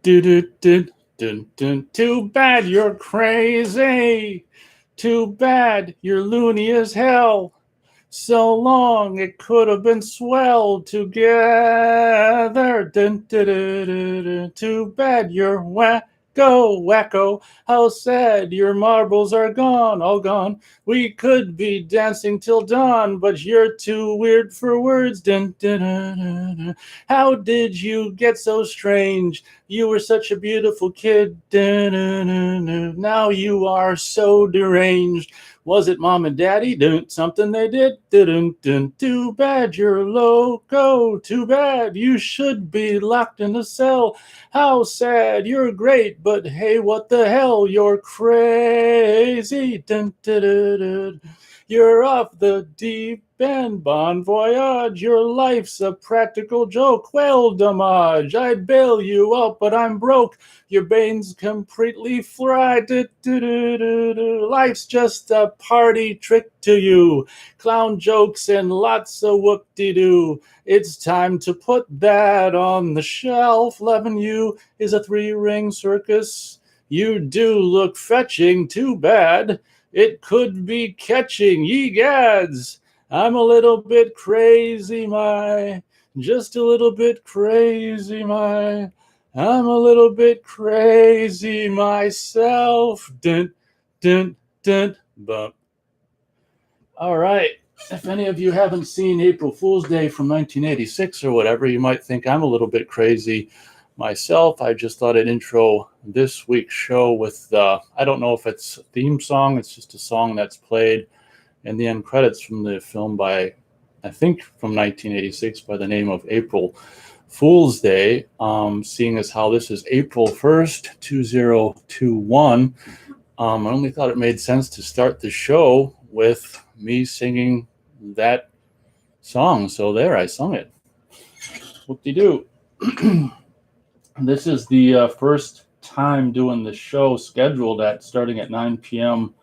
Do do do dun dun. Too bad you're crazy. Too bad you're loony as hell. So long it could have been swell together. Dun, dun, dun, dun, dun. Too bad you're wacko. How sad your marbles are gone, all gone. We could be dancing till dawn, but you're too weird for words. Dun, dun, dun, dun, dun. How did you get so strange? You were such a beautiful kid. Dun, dun, dun, dun. Now you are so deranged. Was it mom and daddy? Dun, something they did? Dun, dun. Too bad you're loco. Too bad you should be locked in a cell. How sad. You're great, but hey, what the hell? You're crazy. Dun, dun, dun, dun. You're off the deep end, bon voyage. Your life's a practical joke. Well, damage. I'd bail you out, but I'm broke. Your brain's completely fried. Life's just a party trick to you. Clown jokes and lots of whoop-de-doo. It's time to put that on the shelf. Loving you is a three-ring circus. You do look fetching, too bad. It could be catching, ye gads. I'm a little bit crazy, my. Just a little bit crazy, my. I'm a little bit crazy myself. Dun, dun, dun, bump. All right. If any of you haven't seen April Fool's Day from 1986 or whatever, you might think I'm a little bit crazy myself. I just thought I'd intro this week's show with, I don't know if it's a theme song. It's just a song that's played in the end credits from the film by, I think from 1986, by the name of April Fool's Day. Seeing as how this is April 1st, 2021, I only thought it made sense to start the show with me singing that song. So there, I sung it. Whoop-de-doo. This is the first time doing the show scheduled at starting at 9 p.m.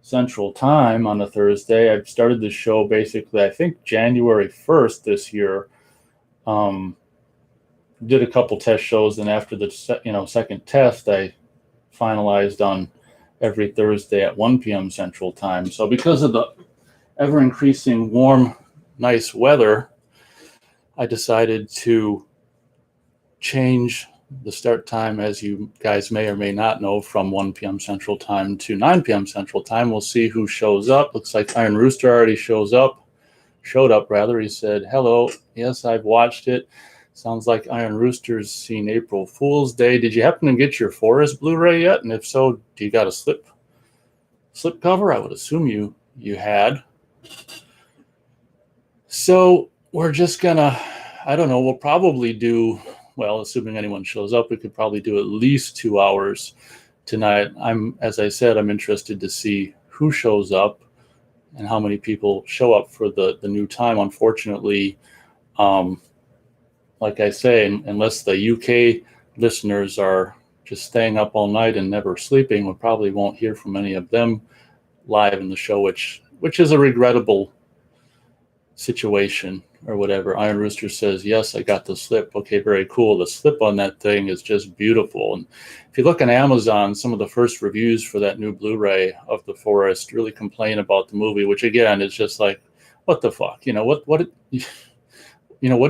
Central Time on a Thursday. I've started the show basically, I think, January 1st this year. Did a couple test shows, and after the second test, I finalized on every Thursday at 1 p.m. Central Time. So because of the ever-increasing warm, nice weather, I decided to change the start time, as you guys may or may not know, from 1 p.m. Central Time to 9 p.m. Central Time. We'll see who shows up. Looks like Iron Rooster already showed up. He said, hello. Yes, I've watched it. Sounds like Iron Rooster's seen April Fool's Day. Did you happen to get your Forest Blu-ray yet? And if so, do you got a slip cover? I would assume you had. So we're just gonna, I don't know, we'll probably do, well, assuming anyone shows up, we could probably do at least 2 hours tonight. As I said, I'm interested to see who shows up and how many people show up for the new time. Unfortunately, like I say, unless the UK listeners are just staying up all night and never sleeping, we probably won't hear from any of them live in the show, which is a regrettable situation or whatever. Iron Rooster says, yes, I got the slip. Okay, very cool. The slip on that thing is just beautiful. And if you look on Amazon, some of the first reviews for that new Blu-ray of The Forest really complain about the movie, which again is just like, what the fuck? What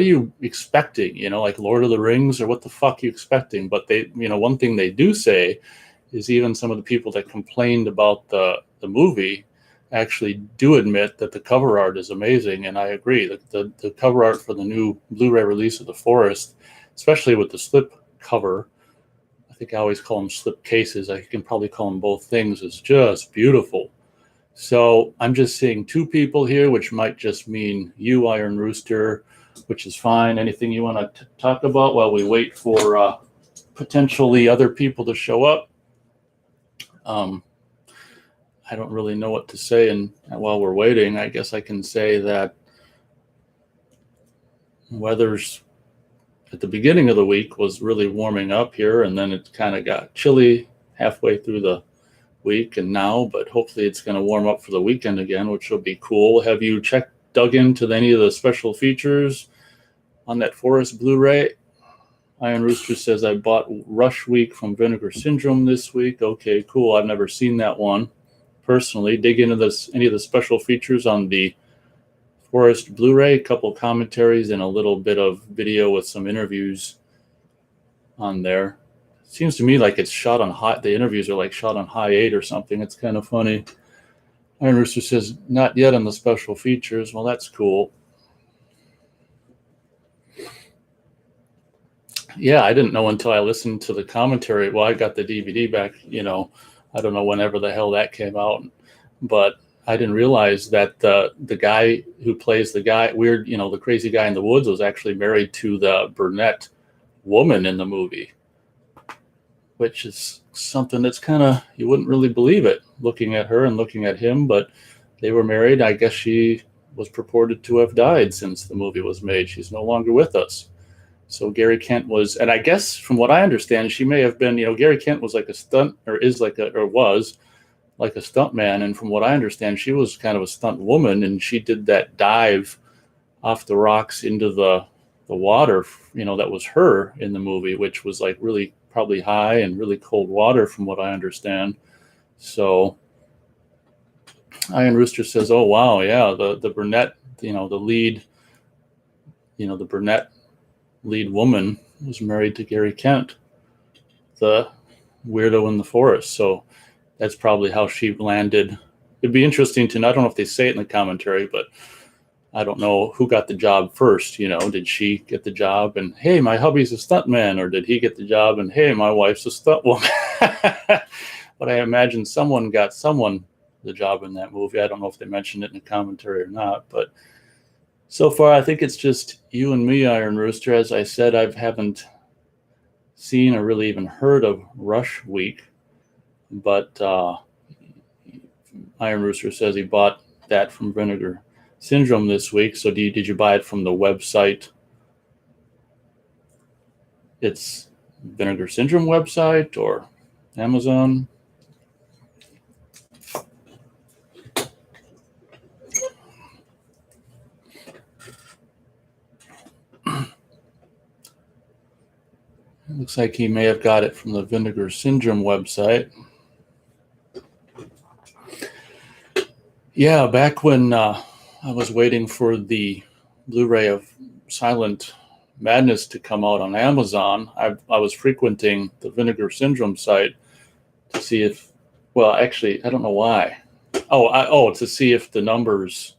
are you expecting? Like Lord of the Rings, or what the fuck are you expecting? But they, one thing they do say is even some of the people that complained about the movie actually do admit that the cover art is amazing. And I agree that the cover art for the new Blu-ray release of The Forest, especially with the slip cover, I think I always call them slip cases. I can probably call them both things, is just beautiful. So I'm just seeing 2 people here, which might just mean you, Iron Rooster, which is fine. Anything you want to talk about while we wait for potentially other people to show up? I don't really know what to say, and while we're waiting, I guess I can say that weather's at the beginning of the week was really warming up here, and then it kind of got chilly halfway through the week and now, but hopefully it's going to warm up for the weekend again, which will be cool. Have you dug into any of the special features on that Forest Blu-ray? Iron Rooster says, I bought Rush Week from Vinegar Syndrome this week. Okay, cool. I've never seen that one personally. Dig into any of the special features on the Forest Blu-ray, a couple commentaries, and a little bit of video with some interviews on there. Seems to me like it's shot on high. The interviews are like shot on high 8 or something. It's kind of funny. Iron Rooster says, not yet on the special features. Well, that's cool. Yeah, I didn't know until I listened to the commentary. Well, I got the DVD back, I don't know whenever the hell that came out, but I didn't realize that the guy who plays the guy, weird, the crazy guy in the woods, was actually married to the brunette woman in the movie, which is something that's kind of, you wouldn't really believe it looking at her and looking at him, but they were married. I guess she was purported to have died since the movie was made. She's no longer with us. So Gary Kent was, and I guess from what I understand, she may have been, Gary Kent was like a stunt, or was like a stunt man. And from what I understand, she was kind of a stunt woman, and she did that dive off the rocks into the water, that was her in the movie, which was like really probably high and really cold water from what I understand. So Iron Rooster says, oh, wow, yeah, the brunette, the lead, the brunette lead woman was married to Gary Kent, the weirdo in the forest. So that's probably how she landed. It'd be interesting to know. I don't know if they say it in the commentary, but I don't know who got the job first. Did she get the job and, hey, my hubby's a stuntman, or did he get the job and, hey, my wife's a stunt woman? But I imagine someone got the job in that movie. I don't know if they mentioned it in the commentary or not, but so far, I think it's just you and me, Iron Rooster. As I said, I haven't seen or really even heard of Rush Week, but Iron Rooster says he bought that from Vinegar Syndrome this week. So did you buy it from the website? It's Vinegar Syndrome website or Amazon? It looks like he may have got it from the Vinegar Syndrome website. Yeah, back when I was waiting for the Blu-ray of Silent Madness to come out on Amazon, I was frequenting the Vinegar Syndrome site to see if, well, actually, I don't know why. To see if the numbers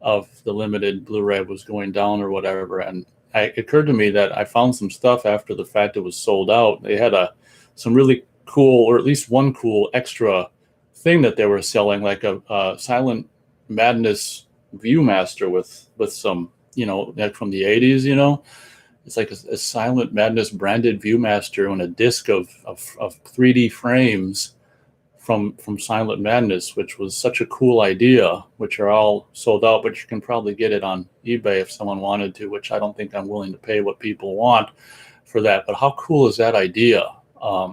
of the limited Blu-ray was going down or whatever. And it occurred to me that I found some stuff after the fact it was sold out. They had some really cool, or at least one cool extra thing that they were selling, like a Silent Madness Viewmaster with some, like from the 80s, It's like a Silent Madness branded Viewmaster and a disc of 3D frames from Silent Madness, which was such a cool idea, which are all sold out, but you can probably get it on eBay if someone wanted to, which I don't think I'm willing to pay what people want for that. But how cool is that idea? A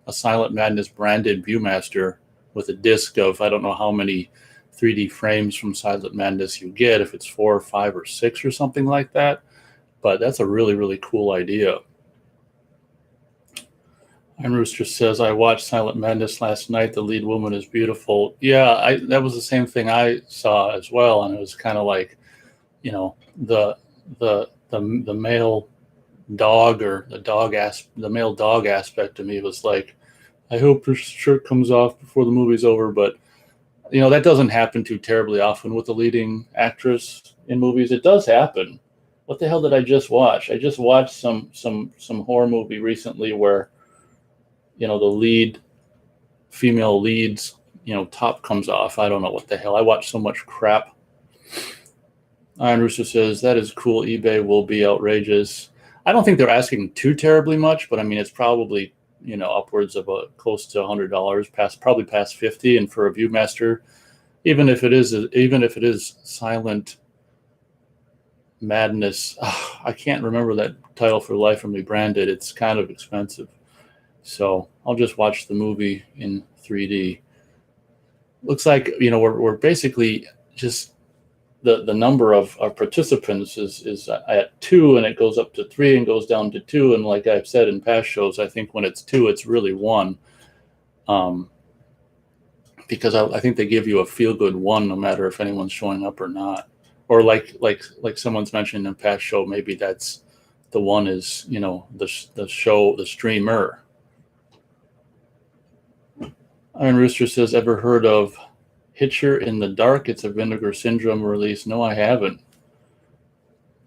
Silent Madness branded Viewmaster with a disc of, I don't know how many 3D frames from Silent Madness you get, if it's 4 or 5 or 6 or something like that. But that's a really, really cool idea. And Rooster says, I watched Silent Madness last night. The lead woman is beautiful. Yeah, that was the same thing I saw as well. And it was kind of like, the male dog, or the male dog aspect of me was like, I hope her shirt comes off before the movie's over. But, that doesn't happen too terribly often with the leading actress in movies. It does happen. What the hell did I just watch? I just watched some horror movie recently where, the female lead's, top comes off. I don't know what the hell. I watch so much crap. Iron Rooster says, that is cool. eBay will be outrageous. I don't think they're asking too terribly much, but I mean, it's probably, upwards of close to $100, probably past 50. And for a Viewmaster, even if it is Silent Madness, I can't remember that title for the life of me branded. It's kind of expensive. So I'll just watch the movie in 3D. Looks like, we're basically just the number of participants is at 2, and it goes up to 3 and goes down to 2. And like I've said in past shows, I think when it's 2, it's really 1. Because I think they give you a feel good 1 no matter if anyone's showing up or not. Or like someone's mentioned in past show, maybe that's the 1 is, the show, the streamer. Iron Rooster says, ever heard of Hitcher in the Dark? It's a Vinegar Syndrome release. No, I haven't.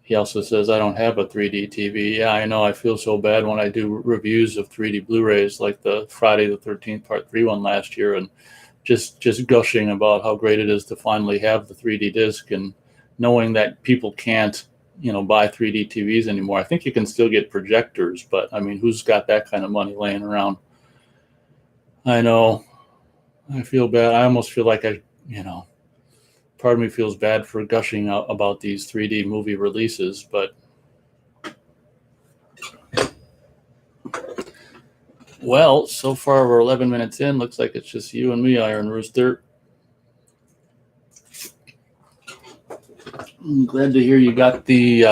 He also says, I don't have a 3D TV. Yeah, I know. I feel so bad when I do reviews of 3D Blu-rays, like the Friday the 13th Part 3 one last year, and just gushing about how great it is to finally have the 3D disc, and knowing that people can't, buy 3D TVs anymore. I think you can still get projectors, but I mean, who's got that kind of money laying around? I know. I feel bad. I almost feel like part of me feels bad for gushing out about these 3D movie releases, but well, so far we're 11 minutes in. Looks like it's just you and me, Iron Rooster. I'm glad to hear you got the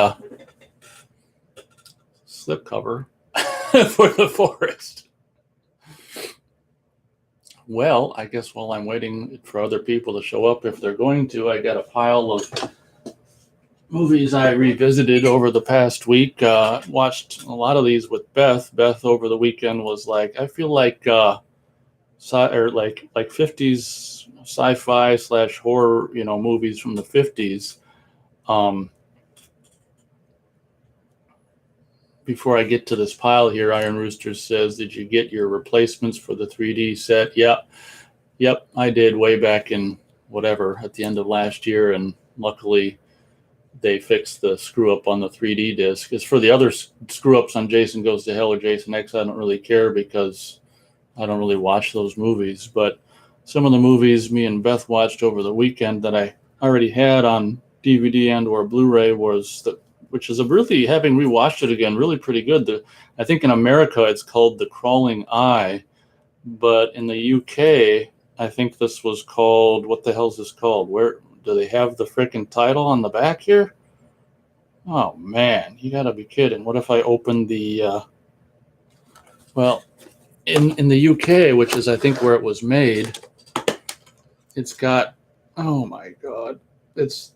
slipcover for the forest. Well, I guess while I'm waiting for other people to show up, if they're going to, I got a pile of movies I revisited over the past week. Watched a lot of these with Beth. Beth over the weekend was like, I feel like like 50s sci-fi / horror, movies from the 50s. Before I get to this pile here, Iron Rooster says, did you get your replacements for the 3D set? Yep, I did way back in whatever, at the end of last year, and luckily they fixed the screw up on the 3D disc. As for the other screw ups on Jason Goes to Hell or Jason X, I don't really care because I don't really watch those movies. But some of the movies me and Beth watched over the weekend that I already had on DVD and or Blu-ray which is really, having rewatched it again, really pretty good. I think in America it's called The Crawling Eye, but in the UK, I think this was called, what the hell is this called? Where do they have the frickin' title on the back here? Oh man, you gotta be kidding. What if I open the, in the UK, which is I think where it was made, it's got, oh my God, it's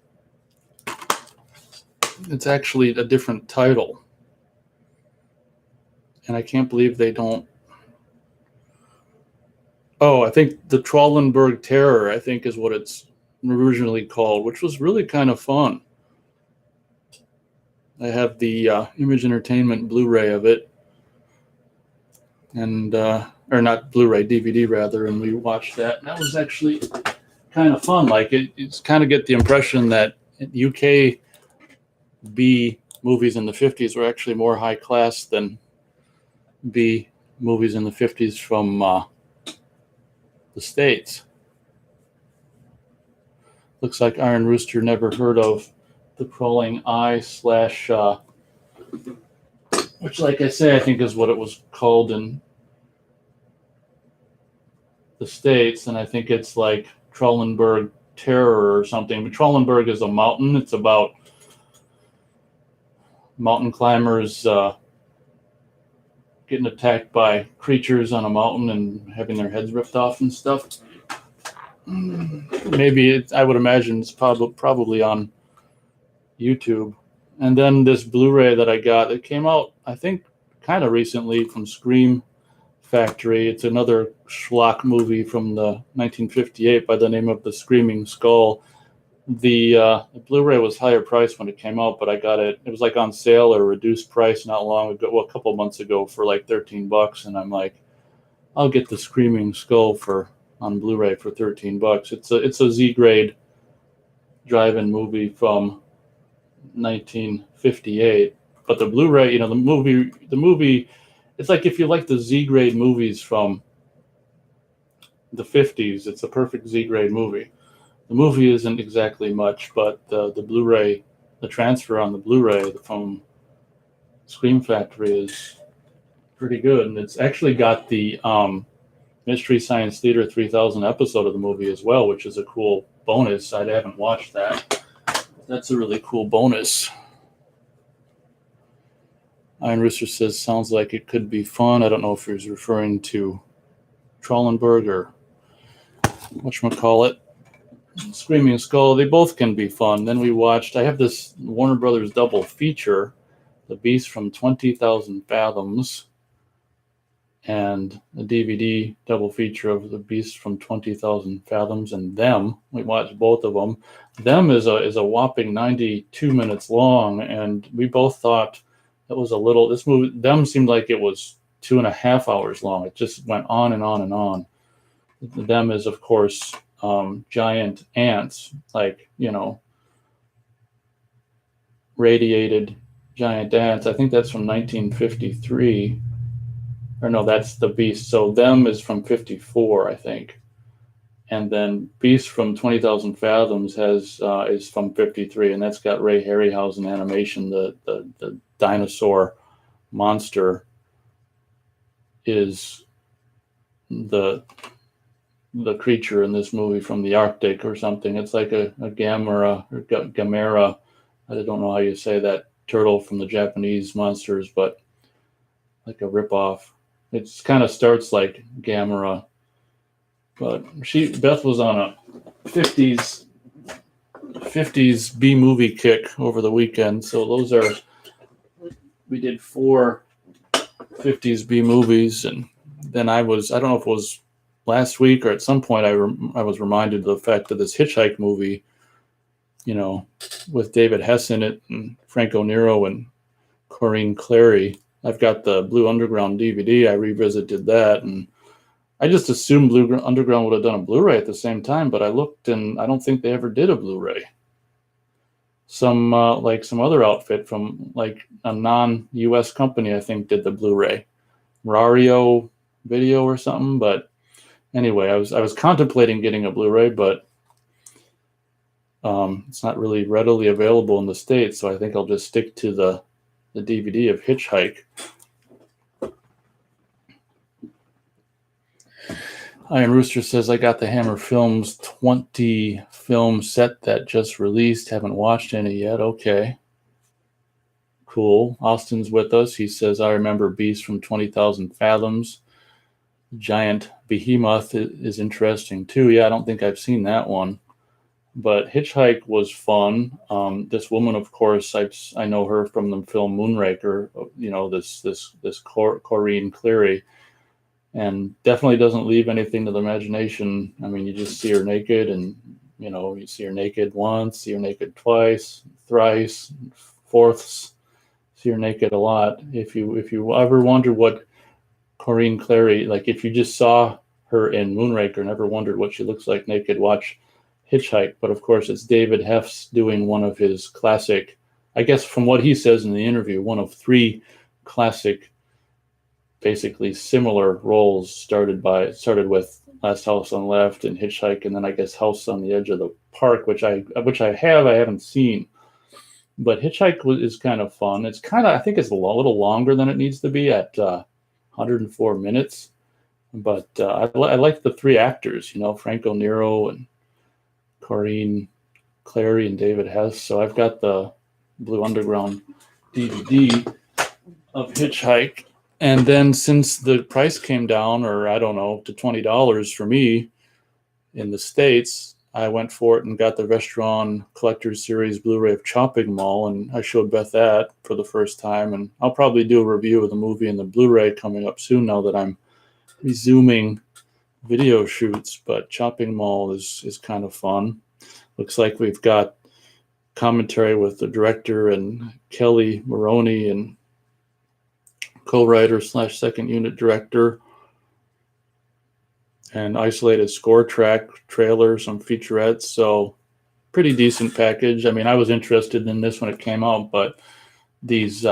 actually a different title. And I can't believe they don't. Oh, I think the Trollenberg Terror, I think, is what it's originally called, which was really kind of fun. I have the Image Entertainment Blu-ray of it, and or not Blu-ray, DVD rather, and we watched that. And that was actually kind of fun. Like it's kind of get the impression that UK B movies in the 50s were actually more high class than B movies in the 50s from the States. Looks like Iron Rooster never heard of The Crawling Eye / which, like I say, I think is what it was called in the States, and I think it's like Trollenberg Terror or something. But Trollenberg is a mountain. It's about mountain climbers getting attacked by creatures on a mountain and having their heads ripped off and stuff. Maybe I would imagine it's probably on YouTube. And then this Blu-ray that I got, it came out, I think, kind of recently from Scream Factory. It's another schlock movie from the 1958 by the name of The Screaming Skull. The Blu-ray was higher price when it came out, but I got it. It was like on sale or reduced price not long ago, a couple of months ago, for like $13, and I'm like, I'll get the Screaming Skull on Blu-ray for $13. It's a Z-grade drive-in movie from 1958, but the Blu-ray, the movie, it's like if you like the Z-grade movies from the 50s, it's a perfect Z-grade movie. The movie isn't exactly much, but the Blu-ray, the transfer on the Blu-ray from Scream Factory is pretty good. And it's actually got the Mystery Science Theater 3000 episode of the movie as well, which is a cool bonus. I haven't watched that. That's a really cool bonus. Iron Rooster says, sounds like it could be fun. I don't know if he was referring to Trollenberg or whatchamacallit. Screaming Skull. They both can be fun. Then we watched, I have this Warner Brothers double feature, The Beast from 20,000 Fathoms, and a DVD double feature of The Beast from 20,000 Fathoms and Them. We watched both of them. Them is a whopping 92 minutes long, and we both thought it was a little, this movie, Them seemed like it was 2.5 hours long. It just went on and on and on. Them is, of course, giant ants, like, radiated giant ants. I think that's from 1953. Or no, that's The Beast. So Them is from 54, I think. And then Beast from 20,000 Fathoms is from 53, and that's got Ray Harryhausen animation. The dinosaur monster is the creature in this movie from the Arctic or something. It's like a Gamera or Gamera. I don't know how you say that turtle from the Japanese monsters, but like a ripoff. It kind of starts like Gamera, but Beth was on a 50s B movie kick over the weekend. So we did 4 50s B movies, and then I don't know if it was last week or at some point I was reminded of the fact that this Hitchhike movie, with David Hess in it and Franco Nero and Corinne Clary. I've got the Blue Underground DVD. I revisited that, and I just assumed Blue Underground would have done a Blu-ray at the same time, but I looked and I don't think they ever did a Blu-ray. Some other outfit from like a non-US company, I think, did the Blu-ray. Rario Video or something, but anyway, I was contemplating getting a Blu-ray, but it's not really readily available in the States, so I think I'll just stick to the DVD of Hitchhike. Iron Rooster says, I got the Hammer Films 20 film set that just released. Haven't watched any yet. Okay. Cool. Austin's with us. He says, I remember Beast from 20,000 Fathoms. Giant Behemoth is interesting too. Yeah, I don't think I've seen that one. But Hitchhike was fun. This woman, of course, I know her from the film Moonraker. This Corinne Cleary, and definitely doesn't leave anything to the imagination. I mean, you just see her naked, and you see her naked once, see her naked twice, thrice, fourths. See her naked a lot. If you ever wonder what Corinne Clary, like if you just saw her in Moonraker and ever wondered what she looks like naked, watch Hitchhike. But of course, it's David Heff's doing one of his classic, I guess from what he says in the interview, one of 3 classic, basically similar roles started with Last House on the Left and Hitchhike, and then I guess House on the Edge of the Park, which I haven't seen. But Hitchhike is kind of fun. It's I think it's a little longer than it needs to be at 104 minutes. But I like the 3 actors, Franco Nero and Corinne Clary and David Hess. So I've got the Blue Underground DVD of Hitchhike. And then since the price came down, or I don't know, to $20 for me in the States, I went for it and got the Restaurant Collector's Series Blu-ray of Chopping Mall, and I showed Beth that for the first time. And I'll probably do a review of the movie and the Blu-ray coming up soon now that I'm resuming video shoots. But Chopping Mall is kind of fun. Looks like we've got commentary with the director and Kelly Maroney and co-writer / second unit director, and isolated score track, trailer, some featurettes. So pretty decent package. I mean, I was interested in this when it came out, but these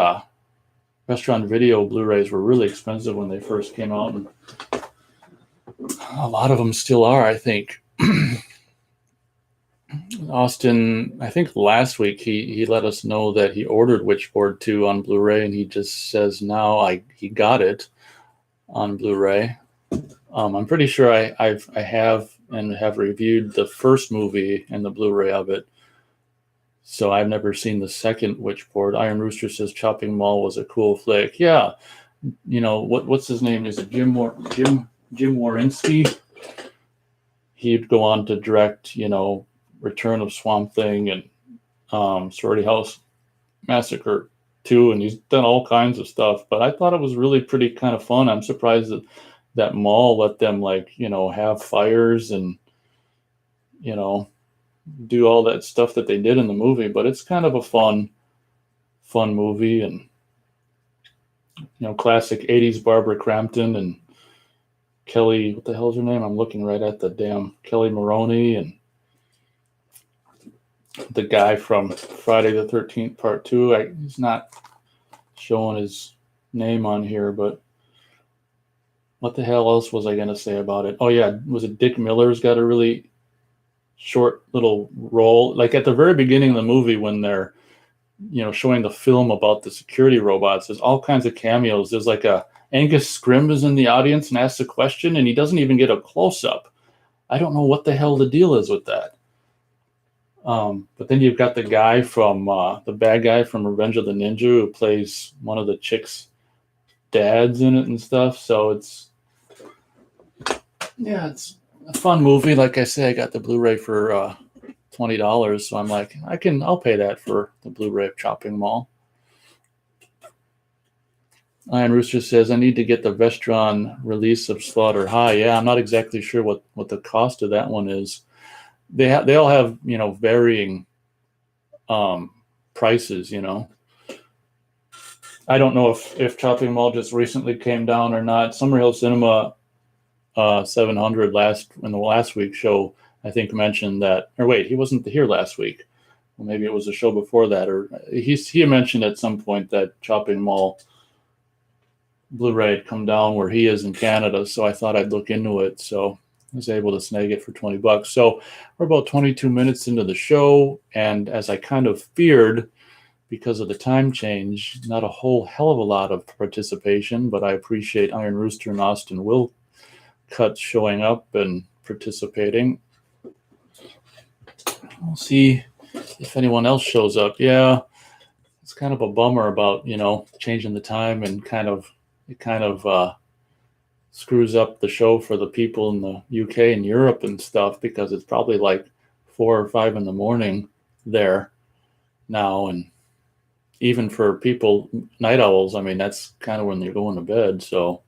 restaurant video Blu-rays were really expensive when they first came out, and a lot of them still are, I think. Austin, I think last week he let us know that he ordered Witchboard 2 on Blu-ray, and he just says now he got it on Blu-ray. I'm pretty sure I have reviewed the first movie and the Blu-ray of it. So I've never seen the second Witchboard. Iron Rooster says Chopping Mall was a cool flick. Yeah, what's his name? Is it Jim Warinsky? He'd go on to direct, Return of Swamp Thing and Sorority House Massacre 2, and he's done all kinds of stuff. But I thought it was really pretty kind of fun. I'm surprised that mall let them have fires and do all that stuff that they did in the movie. But it's kind of a fun movie, and classic 80s Barbara Crampton and Kelly, what the hell's her name? I'm looking right at the damn Kelly Maroney, and the guy from Friday the 13th Part 2. He's not showing his name on here, but what the hell else was I going to say about it? Oh, yeah. Was it Dick Miller's got a really short little role? Like at the very beginning of the movie when they're, showing the film about the security robots, there's all kinds of cameos. There's like Angus Scrimm is in the audience and asks a question, and he doesn't even get a close-up. I don't know what the hell the deal is with that. But then you've got the guy from the bad guy from Revenge of the Ninja who plays one of the chicks' dads in it and stuff. So it's a fun movie. Like I say, I got the Blu-ray for $20, so I'm like, I'll pay that for the Blu-ray of Chopping Mall. Iron Rooster says, I need to get the Vestron release of Slaughter High. Yeah, I'm not exactly sure what the cost of that one is. They all have, varying prices, I don't know if Chopping Mall just recently came down or not. Summerhill Cinema 700 in the last week's show, I think mentioned that, or wait, he wasn't here last week. Well, maybe it was a show before that, or he mentioned at some point that Chopping Mall Blu-ray had come down where he is in Canada, so I thought I'd look into it. So I was able to snag it for $20. So we're about 22 minutes into the show, and as I kind of feared, because of the time change, not a whole hell of a lot of participation, but I appreciate Iron Rooster and Austin Wilcutt showing up and participating. We'll see if anyone else shows up. Yeah, it's kind of a bummer about, changing the time, and it kind of screws up the show for the people in the UK and Europe and stuff, because it's probably like 4 or 5 in the morning there now. And even for people, night owls, I mean, that's kind of when they're going to bed. So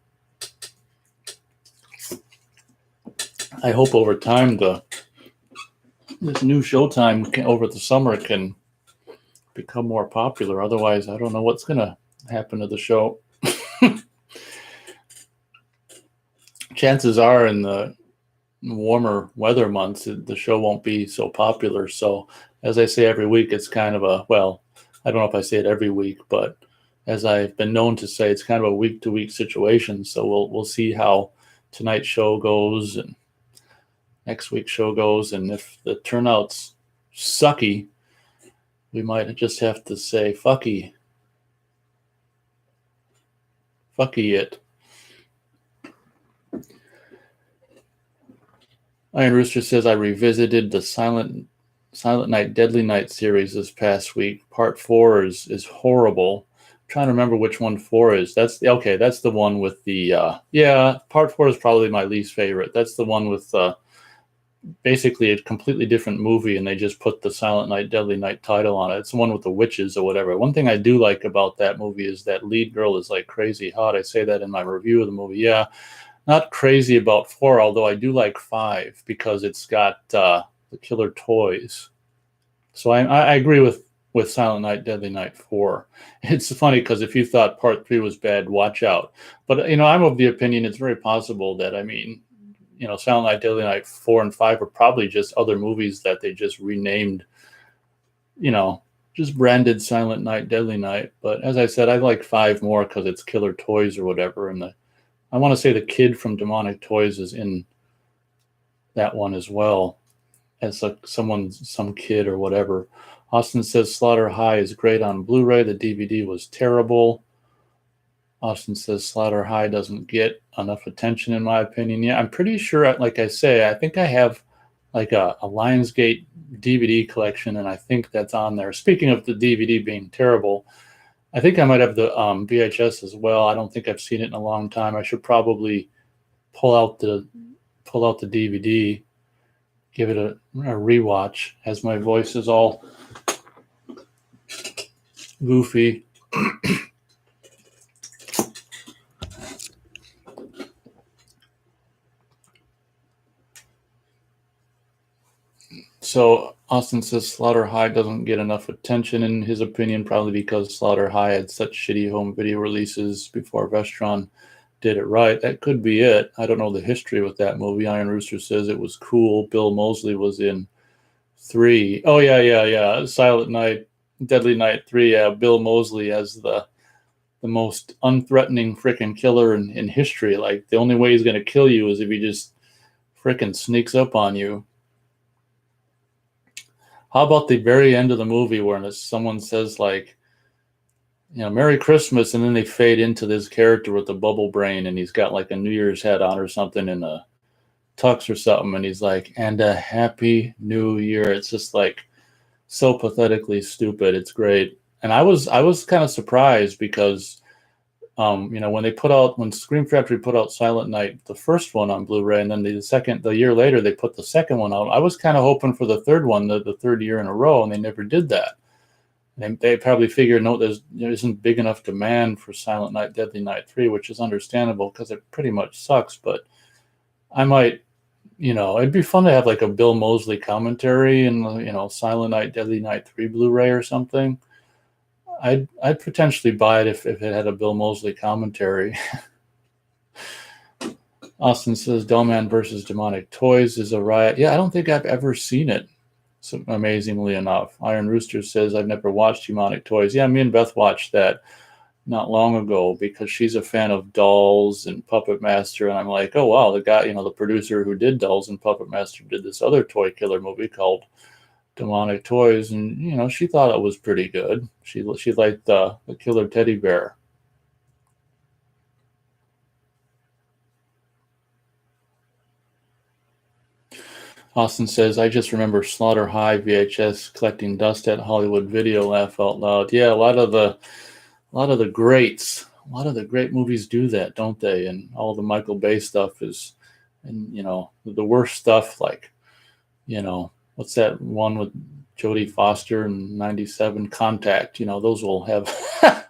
I hope over time this new showtime over the summer can become more popular. Otherwise, I don't know what's going to happen to the show. Chances are in the warmer weather months, the show won't be so popular. So as I say every week, it's kind of I don't know if I say it every week, but as I've been known to say, it's kind of a week-to-week situation. So we'll see how tonight's show goes and next week's show goes. And if the turnout's sucky, we might just have to say, fucky it. Iron Rooster says, I revisited the Silent Night, Deadly Night series this past week. Part 4 is horrible. I'm trying to remember which one 4 is. That's the one with the Part 4 is probably my least favorite. That's the one with basically a completely different movie, and they just put the Silent Night, Deadly Night title on it. It's the one with the witches or whatever. One thing I do like about that movie is that lead girl is like crazy hot. I say that in my review of the movie. Yeah, not crazy about 4, although I do like 5 because it's got the killer toys. So I agree with Silent Night, Deadly Night 4. It's funny because if you thought Part 3 was bad, watch out. But, I'm of the opinion it's very possible that, Silent Night, Deadly Night 4 and 5 are probably just other movies that they just renamed, just branded Silent Night, Deadly Night. But as I said, I like 5 more because it's killer toys or whatever. And I want to say the kid from Demonic Toys is in that one as well, as some kid or whatever. Austin says Slaughter High is great on Blu-ray. The DVD was terrible. Austin says Slaughter High doesn't get enough attention, in my opinion. Yeah, I'm pretty sure, like I say, I think I have like a Lionsgate DVD collection, and I think that's on there. Speaking of the DVD being terrible, I think I might have the VHS as well. I don't think I've seen it in a long time. I should probably pull out the DVD, give it a rewatch, as my voice is all goofy. So Austin says Slaughter High doesn't get enough attention in his opinion, probably because Slaughter High had such shitty home video releases before Vestron did it right. That could be it. I don't know the history with that movie. Iron Rooster says it was cool. Bill Moseley was in 3. Oh yeah. Silent Night, Deadly Night 3. Yeah, Bill Moseley as the most unthreatening freaking killer in history. Like, the only way he's going to kill you is if he just freaking sneaks up on you. How about the very end of the movie where someone says, like, Merry Christmas, and then they fade into this character with the bubble brain, and he's got like a New Year's hat on or something in a tux or something, and he's like, and a Happy New Year. It's just like so pathetically stupid. It's great. And I was kind of surprised because when Scream Factory put out Silent Night, the first one on Blu-ray, and then the year later they put the second one out. I was kind of hoping for the third one, the third year in a row, and they never did that. And they probably figured, no, there isn't big enough demand for Silent Night, Deadly Night 3, which is understandable because it pretty much sucks. But I might, it'd be fun to have like a Bill Moseley commentary and Silent Night, Deadly Night 3 Blu-ray or something. I'd potentially buy it if it had a Bill Moseley commentary. Austin says Dollman versus Demonic Toys is a riot. Yeah, I don't think I've ever seen it, so amazingly enough. Iron Rooster says I've never watched Demonic Toys. Yeah, me and Beth watched that not long ago because she's a fan of Dolls and Puppet Master, and I'm like, oh wow, the guy, the producer who did Dolls and Puppet Master did this other toy killer movie called Demonic Toys, and she thought it was pretty good. She liked the killer teddy bear. Austin says, I just remember Slaughter High VHS collecting dust at Hollywood Video, laugh out loud. Yeah, a lot of the greats, a lot of the great movies do that, don't they? And all the Michael Bay stuff is, and the worst stuff, like, what's that one with Jodie Foster in 97, Contact, those will have,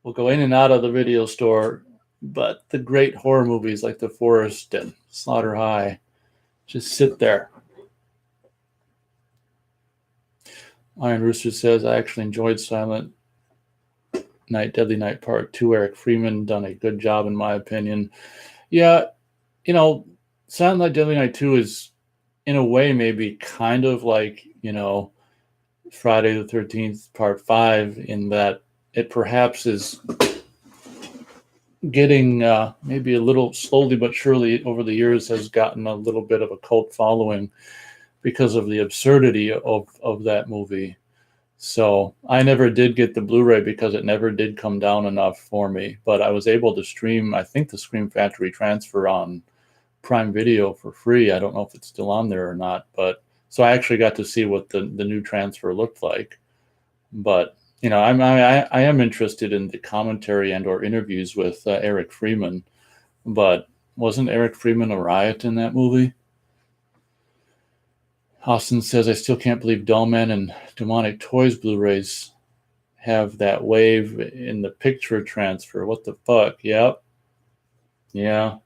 will go in and out of the video store. But the great horror movies like The Forest and Slaughter High just sit there. Iron Rooster says, I actually enjoyed Silent Night, Deadly Night Part 2. Eric Freeman done a good job, in my opinion. Yeah, Silent Night, Deadly Night 2 is, in a way, maybe kind of like, Friday the 13th Part 5, in that it perhaps is getting maybe a little slowly but surely over the years has gotten a little bit of a cult following because of the absurdity of that movie. So I never did get the Blu-ray because it never did come down enough for me, but I was able to stream, I think, the Scream Factory transfer on Prime Video for free. I don't know if it's still on there or not, but so I actually got to see what the new transfer looked like. But I am interested in the commentary and or interviews with Eric Freeman, but wasn't Eric Freeman a riot in that movie? Austin says, I still can't believe Dollman and Demonic Toys Blu-rays have that wave in the picture transfer. What the fuck? Yep. Yeah.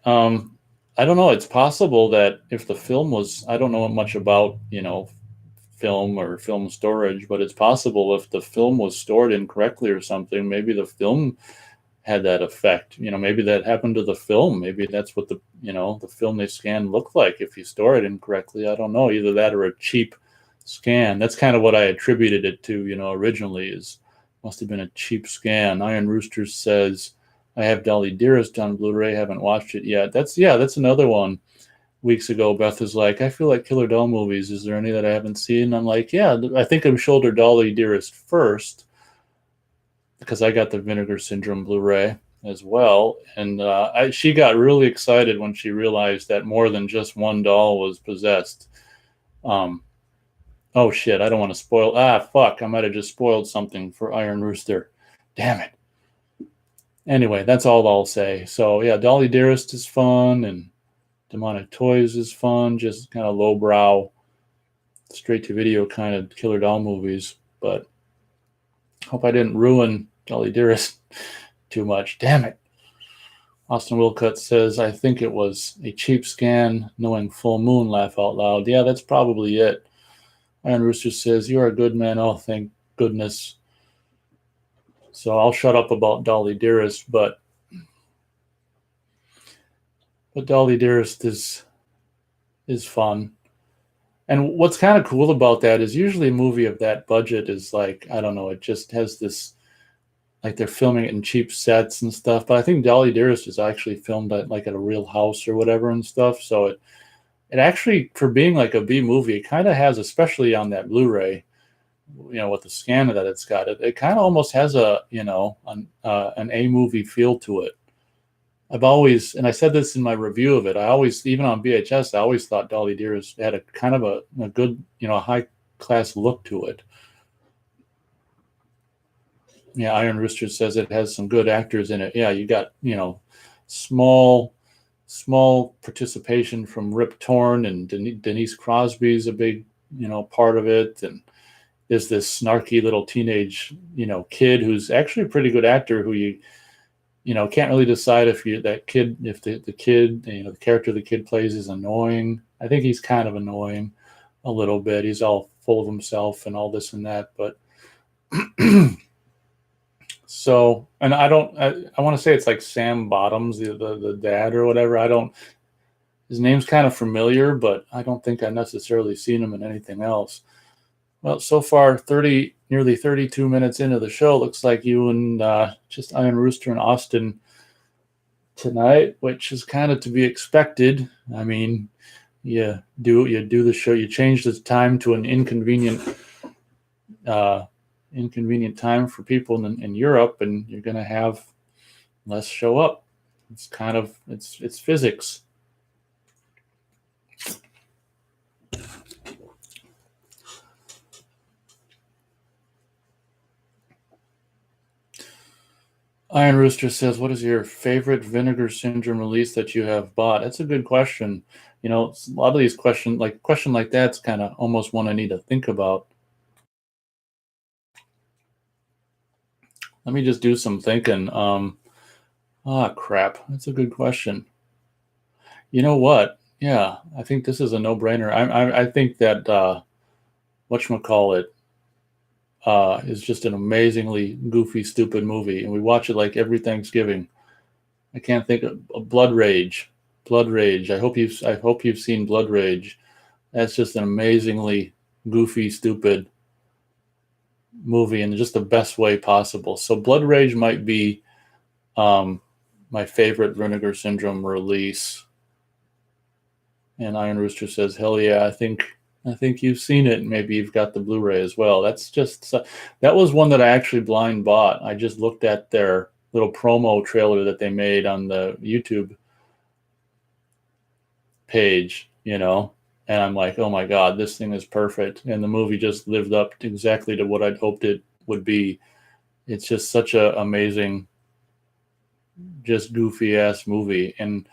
I don't know. It's possible that if the film was, I don't know much about, film or film storage, but it's possible if the film was stored incorrectly or something, maybe the film had that effect. Maybe that happened to the film. Maybe that's what the film they scanned looked like if you store it incorrectly. I don't know. Either that or a cheap scan. That's kind of what I attributed it to, originally, is must have been a cheap scan. Iron Rooster says, I have Dolly Dearest on Blu-ray, haven't watched it yet. That's another one. Weeks ago, Beth was like, I feel like Killer Doll movies. Is there any that I haven't seen? I'm like, yeah, I think I'm Shoulder Dolly Dearest first because I got the Vinegar Syndrome Blu-ray. as well. And she got really excited when she realized that more than just one doll was possessed. Um, oh shit! I don't want to spoil. Fuck! I might have just spoiled something for Iron Rooster. Damn it. Anyway, that's all I'll say. So yeah, Dolly Dearest is fun, and Demonic Toys is fun. Just kind of lowbrow, straight to video kind of killer doll movies. But hope I didn't ruin Dolly Dearest too much. Damn it. Austin Wilcutt says, I think it was a cheap scan, knowing Full Moon, laugh out loud. Yeah, that's probably it. Iron Rooster says, you're a good man. Oh, thank goodness. So I'll shut up about Dolly Dearest, but Dolly Dearest is fun. And what's kind of cool about that is usually a movie of that budget is like, I don't know, it just has this, like they're filming it in cheap sets and stuff. But I think Dolly Dearest is actually filmed at like at a real house or whatever and stuff. So it actually, for being like a B movie, it kind of has, especially on that Blu-ray, with the scanner that it's got, it kind of almost has a, an A movie feel to it. I've always, and I said this in my review of it, I always, even on VHS, I always thought Dolly Dearest had a kind of a good, high class look to it. Yeah, Iron Rooster says it has some good actors in it. Yeah, you got, small participation from Rip Torn, and Denise Crosby's a big, part of it. And there's this snarky little teenage, kid who's actually a pretty good actor who you can't really decide if the kid, the character the kid plays is annoying. I think he's kind of annoying a little bit. He's all full of himself and all this and that, but so, and I want to say it's like Sam Bottoms, the dad or whatever. His name's kind of familiar, but I don't think I necessarily seen him in anything else. Well, so far, nearly 32 minutes into the show, looks like you and just Iron Rooster and Austin tonight, which is kind of to be expected. I mean, you do the show, you change the time to an inconvenient time for people in Europe, and you're going to have less show up. It's kind of it's physics. Iron Rooster says, what is your favorite Vinegar Syndrome release that you have bought? That's a good question. A lot of these questions, like question like that's kind of almost one I need to think about. Let me just do some thinking. Crap. That's a good question. You know what? Yeah, I think this is a no-brainer. I think that whatchamacallit is just an amazingly goofy, stupid movie, and we watch it like every Thanksgiving. I can't think of Blood Rage. Blood Rage. I hope you've seen Blood Rage. That's just an amazingly goofy, stupid movie in just the best way possible. So Blood Rage might be my favorite Vinegar Syndrome release. And Iron Rooster says, hell yeah, I think you've seen it, and maybe you've got the Blu-ray as well. That's just, that was one that I actually blind bought. I just looked at their little promo trailer that they made on the YouTube page, and I'm like, oh my God, this thing is perfect. And the movie just lived up exactly to what I'd hoped it would be. It's just such a amazing, just goofy ass movie, and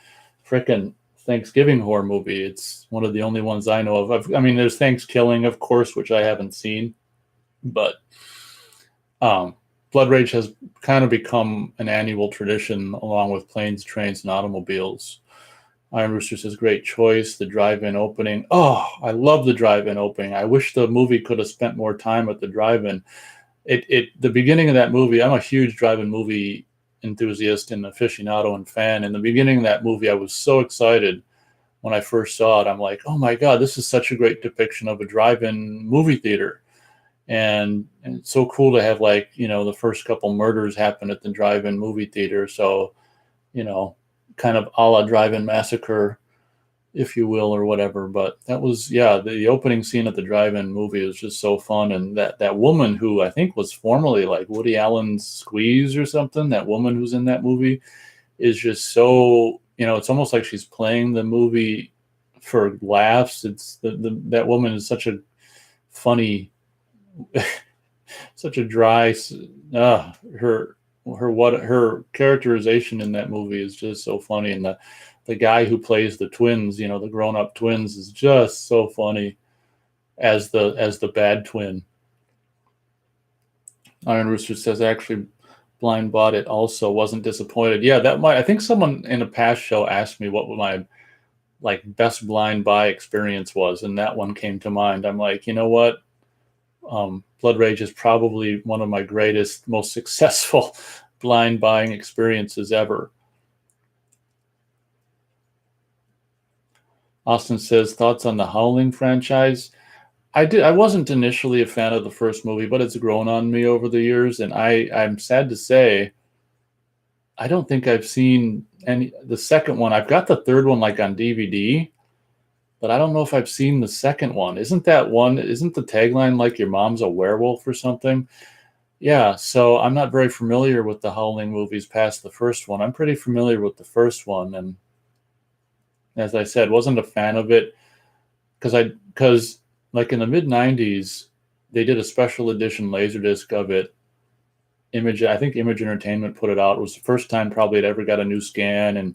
frickin' Thanksgiving horror movie. It's one of the only ones I know of. I mean, there's Thanksgiving, of course, which I haven't seen, but Blood Rage has kind of become an annual tradition along with Planes, Trains, and Automobiles. Iron Rooster says, great choice. The drive-in opening. Oh, I love the drive-in opening. I wish the movie could have spent more time at the drive-in. The beginning of that movie, I'm a huge drive-in movie enthusiast and aficionado and fan. In the beginning of that movie, I was so excited when I first saw it. I'm like, oh my God, this is such a great depiction of a drive-in movie theater. And it's so cool to have, like, the first couple murders happen at the drive-in movie theater. So, kind of a la Drive-In Massacre, if you will, or whatever. But that was, yeah, the opening scene at the drive-in movie was just so fun. And that woman who I think was formerly like Woody Allen's Squeeze or something, that woman who's in that movie is just so, it's almost like she's playing the movie for laughs. It's that woman is such a funny, such a dry, her her characterization in that movie is just so funny. And the guy who plays the twins, the grown-up twins, is just so funny as the bad twin. Iron Rooster says actually blind bought it also, wasn't disappointed. Yeah, I think someone in a past show asked me what my like best blind buy experience was, and that one came to mind. I'm like, you know what? Blood Rage is probably one of my greatest, most successful blind buying experiences ever. Austin says, thoughts on the Howling franchise? I wasn't initially a fan of the first movie, but it's grown on me over the years, and I'm sad to say I don't think I've seen the second one. I've got the third one like on DVD, but I don't know if I've seen the second one. Isn't the tagline like your mom's a werewolf or something? Yeah, so I'm not very familiar with the Howling movies past the first one. I'm pretty familiar with the first one, and as I said, wasn't a fan of it because like in the mid '90s, they did a special edition Laserdisc of it. I think Image Entertainment put it out. It was the first time probably it ever got a new scan and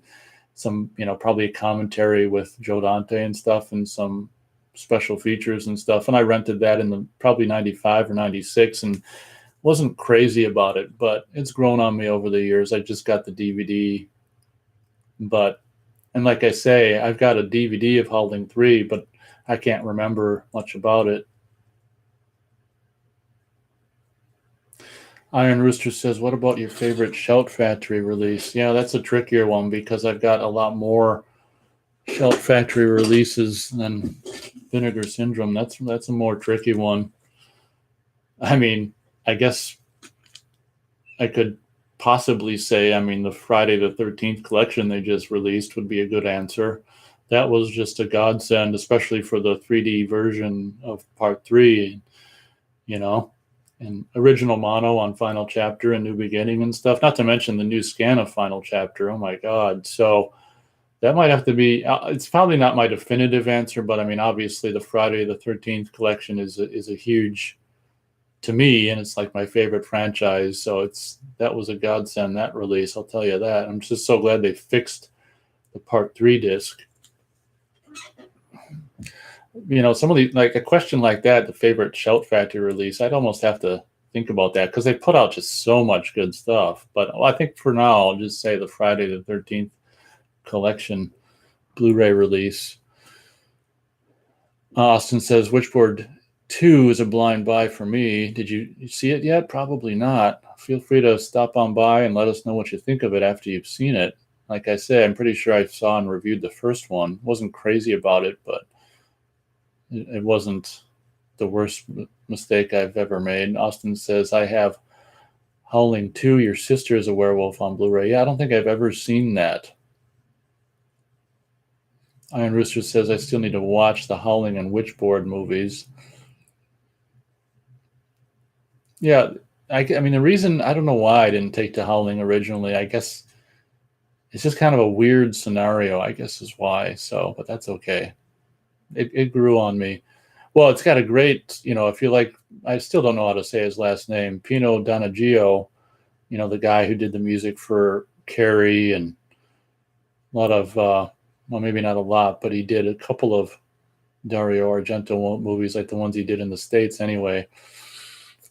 some, probably a commentary with Joe Dante and stuff and some special features and stuff. And I rented that in the probably 95 or 96 and wasn't crazy about it, but it's grown on me over the years. I just got the DVD, and like I say, I've got a DVD of Howling 3, but I can't remember much about it. Iron Rooster says, what about your favorite Shout Factory release? Yeah, that's a trickier one because I've got a lot more Shout Factory releases than Vinegar Syndrome. That's a more tricky one. I mean, I guess I could possibly say, the Friday the 13th collection they just released would be a good answer. That was just a godsend, especially for the 3D version of Part 3, and original mono on Final Chapter and New Beginning and stuff, not to mention the new scan of Final Chapter. Oh my God. So that might have to be, it's probably not my definitive answer, but obviously the Friday the 13th collection is a huge, to me, and it's like my favorite franchise. So that was a godsend, that release, I'll tell you that. I'm just so glad they fixed the Part 3 disc. Some of the, like a question like that, the favorite Shout Factory release, I'd almost have to think about that because they put out just so much good stuff. But I think for now, I'll just say the Friday the 13th collection Blu-ray release. Austin says, Witchboard 2 is a blind buy for me. Did you see it yet? Probably not. Feel free to stop on by and let us know what you think of it after you've seen it. Like I say, I'm pretty sure I saw and reviewed the first one. Wasn't crazy about it, but it wasn't the worst mistake I've ever made. Austin says, I have Howling 2, Your Sister is a Werewolf on Blu-ray. Yeah, I don't think I've ever seen that. Iron Rooster says, I still need to watch the Howling and Witchboard movies. Yeah, the reason, I don't know why I didn't take to Howling originally. I guess it's just kind of a weird scenario, I guess is why. So, but that's okay. It grew on me. Well, it's got a great, if you like, I still don't know how to say his last name, Pino Donaggio, the guy who did the music for Carrie and a lot of, well, maybe not a lot, but he did a couple of Dario Argento movies, like the ones he did in the States anyway.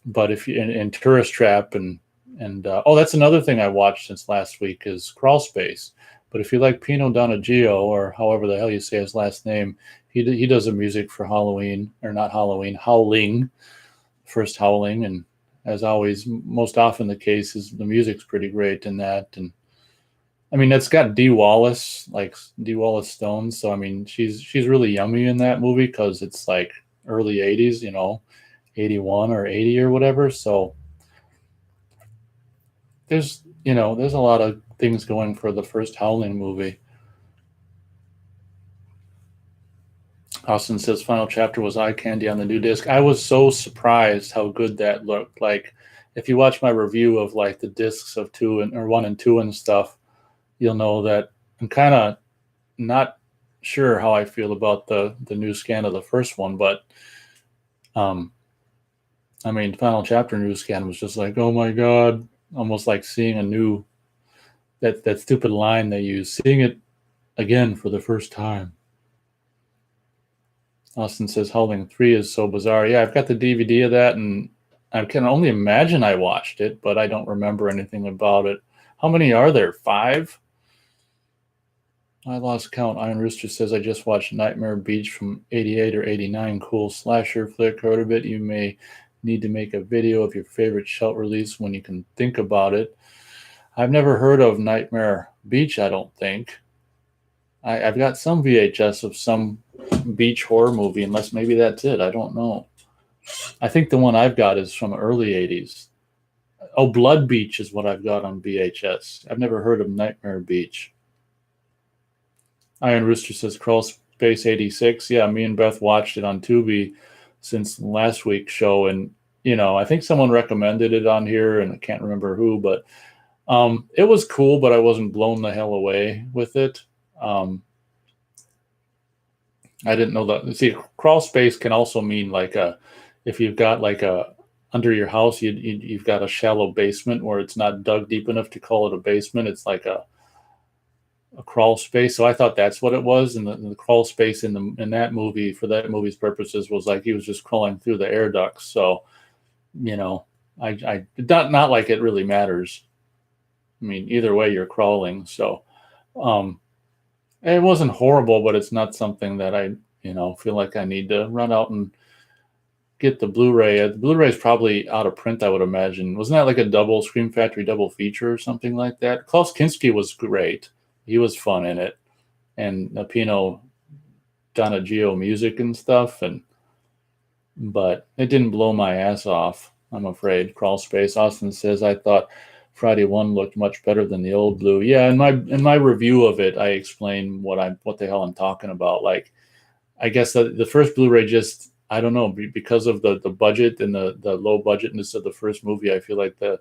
But if you, in Tourist Trap and that's another thing I watched since last week is Crawl Space. But if you like Pino Donaggio, or however the hell you say his last name, he does the music for Halloween, or not Halloween, Howling, first Howling, and as always, most often the case is the music's pretty great in that. And it's got Dee Wallace, like Dee Wallace Stone, so she's really yummy in that movie because it's like early '80s, 81 or 80 or whatever. So there's a lot of things going for the first Howling movie. Austin says final chapter was eye candy on the new disc. I was so surprised how good that looked. Like, if you watch my review of like the discs of 1 and 2 and stuff, you'll know that I'm kind of not sure how I feel about the new scan of the first one, but I mean, final chapter new scan was just like, oh my god, almost like seeing a new that stupid line they use, seeing it again for the first time. Austin says Howling 3 is so bizarre. Yeah, I've got the DVD of that, and I can only imagine I watched it, but I don't remember anything about it. How many are there? 5? I lost count. Iron Rooster says I just watched Nightmare Beach from 88 or 89. Cool slasher flick. Heard of it. You may need to make a video of your favorite Shout release when you can think about it. I've never heard of Nightmare Beach, I don't think. I've got some VHS of some beach horror movie, unless maybe that's it. I don't know. I think the one I've got is from early 80s. Oh, Blood Beach is what I've got on VHS. I've never heard of Nightmare Beach. Iron Rooster says Crawl Space 86. Yeah, me and Beth watched it on Tubi since last week's show, and I think someone recommended it on here, and I can't remember who, but it was cool, but I wasn't blown the hell away with it. I didn't know that. See, crawl space can also mean like if you've got like under your house, you've got a shallow basement where it's not dug deep enough to call it a basement. It's like a crawl space. So I thought that's what it was. And the crawl space in that movie, for that movie's purposes, was like he was just crawling through the air ducts. So, I not like it really matters. I mean, either way, you're crawling. So, it wasn't horrible, but it's not something that I, feel like I need to run out and get the Blu-ray. The Blu-ray is probably out of print, I would imagine. Wasn't that like a double Scream Factory double feature or something like that? Klaus Kinski was great. He was fun in it. And Pino Donaggio music and stuff. But it didn't blow my ass off, I'm afraid. Crawl Space. Austin says, I thought Friday 1 looked much better than the old Blue. Yeah, in my review of it, I explain what the hell I'm talking about. Like, I guess the first Blu-ray just, I don't know, because of the budget and the low budgetness of the first movie, I feel like the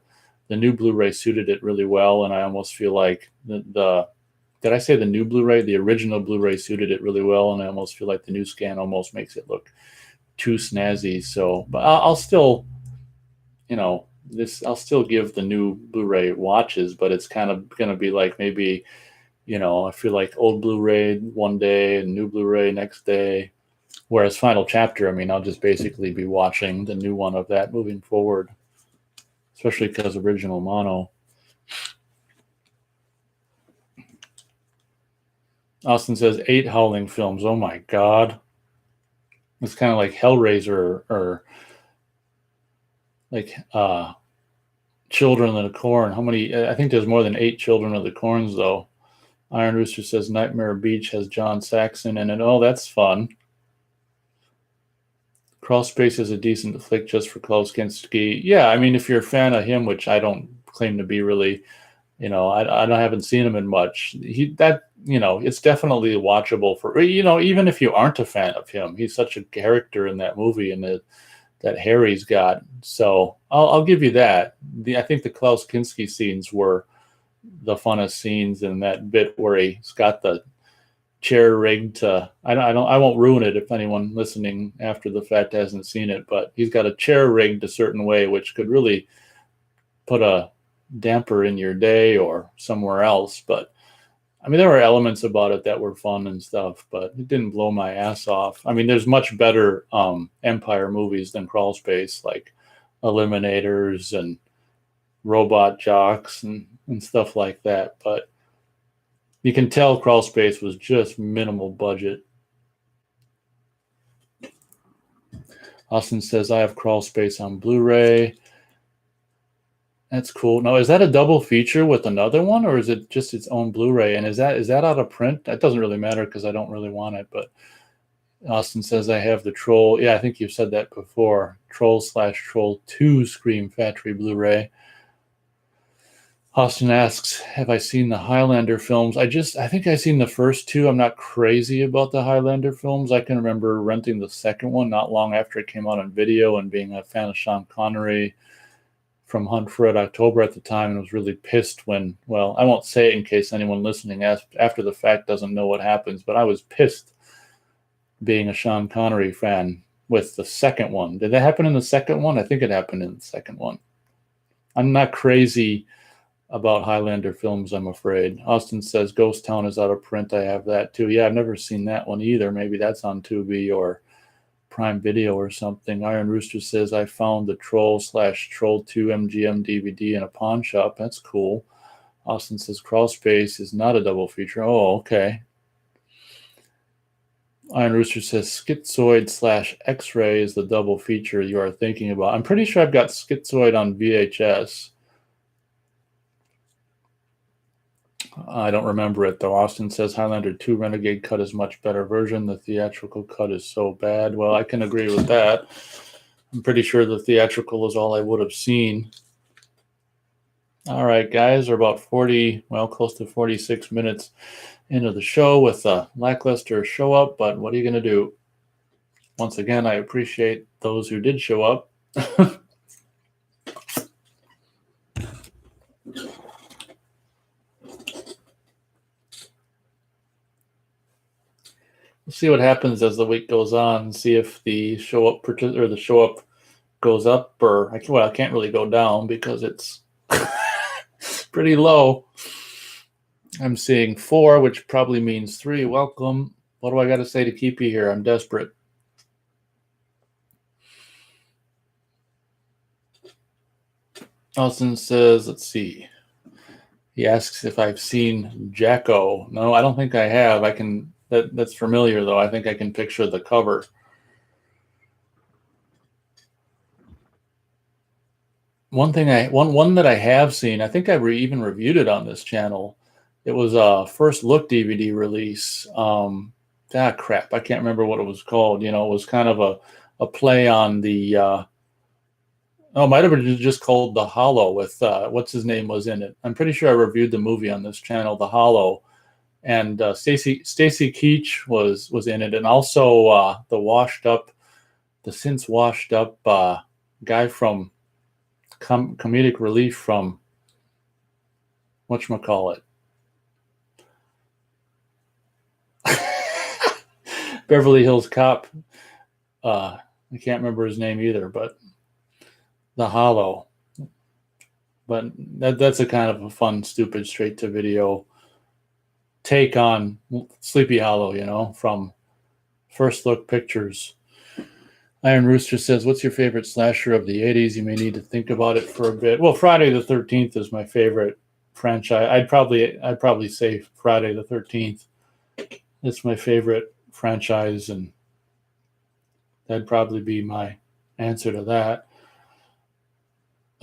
new Blu-ray suited it really well, and I almost feel like did I say the new Blu-ray? The original Blu-ray suited it really well, and I almost feel like the new scan almost makes it look too snazzy. So, but I'll still, I'll still give the new Blu-ray watches, but it's kind of going to be like maybe, I feel like old Blu-ray one day and new Blu-ray next day. Whereas Final Chapter, I mean, I'll just basically be watching the new one of that moving forward, especially because original mono. Austin says 8 Howling films. Oh my God. It's kind of like Hellraiser or like Children of the Corn. How many? I think there's more than 8 Children of the Corns, though. Iron Rooster says Nightmare Beach has John Saxon in it. Oh, that's fun. Crawl Space is a decent flick just for Klaus Kinski. Yeah, I mean, if you're a fan of him, which I don't claim to be really, I haven't seen him in much. It's definitely watchable for, even if you aren't a fan of him. He's such a character in that movie, and that Harry's got. So I'll give you that. I think the Klaus Kinski scenes were the funnest scenes, in that bit where he's got the chair rigged to, I won't ruin it if anyone listening after the fact hasn't seen it, but he's got a chair rigged a certain way, which could really put a damper in your day or somewhere else. But I mean, there were elements about it that were fun and stuff, but it didn't blow my ass off. I mean, there's much better Empire movies than Crawl Space, like Eliminators and Robot Jocks and stuff like that. But you can tell Crawl Space was just minimal budget. Austin says, I have Crawl Space on Blu-ray. That's cool. Now, is that a double feature with another one, or is it just its own Blu-ray? And is that out of print? That doesn't really matter because I don't really want it. But Austin says, I have the Troll. Yeah, I think you've said that before. Troll/Troll 2 Scream Factory Blu-ray. Austin asks, have I seen the Highlander films? I think I've seen the first two. I'm not crazy about the Highlander films. I can remember renting the second one not long after it came out on video and being a fan of Sean Connery from Hunt for Red October at the time, and was really pissed when, well, I won't say it in case anyone listening after the fact doesn't know what happens, but I was pissed being a Sean Connery fan with the second one. Did that happen in the second one? I think it happened in the second one. I'm not crazy about Highlander films, I'm afraid. Austin says Ghost Town is out of print. I have that too. Yeah, I've never seen that one either. Maybe that's on Tubi or Prime Video or something. Iron Rooster says I found the Troll/Troll 2 MGM DVD in a pawn shop. That's cool. Austin says Crawl Space is not a double feature. Oh, okay. Iron Rooster says Schizoid/X-Ray is the double feature you are thinking about. I'm pretty sure I've got Schizoid on VHS. I don't remember it, though. Austin says Highlander 2 Renegade cut is much better version. The theatrical cut is so bad. Well, I can agree with that. I'm pretty sure the theatrical is all I would have seen. All right, guys, we're about close to 46 minutes into the show with a lackluster show up, but what are you going to do? Once again, I appreciate those who did show up. We'll see what happens as the week goes on. See if the show up goes up, or I can't really go down because it's pretty low. I'm seeing 4, which probably means 3. Welcome. What do I got to say to keep you here? I'm desperate. Austin says, let's see. He asks if I've seen Jacko. No, I don't think I have. That's familiar, though. I think I can picture the cover. One that I have seen, I think I even reviewed it on this channel. It was a First Look DVD release. Crap, I can't remember what it was called. It was kind of a play on the. It might have been just called The Hollow with what's his name was in it. I'm pretty sure I reviewed the movie on this channel, The Hollow, and Stacy Keach was in it, and also the since washed up guy from Comedic Relief from whatchamacallit. Beverly Hills Cop. I can't remember his name either, but The Hollow. But that's a kind of a fun, stupid, straight-to-video take on Sleepy Hollow, from First Look Pictures. Iron Rooster says, what's your favorite slasher of the 80s? You may need to think about it for a bit. Well, Friday the 13th is my favorite franchise. I'd probably say Friday the 13th. It's my favorite franchise, and that'd probably be my answer to that.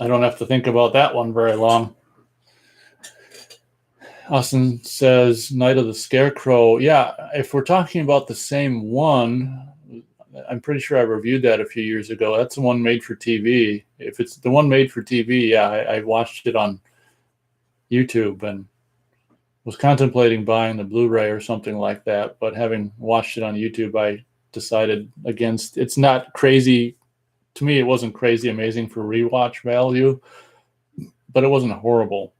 I don't have to think about that one very long. Austin says, Night of the Scarecrow. Yeah, if we're talking about the same one, I'm pretty sure I reviewed that a few years ago. That's the one made for TV. If it's the one made for TV, yeah, I watched it on YouTube and was contemplating buying the Blu-ray or something like that. But having watched it on YouTube, I decided against. It's not crazy. To me, it wasn't crazy amazing for rewatch value, but it wasn't horrible.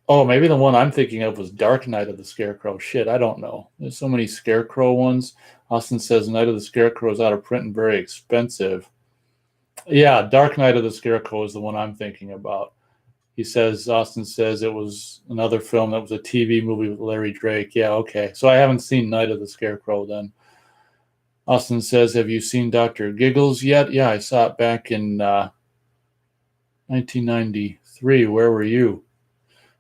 Oh, maybe the one I'm thinking of was Dark Night of the Scarecrow. Shit, I don't know. There's so many Scarecrow ones. Austin says Night of the Scarecrow is out of print and very expensive. Yeah, Dark Night of the Scarecrow is the one I'm thinking about. Austin says it was another film that was a TV movie with Larry Drake. Yeah, okay. So I haven't seen Night of the Scarecrow then. Austin says, have you seen Dr. Giggles yet? Yeah, I saw it back in 1993. Where were you?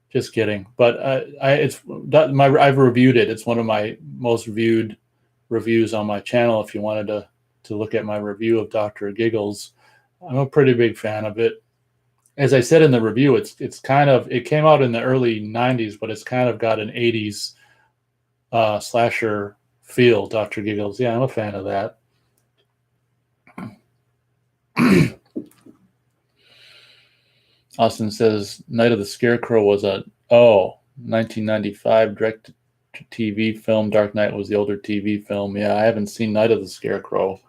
Just kidding. But I've reviewed it. It's one of my most viewed reviews on my channel. If you wanted to look at my review of Dr. Giggles, I'm a pretty big fan of it. As I said in the review, it came out in the early 90s, but it's kind of got an 80s slasher feel, Dr. Giggles. Yeah, I'm a fan of that. Austin says Night of the Scarecrow was a 1995 direct-to-TV film. Dark Knight was the older TV film. Yeah, I haven't seen Night of the Scarecrow.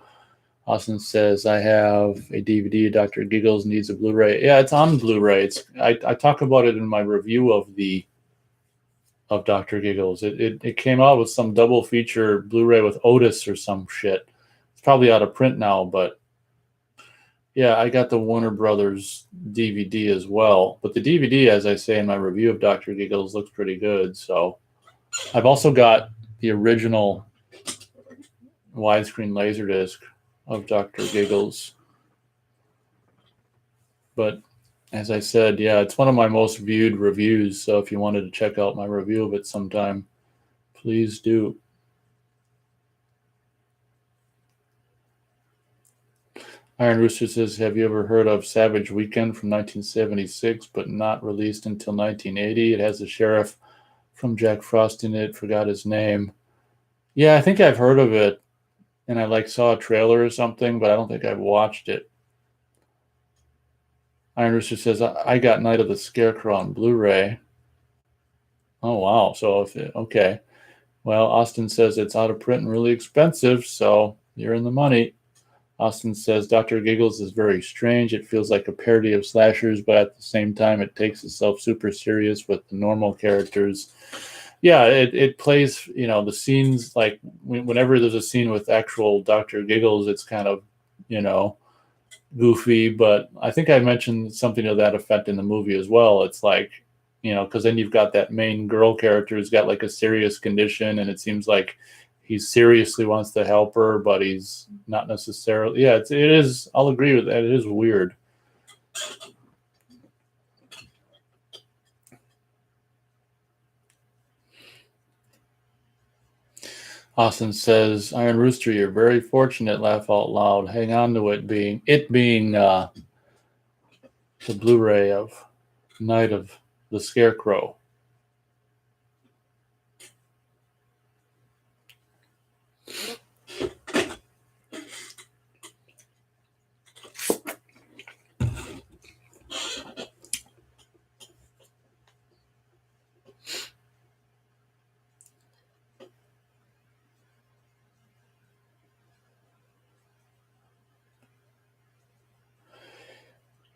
Austin says I have a DVD. Dr. Giggles needs a Blu-ray. Yeah, it's on Blu-ray. I talk about it in my review of Dr. Giggles. It came out with some double feature Blu-ray with Otis or some shit. It's probably out of print now, but yeah, I got the Warner Brothers DVD as well. But the DVD, as I say in my review of Dr. Giggles, looks pretty good. So I've also got the original widescreen Laserdisc of Dr. Giggles. But as I said, yeah, it's one of my most viewed reviews. So if you wanted to check out my review of it sometime, please do. Iron Rooster says, have you ever heard of Savage Weekend from 1976, but not released until 1980? It has the sheriff from Jack Frost in it. Forgot his name. Yeah, I think I've heard of it, and I saw a trailer or something, but I don't think I've watched it. Iron Rooster says, I got Night of the Scarecrow on Blu-ray. Oh, wow. So, okay. Well, Austin says it's out of print and really expensive, so you're in the money. Austin says, Dr. Giggles is very strange. It feels like a parody of slashers, but at the same time, it takes itself super serious with the normal characters. Yeah, it plays, the scenes, like whenever there's a scene with actual Dr. Giggles, it's kind of, goofy, but I think I mentioned something to that effect in the movie as well. It's like, because then you've got that main girl character who's got like a serious condition, and it seems like he seriously wants to help her, but he's not necessarily. Yeah, it is. I'll agree with that. It is weird. Austin says, Iron Rooster, you're very fortunate. Laugh out loud. Hang on to it being the Blu-ray of Night of the Scarecrow.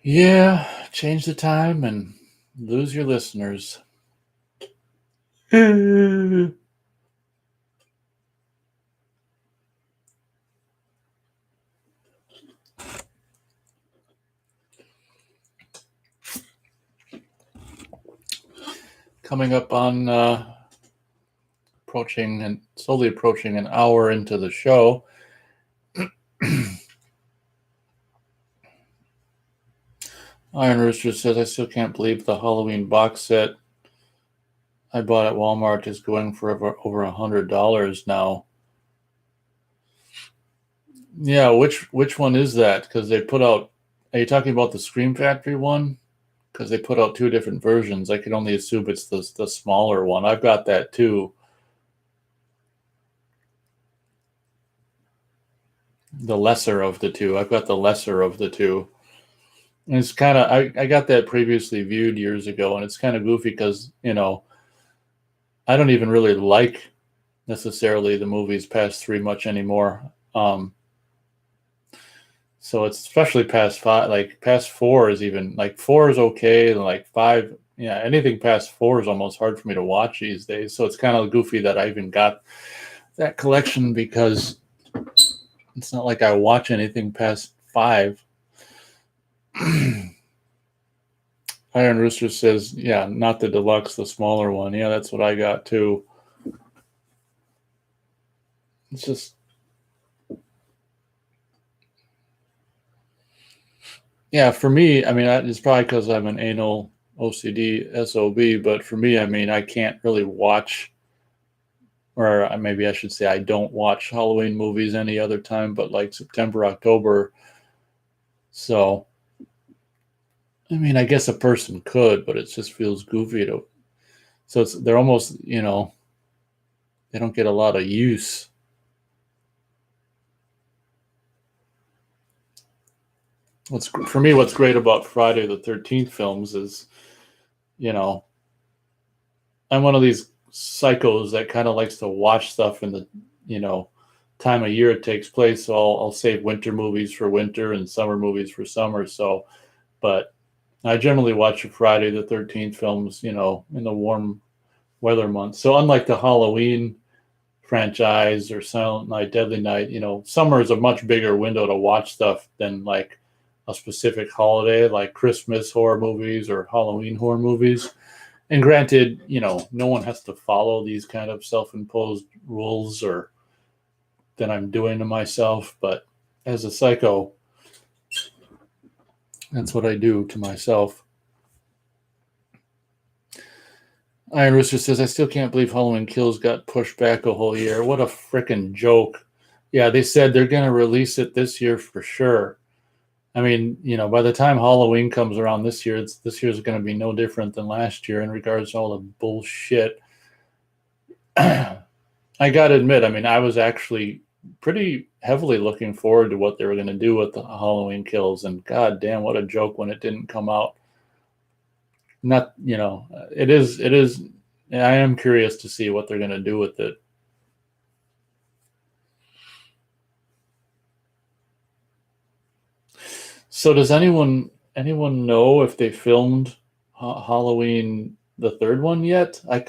Yeah, change the time and lose your listeners. Coming up on slowly approaching an hour into the show. Iron Rooster says, I still can't believe the Halloween box set I bought at Walmart is going for over $100 now. Yeah, which one is that? Because they put out. Are you talking about the Scream Factory one? Because they put out two different versions. I can only assume it's the smaller one. I've got that too. The lesser of the two. I've got the lesser of the two. And it's kind of, I got that previously viewed years ago, and it's kind of goofy because, I don't even really like necessarily the movies past 3 much anymore. So it's especially past 5, like past 4 is even, like 4 is okay, and like 5, yeah, anything past 4 is almost hard for me to watch these days. So it's kind of goofy that I even got that collection, because it's not like I watch anything past 5. Iron Rooster says, yeah, not the deluxe, the smaller one. Yeah, that's what I got too. It's just, yeah, for me, I mean, it's probably because I'm an anal OCD SOB, but for me, I mean, I can't really watch, or maybe I should say I don't watch Halloween movies any other time but like September, October. So, I mean, I guess a person could, but it just feels goofy to. So they're almost, they don't get a lot of use. For me, what's great about Friday the 13th films is, you know, I'm one of these psychos that kind of likes to watch stuff in the, you know, time of year it takes place. So I'll save winter movies for winter and summer movies for summer. So, but I generally watch the Friday the 13th films, you know, in the warm weather months. So unlike the Halloween franchise or Silent Night, Deadly Night, you know, summer is a much bigger window to watch stuff than like a specific holiday, like Christmas horror movies or Halloween horror movies. And granted, you know, no one has to follow these kind of self-imposed rules or that I'm doing to myself, but as a psycho, that's what I do to myself. Iron Rooster says, I still can't believe Halloween Kills got pushed back a whole year. What a freaking joke. Yeah, they said they're going to release it this year for sure. I mean, you know, by the time Halloween comes around this year, this year's going to be no different than last year in regards to all the bullshit. I got to admit, I mean, I was actually pretty heavily looking forward to what they were going to do with the Halloween Kills, and god damn, what a joke when it didn't come out. Not, you know, it is. I am curious to see what they're going to do with it. So does anyone know if they filmed Halloween the third one yet? I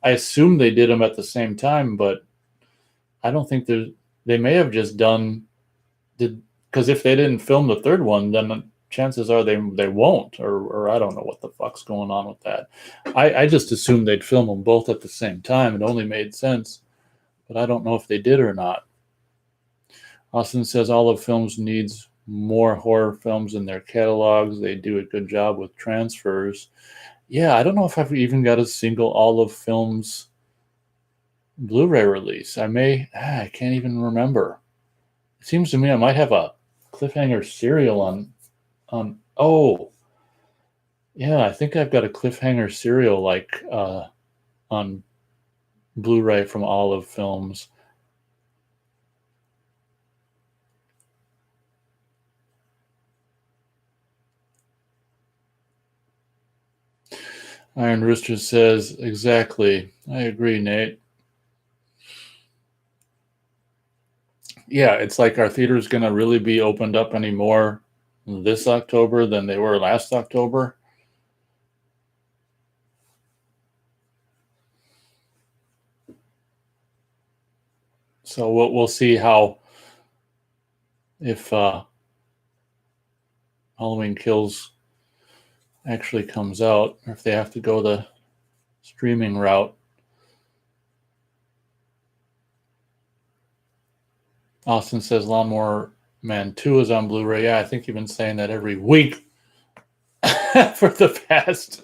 assume they did them at the same time, but I don't think they may have just done did because if they didn't film the third one, then chances are they won't, or I don't know what the fuck's going on with that. I just assumed they'd film them both at the same time. It only made sense, but I don't know if they did or not. Austin says Olive Films needs more horror films in their catalogs. They do a good job with transfers. Yeah, I don't know if I've even got a single Olive Films Blu-ray release. I can't even remember. It seems to me I might have a cliffhanger serial oh, yeah, I think I've got a cliffhanger serial like on Blu-ray from Olive Films. Iron Rooster says, exactly. I agree, Nate. Yeah, it's like our theater's going to really be opened up anymore this October than they were last October. So we'll see how if Halloween Kills actually comes out, or if they have to go the streaming route. Austin says Lawnmower Man 2 is on Blu-ray. Yeah, I think you've been saying that every week for the past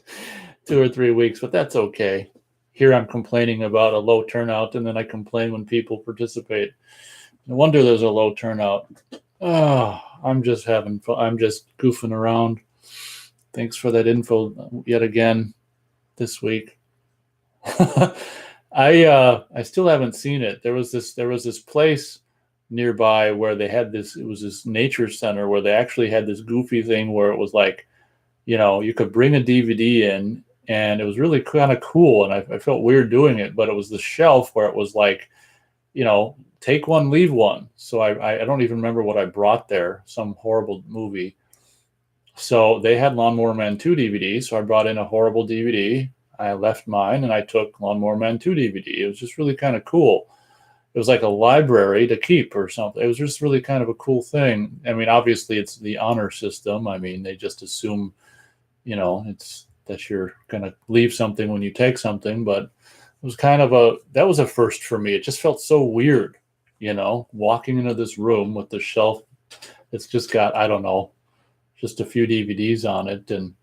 2 or 3 weeks, but that's okay. Here I'm complaining about a low turnout, and then I complain when people participate. No wonder there's a low turnout. Oh, I'm just having fun. I'm just goofing around. Thanks for that info yet again this week. I still haven't seen it. There was this place nearby where they had this. It was this nature center where they actually had this goofy thing where it was like, you know, you could bring a DVD in, and it was really kind of cool. And I felt weird doing it, but it was the shelf where it was like, you know, take one, leave one. So I don't even remember what I brought there. Some horrible movie. So they had Lawnmower Man 2 DVD. So I brought in a horrible DVD. I left mine and I took Lawnmower Man 2 DVD. It was just really kind of cool. It was like a library to keep or something. It was just really kind of a cool thing. I mean, obviously it's the honor system. I mean, they just assume, you know, it's that you're going to leave something when you take something, but it was that was a first for me. It just felt so weird, you know, walking into this room with the shelf. It's just got, I don't know, just a few DVDs on it, and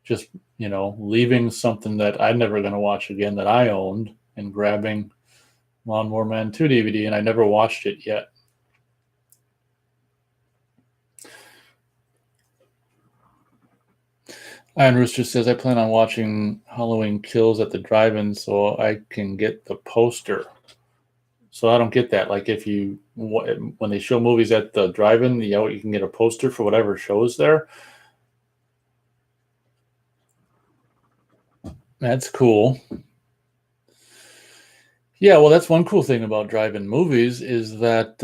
just, you know, leaving something that I'm never going to watch again that I owned and grabbing Lawnmower Man 2 DVD, and I never watched it yet. Iron Rooster says, I plan on watching Halloween Kills at the drive-in so I can get the poster. So I don't get that. Like when they show movies at the drive-in, you can get a poster for whatever shows there. That's cool. Yeah, well, that's one cool thing about drive-in movies is that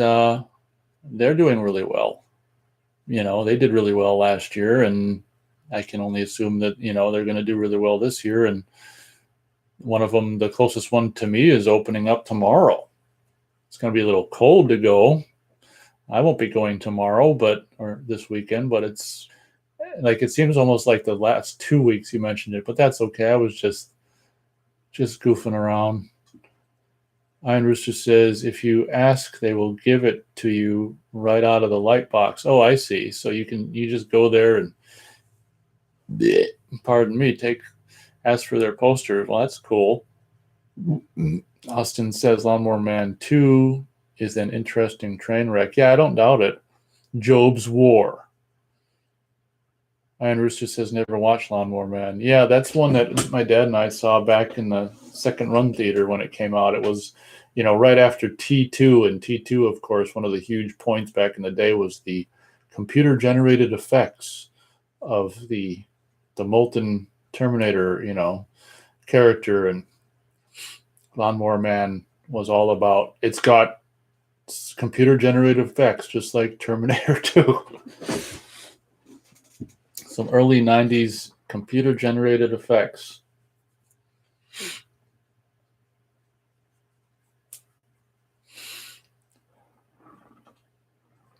they're doing really well. They did really well last year, and I can only assume that, they're going to do really well this year. And one of them, the closest one to me, is opening up tomorrow. It's going to be a little cold to go. I won't be going tomorrow, or this weekend, but it's like, it seems almost like the last 2 weeks you mentioned it, but that's okay. I was just goofing around. Iron Rooster says, if you ask, they will give it to you right out of the light box. Oh, I see. So you just go there and, pardon me, ask for their poster. Well, that's cool. Austin says Lawnmower Man 2 is an interesting train wreck. Yeah, I don't doubt it. Job's War. Iron Rooster says never watched Lawnmower Man. Yeah, that's one that my dad and I saw back in the second run theater when it came out. It was, right after T2, and T2, of course, one of the huge points back in the day was the computer generated effects of the molten Terminator, character, and Lawnmower Man was all about, it's got computer generated effects just like Terminator 2. Some early 90s computer generated effects.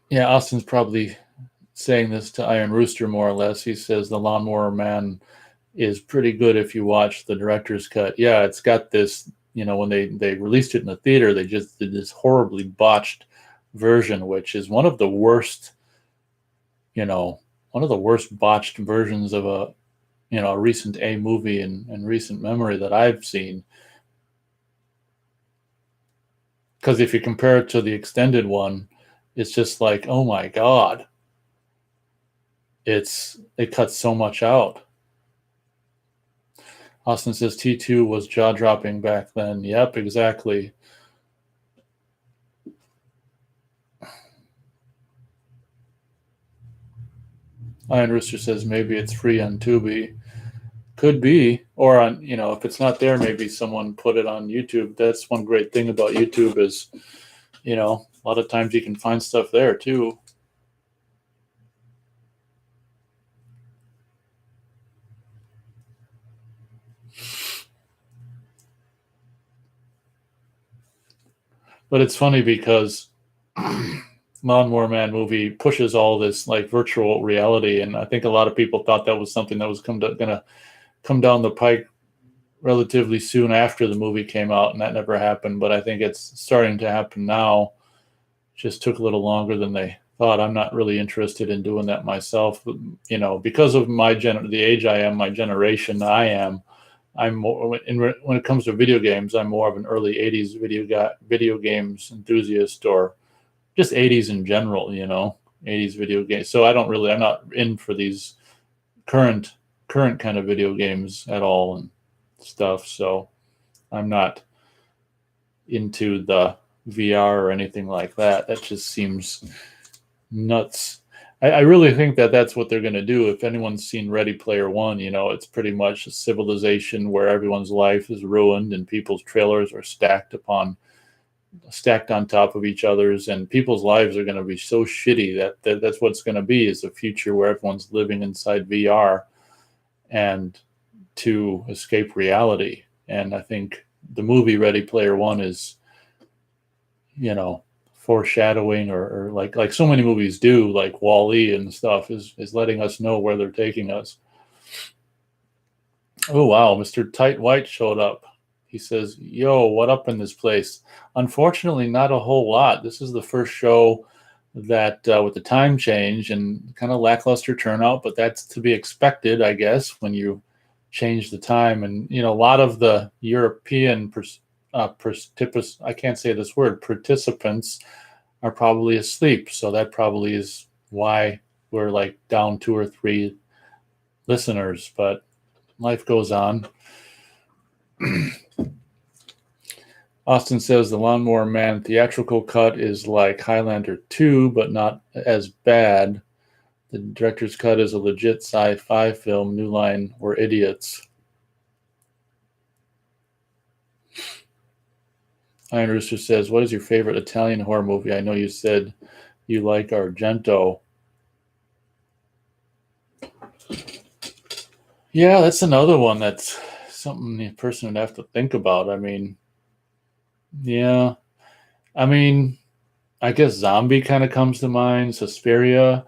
Yeah, Austin's probably saying this to Iron Rooster more or less. He says the Lawnmower Man is pretty good if you watch the director's cut. Yeah, it's got this, when they released it in the theater, they just did this horribly botched version, which is one of the worst botched versions of a recent A movie in recent memory that I've seen. Because if you compare it to the extended one, it's just like, oh my God. It cuts so much out. Austin says T2 was jaw-dropping back then. Yep, exactly. Iron Rooster says maybe it's free on Tubi. Could be, or on, if it's not there, maybe someone put it on YouTube. That's one great thing about YouTube is, a lot of times you can find stuff there too. But it's funny because Lawnmower Man movie pushes all this like virtual reality, and I think a lot of people thought that was something that was going to come down the pike relatively soon after the movie came out, and that never happened. But I think it's starting to happen now. Just took a little longer than they thought. I'm not really interested in doing that myself, because of the age I am, my generation I am. I'm more when it comes to video games, I'm more of an early '80s video games enthusiast, or just '80s in general. '80s video games. So I'm not in for these current kind of video games at all and stuff. So I'm not into the VR or anything like that. That just seems nuts. I really think that that's what they're going to do. If anyone's seen Ready Player One, it's pretty much a civilization where everyone's life is ruined and people's trailers are stacked on top of each other's, and people's lives are going to be so shitty that that's what it's going to be, is a future where everyone's living inside VR and to escape reality. And I think the movie Ready Player One is, foreshadowing, or like so many movies do, like Wall-E and stuff, is letting us know where they're taking us. Oh wow, Mr. Tight White showed up. He says, yo, what up in this place? Unfortunately, not a whole lot. This is the first show that with the time change and kind of lackluster turnout, but that's to be expected, I guess, when you change the time. And a lot of the European I can't say this word, participants are probably asleep. So that probably is why we're like down 2 or 3 listeners, but life goes on. Austin says the Lawnmower Man theatrical cut is like Highlander 2, but not as bad. The director's cut is a legit sci-fi film. New Line, we're idiots. Iron Rooster says, what is your favorite Italian horror movie? I know you said you like Argento. Yeah, that's another one that's something a person would have to think about. I mean, yeah. I mean, I guess Zombie kind of comes to mind. Suspiria.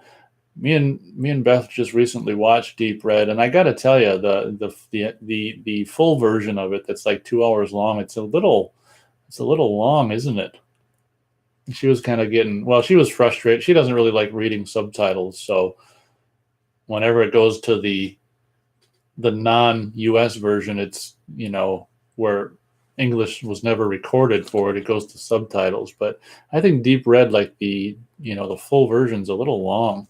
Me and Beth just recently watched Deep Red, and I got to tell you, the full version of it that's like 2 hours long. It's a little long, isn't it? She was kind of getting well. She was frustrated. She doesn't really like reading subtitles, so whenever it goes to the non-US version, it's where English was never recorded for it. It goes to subtitles, but I think Deep Red, like the full version's a little long,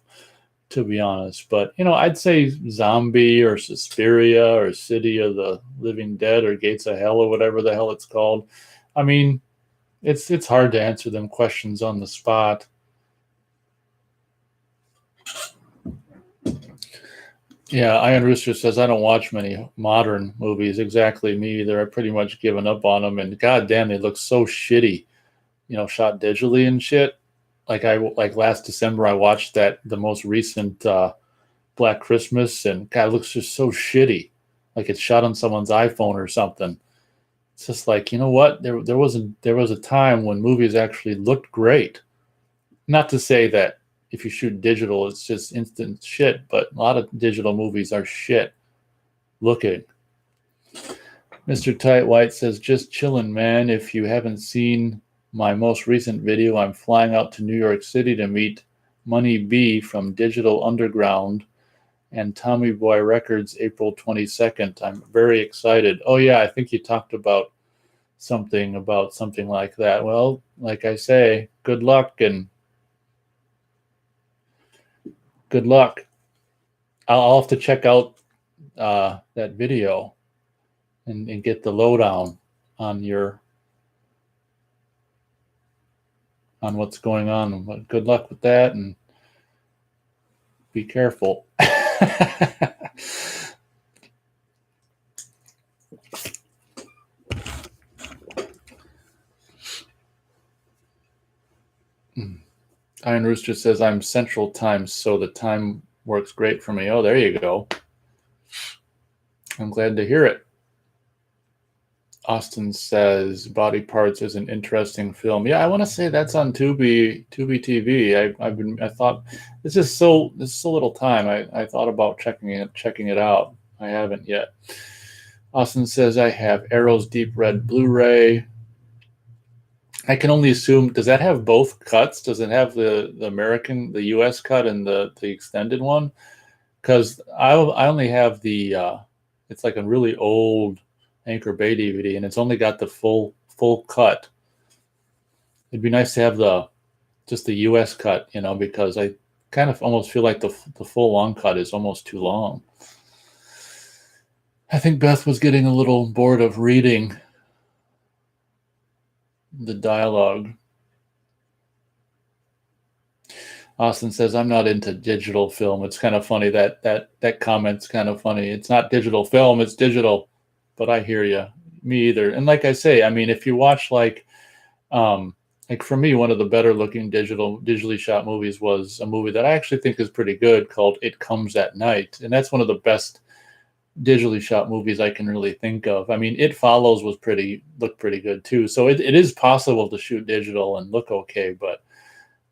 to be honest. But I'd say Zombie or Suspiria or City of the Living Dead or Gates of Hell or whatever the hell it's called. I mean, it's hard to answer them questions on the spot. Yeah, Iron Rooster says I don't watch many modern movies. Exactly, me either. I've pretty much given up on them, and goddamn, they look so shitty. Shot digitally and shit. Like last December, I watched the most recent Black Christmas, and God, it looks just so shitty. Like it's shot on someone's iPhone or something. It's just like, you know what? There was a time when movies actually looked great. Not to say that if you shoot digital, it's just instant shit, but a lot of digital movies are shit looking. Mr. Tight White says, just chillin', man. If you haven't seen my most recent video, I'm flying out to New York City to meet Money B from Digital Underground and Tommy Boy Records April 22nd. I'm very excited. Oh, yeah, I think you talked about something like that. Well, like I say, good luck. I'll have to check out that video and get the lowdown on what's going on. But good luck with that, and be careful. Iron Rooster says I'm Central Time, so the time works great for me. Oh, there you go. I'm glad to hear it. Austin says Body Parts is an interesting film. Yeah, I want to say that's on Tubi TV. I thought this is so little time. I thought about checking it out. I haven't yet. Austin says I have Arrow's Deep Red Blu-ray. I can only assume, does that have both cuts? Does it have the US cut and the extended one? Because I only have it's like a really old Anchor Bay DVD, and it's only got the full cut. It'd be nice to have just the US cut, because I kind of almost feel like the full long cut is almost too long. I think Beth was getting a little bored of reading the dialogue. Austin says, I'm not into digital film. It's kind of funny that comment's kind of funny. It's not digital film, it's digital. But I hear you. Me either. And like I say, I mean, if you watch like for me, one of the better looking digitally shot movies was a movie that I actually think is pretty good called It Comes at Night. And that's one of the best digitally shot movies I can really think of. I mean, It Follows looked pretty good too. So it is possible to shoot digital and look okay, but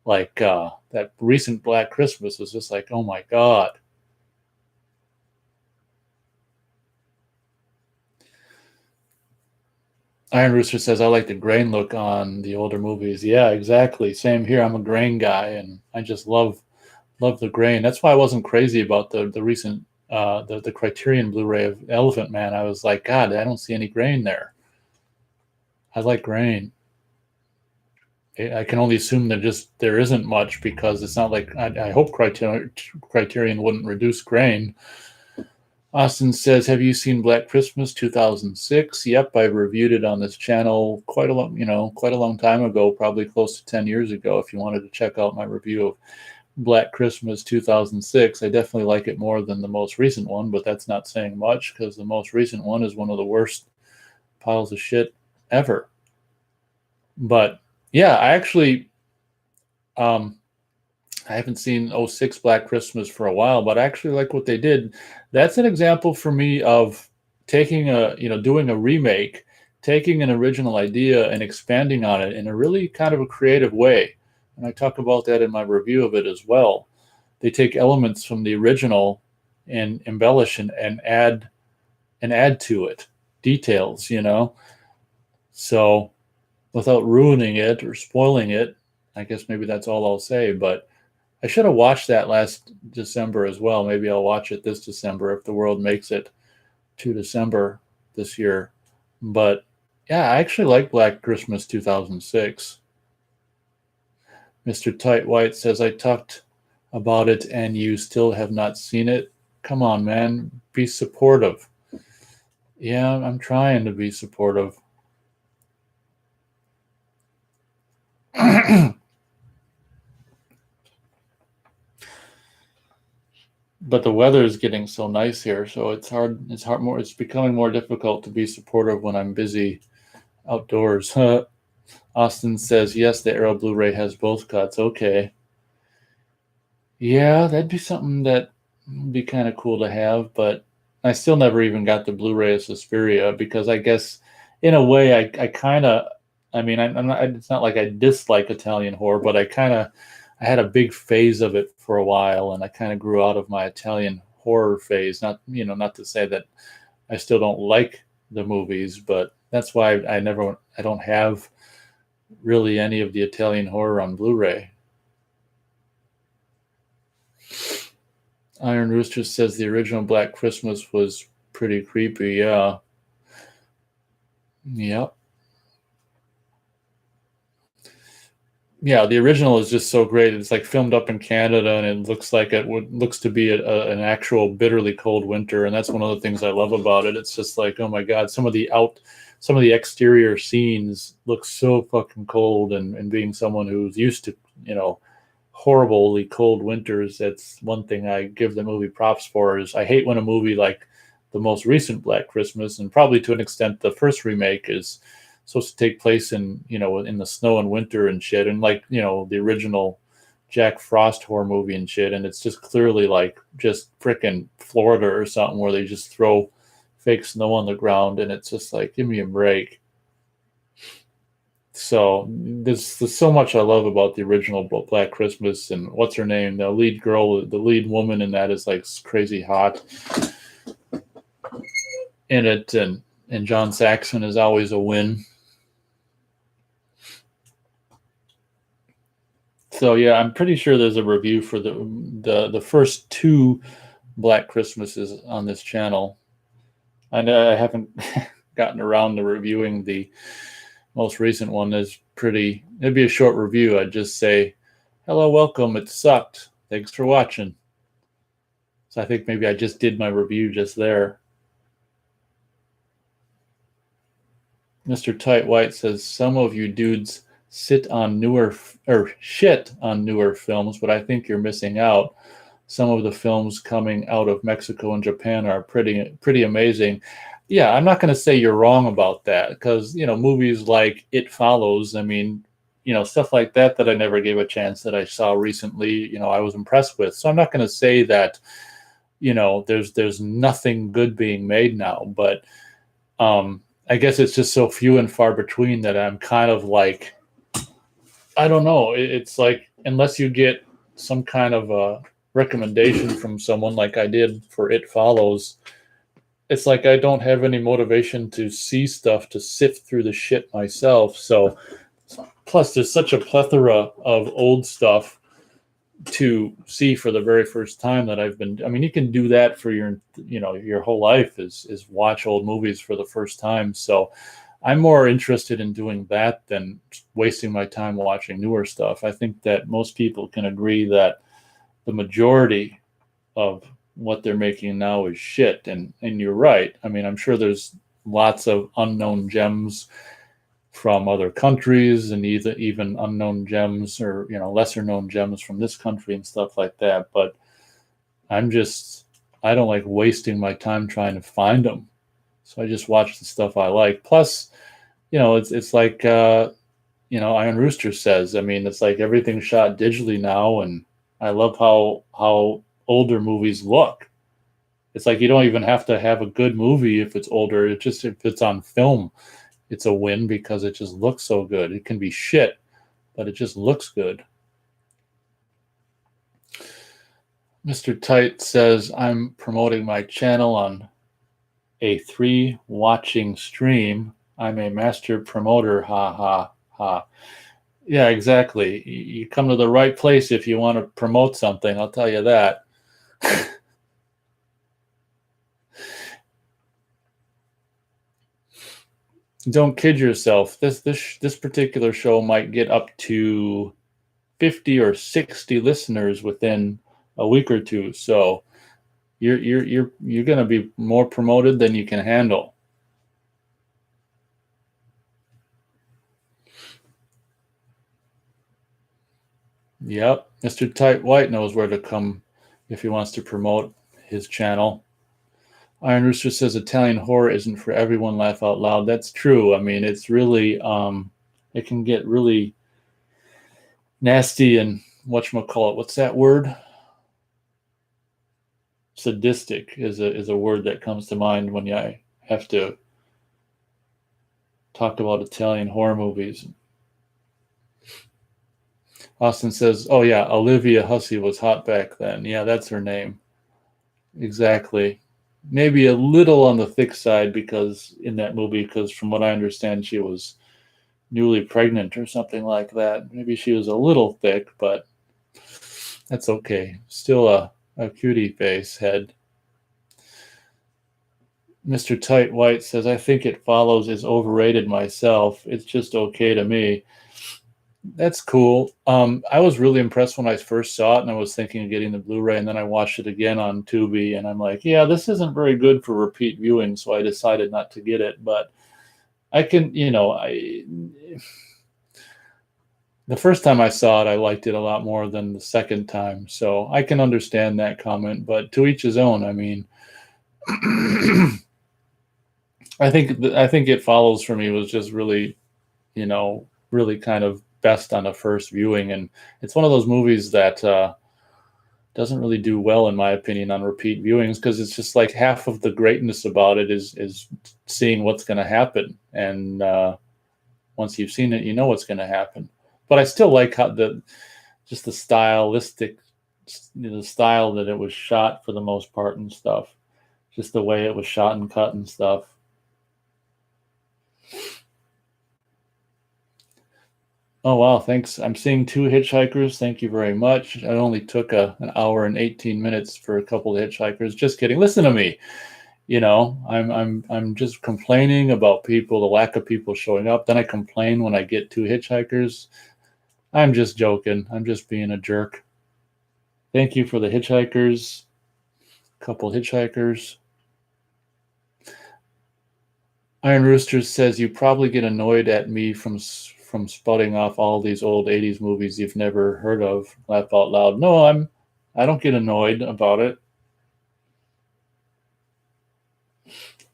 like that recent Black Christmas was just like, oh my God. Iron Rooster says, I like the grain look on the older movies. Yeah, exactly. Same here. I'm a grain guy, and I just love the grain. That's why I wasn't crazy about the recent the Criterion Blu-ray of Elephant Man. I was like, God, I don't see any grain there. I like grain. I can only assume there isn't much, because it's not like I hope Criterion wouldn't reduce grain. Austin says, "Have you seen Black Christmas 2006?" Yep, I reviewed it on this channel quite a long time ago, probably close to 10 years ago. If you wanted to check out my review of Black Christmas 2006, I definitely like it more than the most recent one, but that's not saying much because the most recent one is one of the worst piles of shit ever. But yeah, um, I haven't seen '06 Black Christmas for a while, but I actually like what they did. That's an example for me of doing a remake, taking an original idea and expanding on it in a really kind of a creative way. And I talk about that in my review of it as well. They take elements from the original and embellish and add to it details. So without ruining it or spoiling it, I guess maybe that's all I'll say. But I should have watched that last December as well. Maybe I'll watch it this December if the world makes it to December this year. But yeah, I actually like Black Christmas 2006. Mr. Tight White says, I talked about it and you still have not seen it. Come on, man. Be supportive. Yeah, I'm trying to be supportive. But the weather is getting so nice here, so it's becoming more difficult to be supportive when I'm busy outdoors. Austin says, yes, the Arrow Blu-ray has both cuts. Okay. Yeah, that'd be something that would be kind of cool to have, but I still never even got the Blu-ray of Suspiria because I guess in a way I kind of, I mean, I'm not, it's not like I dislike Italian horror, but I had a big phase of it for a while and I kind of grew out of my Italian horror phase. Not to say that I still don't like the movies, but that's why I don't have really any of the Italian horror on Blu-ray. Iron Rooster says the original Black Christmas was pretty creepy. Yeah. Yep. Yeah, the original is just so great. It's like filmed up in Canada, and it looks to be an actual bitterly cold winter, and that's one of the things I love about it. It's just like, oh my God, some of the exterior scenes look so fucking cold, and being someone who's used to horribly cold winters, that's one thing I give the movie props for. Is I hate when a movie like the most recent Black Christmas, and probably to an extent the first remake, is supposed to take place in the snow and winter and shit, and like the original Jack Frost horror movie and shit, and it's just clearly like just freaking Florida or something where they just throw fake snow on the ground, and it's just like, give me a break. So there's so much I love about the original Black Christmas, and what's her name, the lead girl, the lead woman in that is like crazy hot in it, and John Saxon is always a win. So yeah, I'm pretty sure there's a review for the first two Black Christmases on this channel. I know I haven't gotten around to reviewing the most recent one. It'd be a short review. I'd just say, hello, welcome, it sucked. Thanks for watching. So I think maybe I just did my review just there. Mr. Tight White says, some of you dudes shit on newer films, but I think you're missing out. Some of the films coming out of Mexico and Japan are pretty amazing. Yeah, I'm not going to say you're wrong about that, because movies like It Follows, I mean, stuff like that I never gave a chance, that I saw recently, I was impressed with. So I'm not going to say that there's nothing good being made now, but I guess it's just so few and far between that I'm kind of like, I don't know. It's like, unless you get some kind of a recommendation from someone like I did for It Follows, it's like I don't have any motivation to see stuff, to sift through the shit myself. So plus there's such a plethora of old stuff to see for the very first time that I mean, you can do that for your whole life, is watch old movies for the first time. So I'm more interested in doing that than wasting my time watching newer stuff. I think that most people can agree that the majority of what they're making now is shit. And you're right. I mean, I'm sure there's lots of unknown gems from other countries, and even unknown gems, or lesser known gems from this country and stuff like that. But I'm just I don't like wasting my time trying to find them. So I just watch the stuff I like. Plus, it's like Iron Rooster says. I mean, it's like everything's shot digitally now, and I love how older movies look. It's like you don't even have to have a good movie if it's older. It just if it's on film, it's a win because it just looks so good. It can be shit, but it just looks good. Mr. Tight says, I'm promoting my channel on a 3 watching stream. I'm a master promoter. Ha ha ha. Yeah, exactly. You come to the right place if you want to promote something. I'll tell you that. Don't kid yourself. This particular show might get up to 50 or 60 listeners within a week or two. So you're going to be more promoted than you can handle. Yep, Mr. Tight White knows where to come if he wants to promote his channel. Iron Rooster says Italian horror isn't for everyone. Laugh out loud. That's true. I mean, it's really it can get really nasty and whatchamacallit. What's that word? Sadistic is a word that comes to mind when I have to talk about Italian horror movies. Austin says, "Oh yeah, Olivia Hussey was hot back then. Yeah, that's her name. Exactly. Maybe a little on the thick side because in that movie, because from what I understand, she was newly pregnant or something like that. Maybe she was a little thick, but that's okay. Still a cutie face head." Mr. Tight White says, I think It Follows is overrated myself. It's just okay to me. That's cool. I was really impressed when I first saw it, and I was thinking of getting the Blu-ray, and then I watched it again on Tubi, and I'm like, yeah, this isn't very good for repeat viewing, so I decided not to get it. But I can, the first time I saw it, I liked it a lot more than the second time, so I can understand that comment. But to each his own. I mean, I think It Follows for me was just really, really kind of best on a first viewing, and it's one of those movies that doesn't really do well, in my opinion, on repeat viewings because it's just like half of the greatness about it is seeing what's going to happen, and once you've seen it, you know what's going to happen. But I still like how the stylistic, the style that it was shot for the most part and stuff, just the way it was shot and cut and stuff. Oh, wow. Thanks. I'm seeing 2 hitchhikers. Thank you very much. It only took an hour and 18 minutes for a couple of hitchhikers. Just kidding. Listen to me. I'm just complaining about people, the lack of people showing up. Then I complain when I get 2 hitchhikers. I'm just joking. I'm just being a jerk. Thank you for the hitchhikers. Couple hitchhikers. Iron Rooster says you probably get annoyed at me from spouting off all these old 80s movies you've never heard of. Laugh out loud. No, I don't get annoyed about it.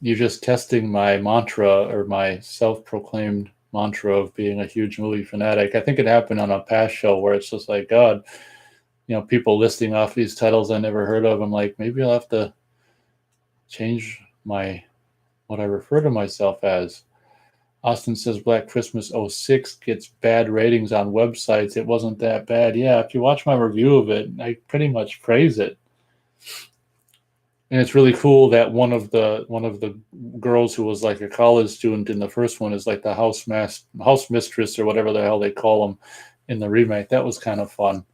You're just testing my mantra, or my self-proclaimed mantra of being a huge movie fanatic. I think it happened on a past show where it's just like, God, people listing off these titles I never heard of. I'm like, maybe I'll have to change what I refer to myself as. Austin says Black Christmas 06 gets bad ratings on websites. It wasn't that bad. Yeah, if you watch my review of it, I pretty much praise it. And it's really cool that one of the girls who was like a college student in the first one is like the house mistress or whatever the hell they call them in the remake. That was kind of fun.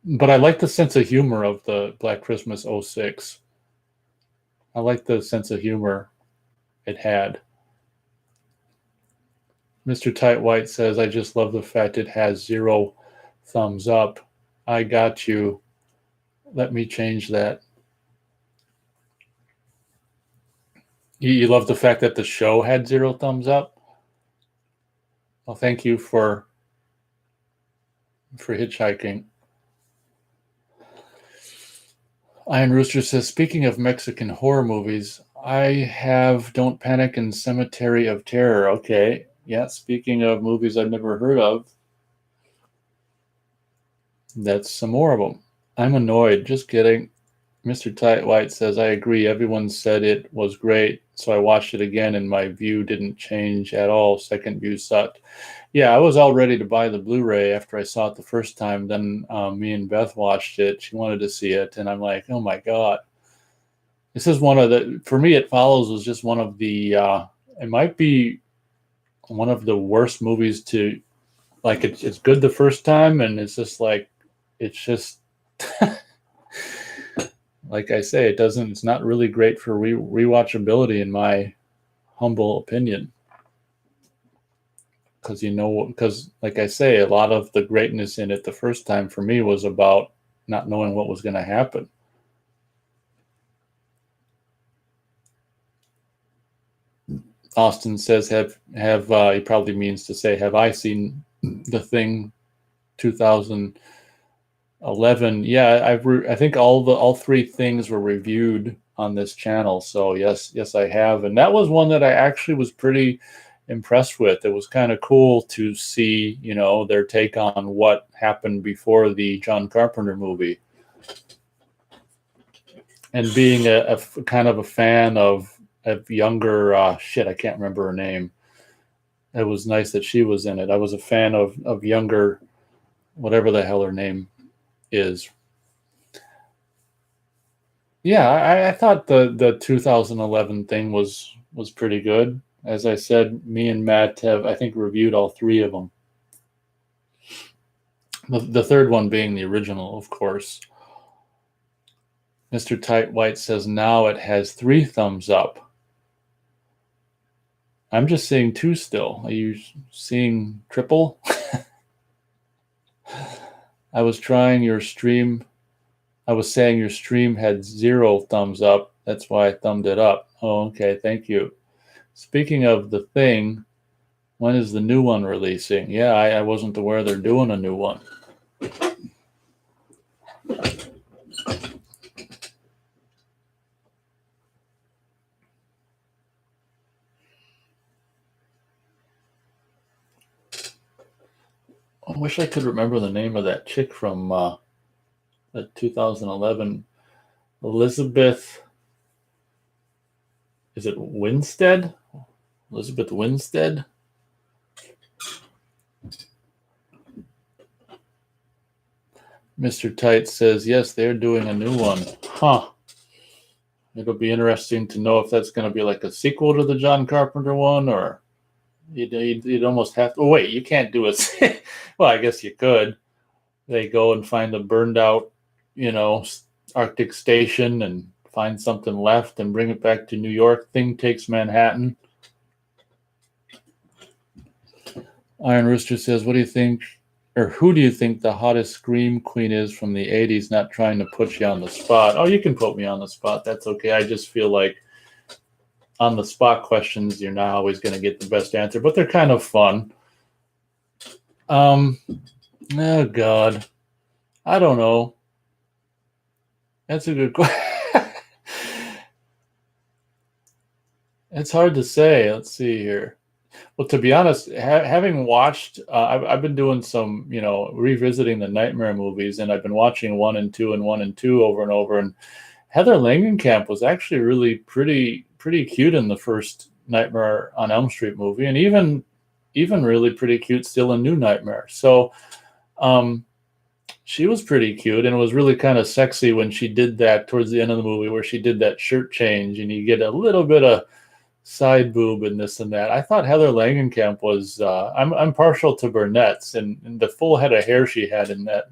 But I like the sense of humor of the Black Christmas 06. I like the sense of humor it had. Mr. Tight White says, I just love the fact it has 0 thumbs up. I got you. Let me change that. You love the fact that the show had 0 thumbs up? Well, thank you for hitchhiking. Iron Rooster says, speaking of Mexican horror movies, I have Don't Panic and Cemetery of Terror. Okay. Yeah, speaking of movies I've never heard of, that's some more of them. I'm annoyed. Just kidding. Mr. Tight White says, I agree. Everyone said it was great, so I watched it again, and my view didn't change at all. Second view sucked. Yeah, I was all ready to buy the Blu-ray after I saw it the first time. Then me and Beth watched it. She wanted to see it, and I'm like, oh my God. This is one of the, for me, It Follows was just one of the, it might be one of the worst movies to, like, it's good the first time, and it's just like, it's just, like I say, it's not really great for rewatchability in my humble opinion. Because like I say, a lot of the greatness in it the first time for me was about not knowing what was going to happen. Austin says, he probably means to say, have I seen The Thing 2011? Yeah, I think all 3 things were reviewed on this channel. So yes, I have. And that was one that I actually was pretty impressed with. It was kind of cool to see, their take on what happened before the John Carpenter movie. And being a kind of a fan of younger, I can't remember her name. It was nice that she was in it. I was a fan of younger, whatever the hell her name is. Yeah, I thought the 2011 thing was pretty good. As I said, me and Matt have, I think, reviewed all 3 of them. The third one being the original, of course. Mr. Tight White says, now it has 3 thumbs up. I'm just seeing 2 still. Are you seeing triple? I was saying your stream had 0 thumbs up. That's why I thumbed it up. Oh, okay. Thank you. Speaking of The Thing, when is the new one releasing? Yeah, I wasn't aware they're doing a new one. I wish I could remember the name of that chick from the 2011. Elizabeth, is it Winstead? Elizabeth Winstead? Mr. Tight says, yes, they're doing a new one. Huh. It'll be interesting to know if that's going to be like a sequel to the John Carpenter one, or you'd almost have to. Oh, wait, you can't do it. Well, I guess you could. They go and find a burned out, Arctic station and find something left and bring it back to New York. Thing takes Manhattan. Iron Rooster says, what do you think, or who do you think the hottest scream queen is from the 80s? Not trying to put you on the spot. Oh, you can put me on the spot. That's okay. I just feel like on the spot questions, you're not always going to get the best answer, but they're kind of fun. Oh, God. I don't know. That's a good question. It's hard to say. Let's see here. Well, to be honest, having watched, I've been doing some, revisiting the Nightmare movies, and I've been watching 1 and 2 and 1 and 2 over and over. And Heather Langenkamp was actually really pretty cute in the first Nightmare on Elm Street movie, and even really pretty cute still in New Nightmare. So, she was pretty cute, and it was really kind of sexy when she did that towards the end of the movie, where she did that shirt change, and you get a little bit of side boob and this and that. I thought Heather Langenkamp was. I'm partial to brunettes, and the full head of hair she had in that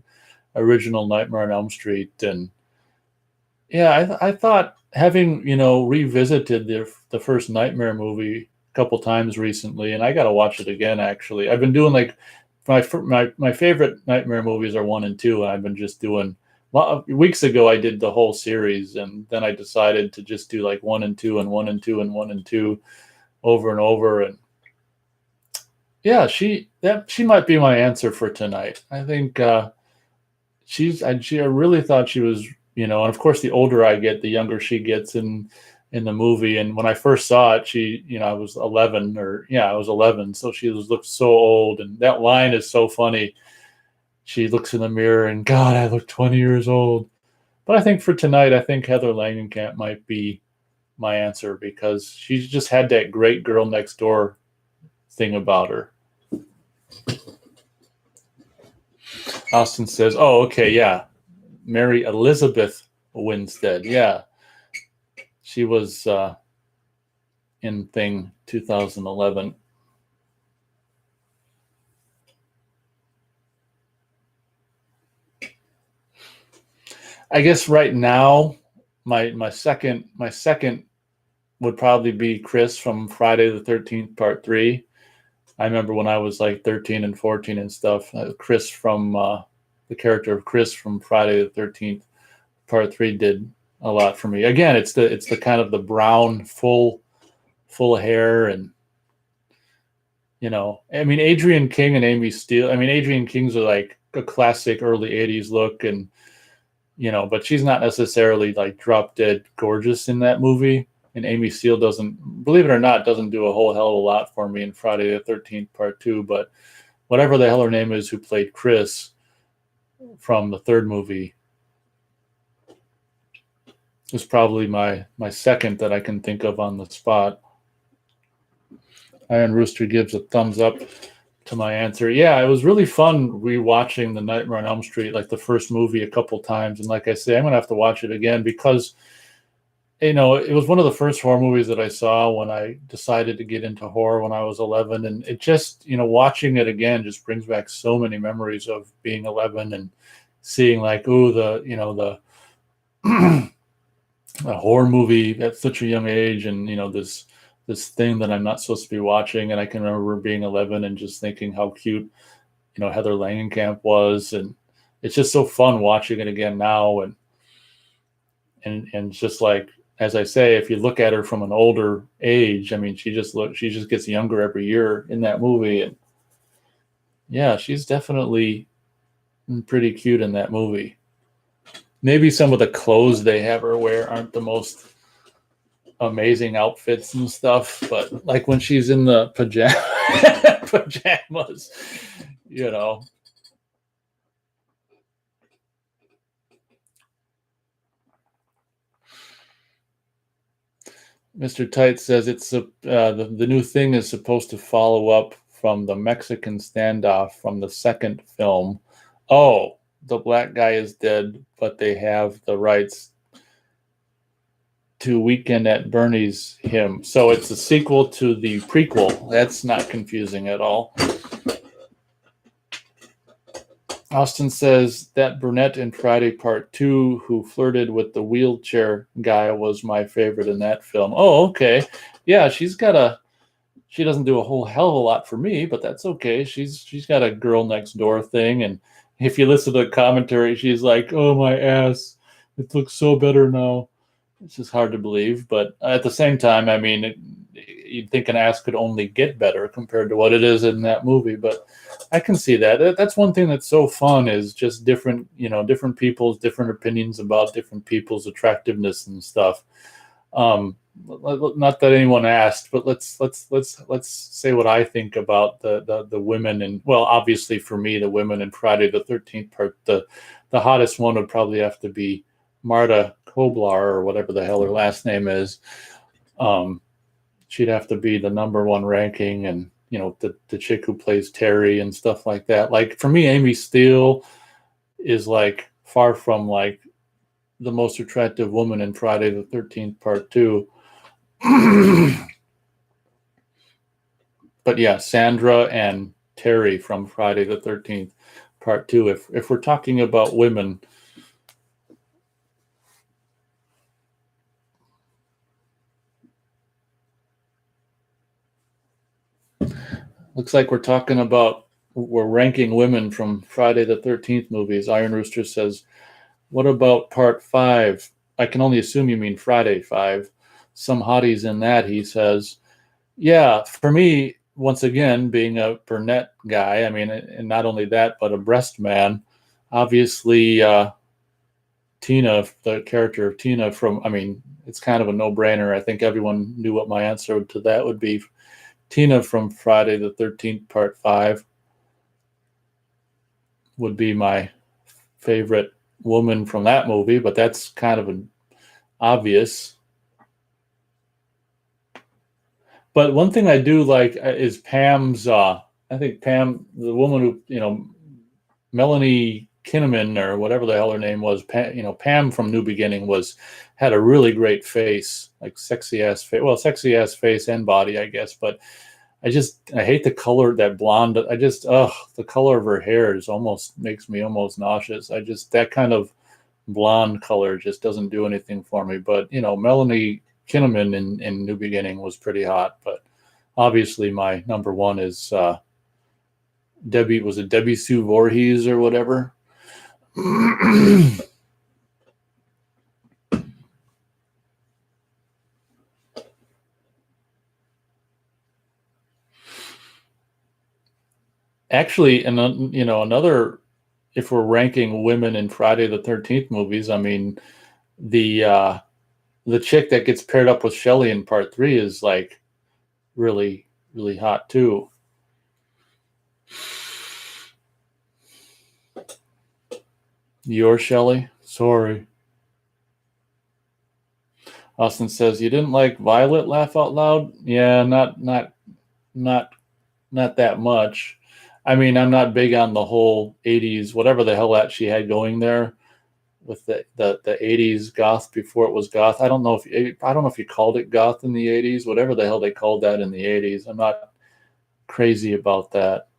original Nightmare on Elm Street, and yeah, I thought having revisited the first Nightmare movie a couple times recently, and I got to watch it again. Actually, I've been doing like my favorite Nightmare movies are 1 and 2, and I've been just doing weeks ago I did the whole series, and then I decided to just do like 1 and 2 and 1 and 2 and 1 and 2 over and over. And yeah, she might be my answer for tonight. I think I really thought she was, and of course the older I get, the younger she gets in the movie. And when I first saw it, I was 11, I was 11, so she looked so old. And that line is so funny. She looks in the mirror and, God, I look 20 years old. But I think for tonight, I think Heather Langenkamp might be my answer, because she's just had that great girl next door thing about her. Austin says, oh, okay, yeah. Mary Elizabeth Winstead. Yeah. She was in Thing 2011. I guess right now, my second would probably be Chris from Friday the 13th Part 3. I remember when I was like 13 and 14 and stuff. Chris from the character of Chris from Friday the 13th Part 3 did a lot for me. Again, it's the kind of the brown full hair, and I mean, Adrienne King and Amy Steele. I mean, Adrienne King's like a classic early 80s look, and but she's not necessarily like drop dead gorgeous in that movie. And Amy Steele doesn't, believe it or not, doesn't do a whole hell of a lot for me in Friday the 13th Part 2. But whatever the hell her name is, who played Chris from the third movie, is probably my second that I can think of on the spot. Iron Rooster gives a thumbs up to my answer. Yeah, it was really fun rewatching The Nightmare on Elm Street, like the first movie, a couple times. And like I say, I'm going to have to watch it again, because, it was one of the first horror movies that I saw when I decided to get into horror when I was 11. And it just, watching it again just brings back so many memories of being 11 and seeing like, the a horror movie at such a young age, and, this thing that I'm not supposed to be watching. And I can remember being 11 and just thinking how cute, Heather Langenkamp was. And it's just so fun watching it again now. And just like, as I say, if you look at her from an older age, I mean, she just gets younger every year in that movie. And yeah, she's definitely pretty cute in that movie. Maybe some of the clothes they have her wear aren't the most amazing outfits and stuff, but like when she's in the pajamas, Mr. Tight says it's the new thing is supposed to follow up from the Mexican standoff from the second film. Oh, the black guy is dead, but they have the rights to Weekend at Bernie's him. So it's a sequel to the prequel. That's not confusing at all. Austin says that brunette in Friday Part 2 who flirted with the wheelchair guy was my favorite in that film. Oh, okay. Yeah, she doesn't do a whole hell of a lot for me, but that's okay. She's got a girl next door thing. And if you listen to the commentary, she's like, oh, my ass, it looks so better now. It's just hard to believe. But at the same time, I mean, you'd think an ass could only get better compared to what it is in that movie. But I can see that. That's one thing that's so fun, is just different people's different opinions about different people's attractiveness and stuff. Not that anyone asked, but let's say what I think about the women. And well, obviously for me, the women in Friday the 13th Part, the hottest one would probably have to be Marta Koblar, or whatever the hell her last name is. She'd have to be the number one ranking, and the chick who plays Terry and stuff like that. Like for me, Amy Steele is like far from like the most attractive woman in Friday the 13th Part 2. But yeah, Sandra and Terry from Friday the 13th Part 2. If we're talking about women, looks like we're ranking women from Friday the 13th movies. Iron Rooster says What about part 5? I can only assume you mean Friday 5. Some hotties in that, he says. Yeah, for me, once again, being a brunette guy, I mean, and not only that, but a breast man, obviously, Tina, the character of Tina from, I mean, it's kind of a no-brainer. I think everyone knew what my answer to that would be. Tina from Friday the 13th, part 5 would be my favorite woman from that movie, but that's kind of an obvious. But one thing I do like is Pam's, I think Pam, the woman who, Melanie Kinnaman or whatever the hell her name was, Pam from New Beginning had a really great face, like sexy ass face. Well, sexy ass face and body, I guess. But I hate the color, that blonde. The color of her hair makes me almost nauseous. That kind of blonde color just doesn't do anything for me. But Melanie Kinnaman in New Beginning was pretty hot. But obviously, my number one is Debbie Sue Voorhees or whatever? Actually, and another, if we're ranking women in Friday the 13th movies, I mean, the chick that gets paired up with Shelley in part 3 is like really, really hot too. Your Shelley? Sorry. Austin says, you didn't like Violet laugh out loud? Yeah, not that much. I mean, I'm not big on the whole 80s, whatever the hell that she had going there with the 80s goth before it was goth. I don't know if you called it goth in the 80s, whatever the hell they called that in the 80s. I'm not crazy about that.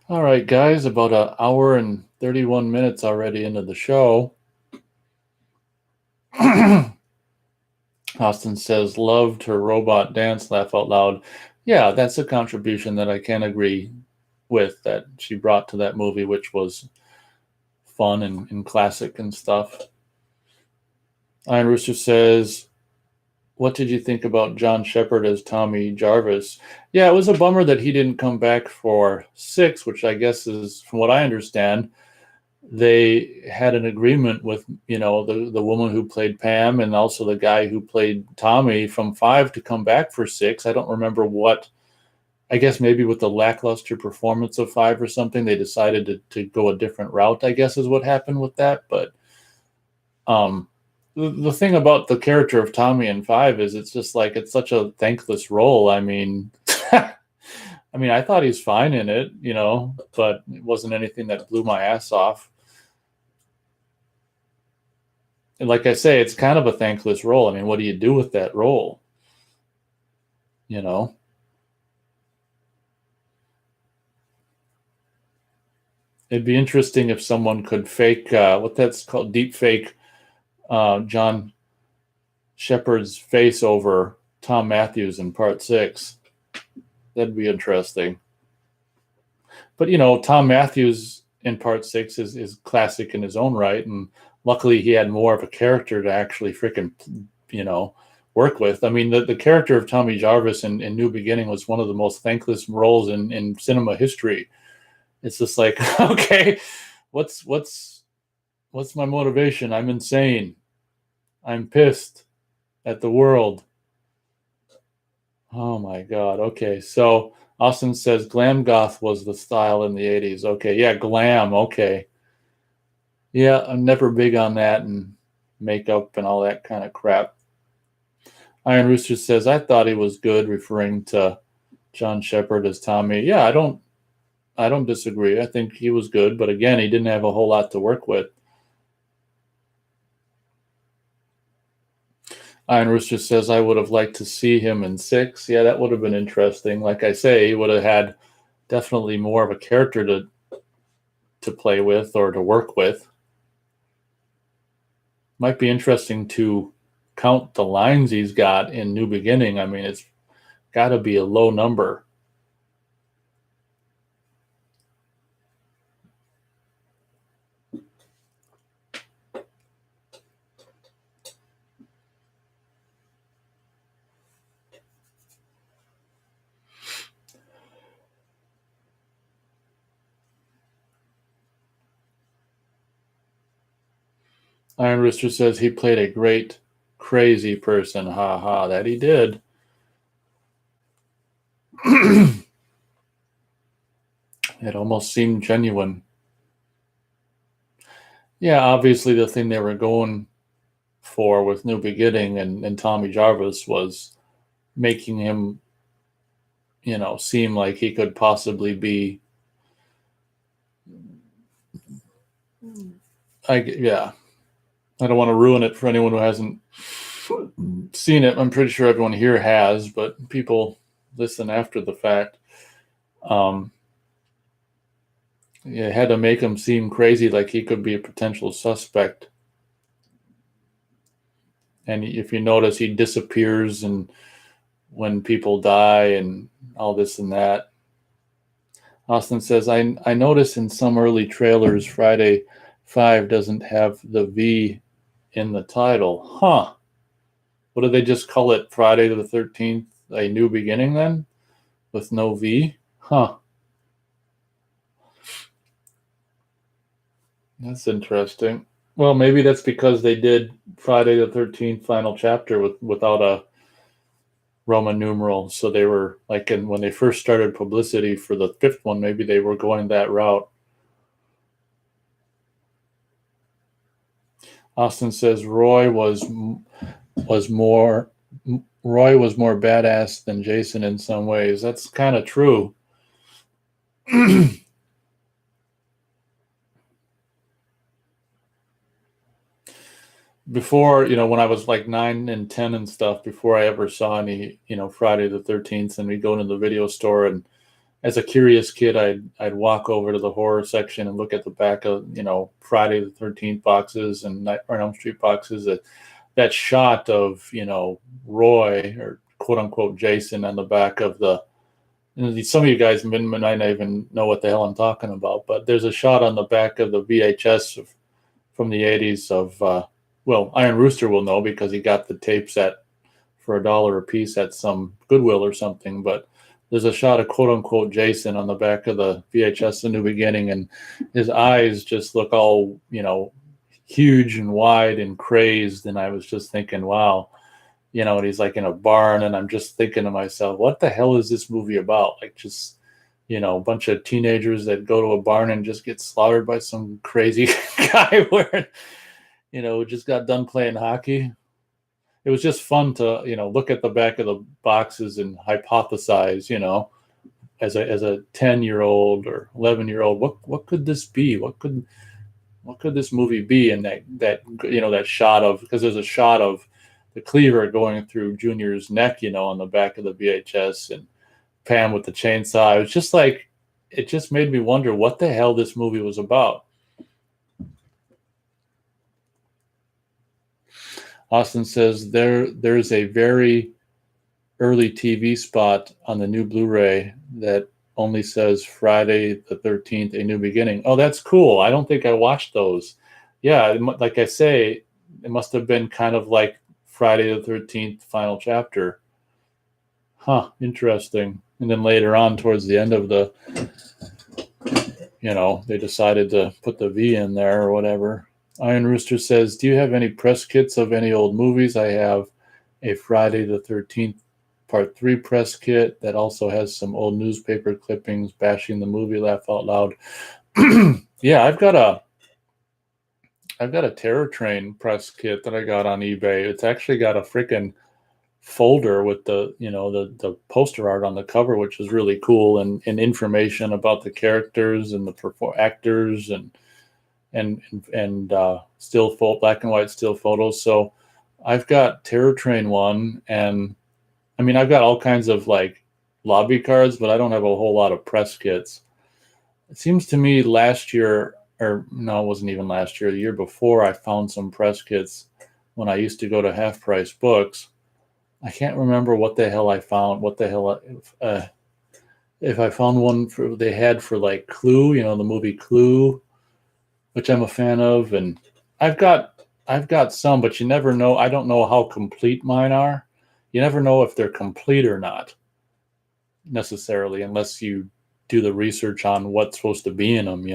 All right, guys, about an hour and 31 minutes already into the show. Austin says, loved her robot dance, laugh out loud. Yeah, that's a contribution that I can agree with that she brought to that movie, which was fun and classic and stuff. Iron Rooster says, what did you think about John Shepard as Tommy Jarvis? Yeah, it was a bummer that he didn't come back for 6, which I guess is, from what I understand, they had an agreement with, the woman who played Pam and also the guy who played Tommy from 5 to come back for 6. I don't remember what. I guess maybe with the lackluster performance of 5 or something, they decided to go a different route, I guess is what happened with that. But the thing about the character of Tommy in 5 is it's just like, it's such a thankless role. I mean, I thought he's fine in it, but it wasn't anything that blew my ass off. And like I say, it's kind of a thankless role. I mean, what do you do with that role? It'd be interesting if someone could fake, what that's called, deep fake John Shepard's face over Tom Matthews in part 6. That'd be interesting. But Tom Matthews in part 6 is classic in his own right, and luckily he had more of a character to actually freaking work with. I mean, the character of Tommy Jarvis in New Beginning was one of the most thankless roles in cinema history. It's just like, okay, what's my motivation? I'm insane. I'm pissed at the world. Oh my God. Okay. So Austin says glam goth was the style in the 80s. Okay. Yeah. Glam. Okay. Yeah. I'm never big on that and makeup and all that kind of crap. Iron Rooster says, I thought he was good, referring to John Shepard as Tommy. Yeah. I don't disagree. I think he was good, but again, he didn't have a whole lot to work with. Iron Rooster says, I would have liked to see him in 6. Yeah, that would have been interesting. Like I say, he would have had definitely more of a character to play with or to work with. Might be interesting to count the lines he's got in New Beginning. I mean, it's got to be a low number. Iron Rooster says he played a great, crazy person. Ha ha, that he did. It almost seemed genuine. Yeah, obviously the thing they were going for with New Beginning and Tommy Jarvis was making him, seem like he could possibly be. Yeah. I don't want to ruin it for anyone who hasn't seen it. I'm pretty sure everyone here has, but people listen after the fact. It had to make him seem crazy, like he could be a potential suspect. And if you notice, he disappears and when people die and all this and that. Austin says, I noticed in some early trailers, Friday 5 doesn't have the V in the title. Huh. What did they just call it? Friday the 13th, A New Beginning then? With no V? Huh. That's interesting. Well, maybe that's because they did Friday the 13th final chapter without a Roman numeral. So they were like, when they first started publicity for the fifth one, maybe they were going that route. Austin says Roy was more badass than Jason in some ways. That's kind of true. Before, when I was like 9 and 10 and stuff, before I ever saw any, Friday the 13th, and we'd go into the video store, and as a curious kid, I'd walk over to the horror section and look at the back of, Friday the 13th boxes and Nightmare on Elm Street boxes. That shot of, Roy, or quote unquote Jason, on the back of the, some of you guys might not even know what the hell I'm talking about, but there's a shot on the back of the VHS from the 80s of, well, Iron Rooster will know because he got the tapes for $1 a piece at some Goodwill or something. But there's a shot of quote unquote Jason on the back of the VHS, The New Beginning, and his eyes just look all, huge and wide and crazed. And I was just thinking, wow, and he's like in a barn, and I'm just thinking to myself, what the hell is this movie about? Like, just, a bunch of teenagers that go to a barn and just get slaughtered by some crazy guy wearing, who just got done playing hockey. It was just fun to, look at the back of the boxes and hypothesize, as a 10-year-old or 11-year-old, what could this be? What could this movie be? And that shot of, because there's a shot of the cleaver going through Junior's neck, on the back of the VHS, and Pam with the chainsaw. It was just like, it just made me wonder what the hell this movie was about. Austin says there's a very early TV spot on the new Blu-ray that only says Friday the 13th, A New Beginning. Oh, that's cool. I don't think I watched those. Yeah, like I say, it must have been kind of like Friday the 13th final chapter. Huh, interesting. And then later on, towards the end of the, they decided to put the V in there or whatever. Iron Rooster says, do you have any press kits of any old movies? I have a Friday the 13th Part 3 press kit that also has some old newspaper clippings bashing the movie, laugh out loud. Yeah, I've got a Terror Train press kit that I got on eBay. It's actually got a freaking folder with the the poster art on the cover, which is really cool, and information about the characters and the actors and still black and white still photos. So I've got Terror Train 1, and I mean, I've got all kinds of like lobby cards, but I don't have a whole lot of press kits. It seems to me last year, or no, it wasn't even last year, the year before, I found some press kits when I used to go to Half Price Books. I can't remember what the hell I found. If I found one they had for like Clue, the movie Clue, which I'm a fan of, and I've got some, but you never know. I don't know how complete mine are. You never know if they're complete or not, necessarily, unless you do the research on what's supposed to be in them,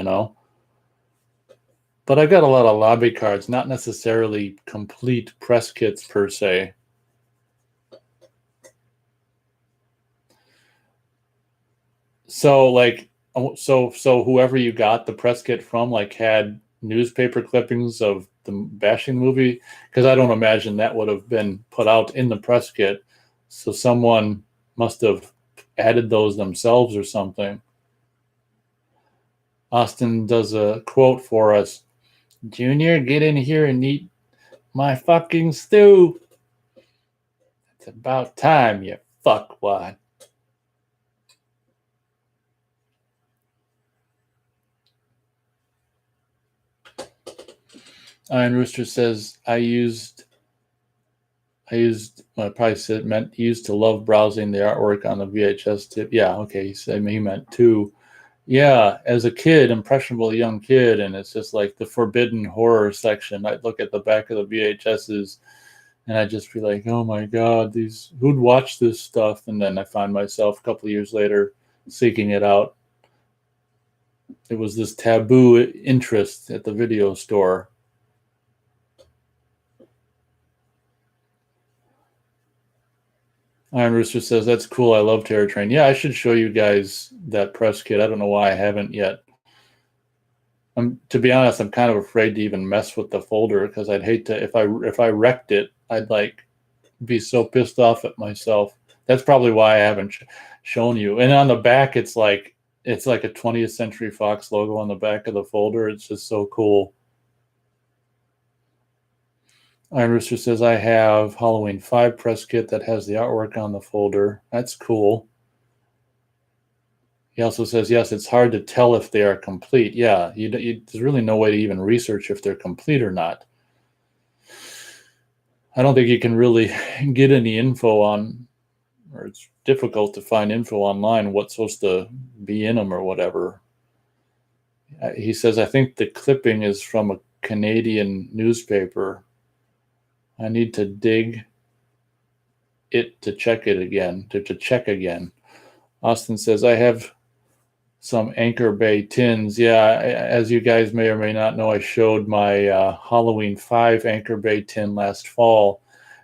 But I got a lot of lobby cards, not necessarily complete press kits per se. So like, so whoever you got the press kit from, like, had newspaper clippings of the Bashing movie, because I don't imagine that would have been put out in the press kit. So someone must have added those themselves or something. Austin does a quote for us. Junior, get in here and eat my fucking stew. It's about time, you fuckwad. Iron Rooster says, I probably said meant used to love browsing the artwork on the VHS tip. Yeah, okay. He meant too. Yeah, as a kid, impressionable young kid, and it's just like the forbidden horror section. I'd look at the back of the VHSs and I'd just be like, oh my God, who'd watch this stuff? And then I find myself a couple of years later seeking it out. It was this taboo interest at the video store. Iron Rooster says, that's cool. I love Terror Train. Yeah, I should show you guys that press kit. I don't know why I haven't yet. To be honest, I'm kind of afraid to even mess with the folder because I'd hate to, if I wrecked it, I'd like be so pissed off at myself. That's probably why I haven't shown you. And on the back, it's like a 20th Century Fox logo on the back of the folder. It's just so cool. Iron Rooster says, I have Halloween 5 press kit that has the artwork on the folder. That's cool. He also says, yes, it's hard to tell if they are complete. Yeah, there's really no way to even research if they're complete or not. I don't think you can really get any info on, or it's difficult to find info online what's supposed to be in them or whatever. He says, I think the clipping is from a Canadian newspaper. I need to dig it to check it again, to check again. Austin says, I have some Anchor Bay tins. Yeah, as you guys may or may not know, I showed my Halloween 5 Anchor Bay tin last fall.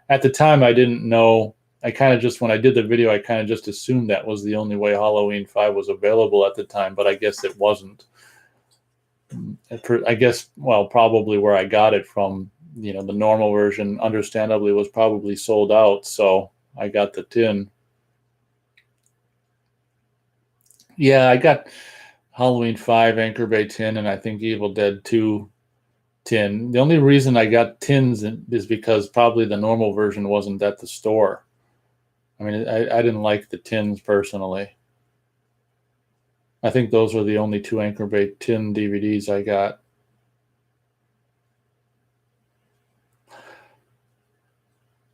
At the time, I didn't know. I kind of just, when I did the video, I kind of just assumed that was the only way Halloween 5 was available at the time, but I guess it wasn't. I guess, well, probably where I got it from, the normal version, understandably, was probably sold out, so I got the tin. Yeah, I got Halloween 5 Anchor Bay tin, and I think Evil Dead 2 tin. The only reason I got tins is because probably the normal version wasn't at the store. I mean, I didn't like the tins personally. I think those were the only 2 Anchor Bay tin DVDs I got.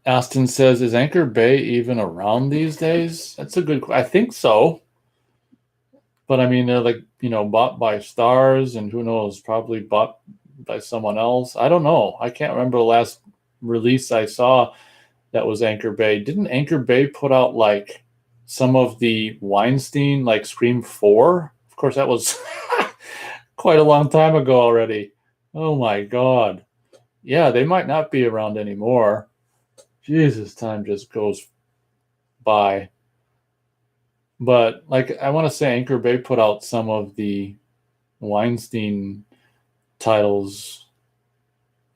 Austin says, is Anchor Bay even around these days? That's a good question. I think so. But I mean, they're like, bought by Stars, and who knows, probably bought by someone else. I don't know. I can't remember the last release I saw that was Anchor Bay. Didn't Anchor Bay put out like some of the Weinstein, like Scream 4? Of course, that was quite a long time ago already. Oh my God. Yeah, they might not be around anymore. Jesus, time just goes by. But like, I want to say Anchor Bay put out some of the Weinstein titles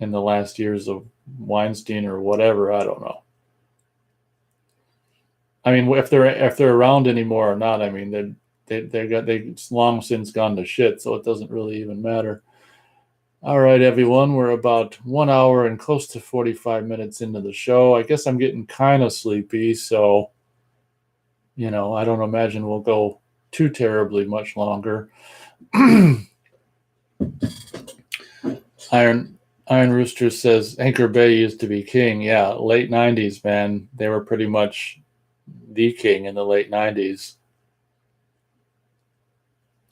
in the last years of Weinstein or whatever. I don't know. I mean, if they're around anymore or not, I mean, they've long since gone to shit, so it doesn't really even matter. All right, everyone, we're about 1 hour and close to 45 minutes into the show. I guess I'm getting kind of sleepy, so I don't imagine we'll go too terribly much longer. Iron Rooster says Anchor Bay used to be king. Yeah, late 90s, man. They were pretty much the king in the late 90s.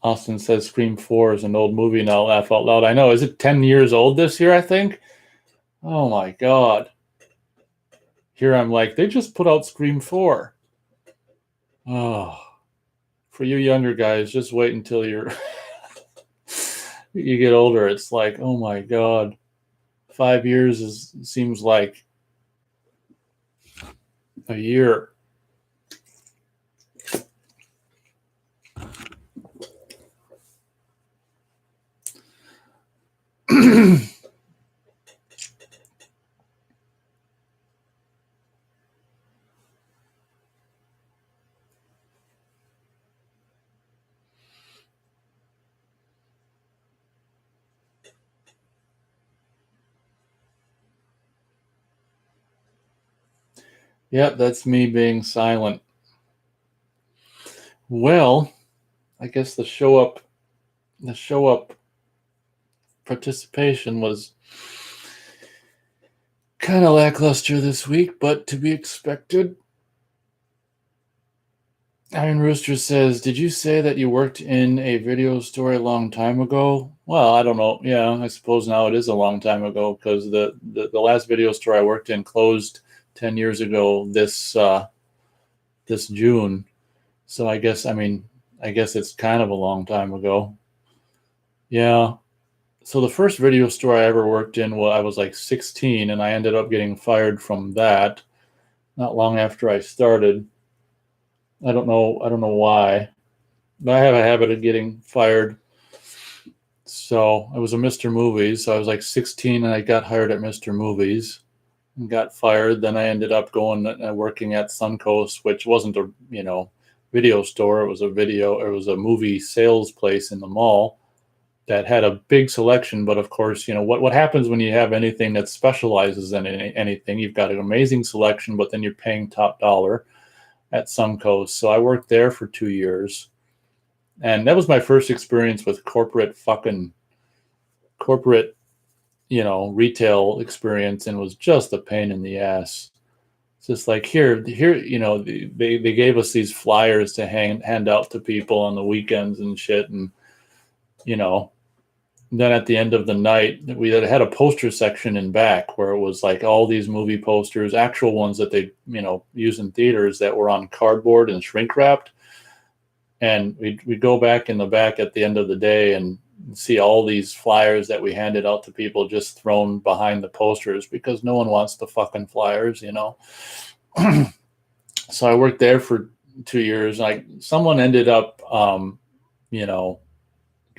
Austin says Scream 4 is an old movie now. Laugh out loud. I know. Is it 10 years old this year, I think? Oh, my God. Here I'm like, they just put out Scream 4. Oh, for you younger guys, just wait until you're You get older, it's like, oh my God, 5 years seems like a year. Yep, that's me being silent. Well, I guess the show up participation was kind of lackluster this week, but to be expected. Iron Rooster says, "Did you say that you worked in a video store a long time ago?" Well, I don't know. Yeah, I suppose now it is a long time ago because the last video store I worked in closed 10 years ago this June. So I guess it's kind of a long time ago. Yeah. So the first video store I ever worked in, well, I was like 16, and I ended up getting fired from that not long after I started. I don't know why, but I have a habit of getting fired. So I was a Mr. Movies. So I was like 16 and I got hired at Mr. Movies and got fired. Then I ended up going working at Suncoast, which wasn't a video store. It was a movie sales place in the mall that had a big selection. But of course, what happens when you have anything that specializes in anything? You've got an amazing selection, but then you're paying top dollar at Suncoast. So I worked there for 2 years. And that was my first experience with corporate, retail experience, and was just a pain in the ass. It's just like here, they gave us these flyers to hand out to people on the weekends and shit. And, then at the end of the night, we had a poster section in back where it was like all these movie posters, actual ones that they, use in theaters that were on cardboard and shrink wrapped. And we'd go back in the back at the end of the day and see all these flyers that we handed out to people just thrown behind the posters because no one wants the fucking flyers. So I worked there for 2 years. Someone ended up,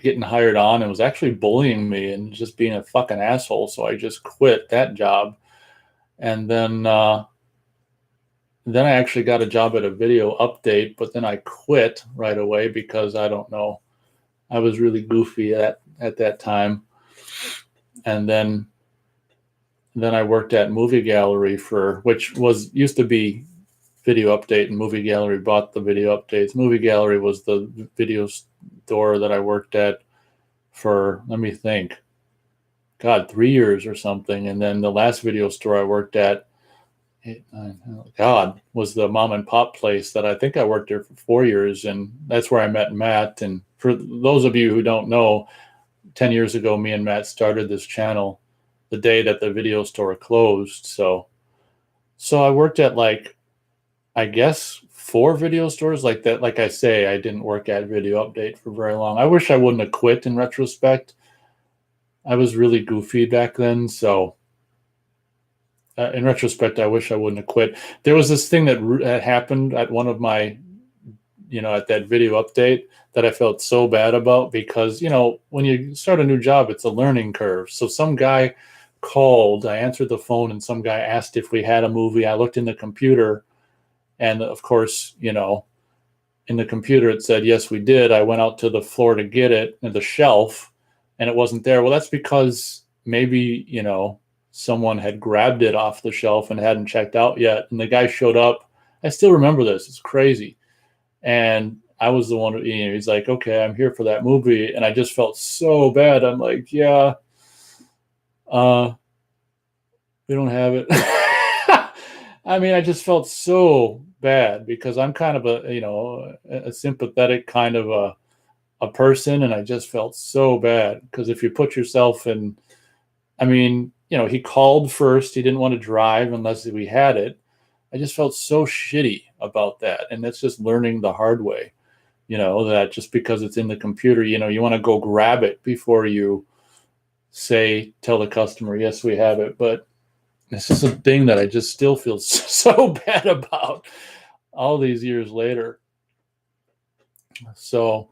getting hired on and was actually bullying me and just being a fucking asshole. So I just quit that job. And then I actually got a job at a video update, but then I quit right away because I don't know. I was really goofy at that time. And then I worked at Movie Gallery which used to be Video Update, and Movie Gallery bought the Video Updates. Movie Gallery was the video store that I worked at for, let me think, 3 years or something. And then the last video store I worked at, was the mom and pop place that I think I worked there for 4 years. And that's where I met Matt. And for those of you who don't know, 10 years ago, me and Matt started this channel the day that the video store closed. So I worked at I guess 4 video stores like that. Like I say, I didn't work at Video Update for very long. I wish I wouldn't have quit in retrospect. I was really goofy back then. So in retrospect, I wish I wouldn't have quit. There was this thing that happened at one of my, at that Video Update that I felt so bad about because, when you start a new job, it's a learning curve. So some guy called, I answered the phone, and some guy asked if we had a movie. I looked in the computer, and of course, in the computer it said, yes, we did. I went out to the floor to get it at the shelf, and it wasn't there. Well, that's because maybe, someone had grabbed it off the shelf and hadn't checked out yet. And the guy showed up. I still remember this. It's crazy. And I was the one, he's like, okay, I'm here for that movie. And I just felt so bad. I'm like, yeah, we don't have it. I mean, I just felt so bad because I'm kind of a sympathetic kind of a person. And I just felt so bad because if you put yourself in, he called first. He didn't want to drive unless we had it. I just felt so shitty about that. And that's just learning the hard way. that just because it's in the computer, you want to go grab it before you tell the customer, yes, we have it. But this is a thing that I just still feel so bad about all these years later. So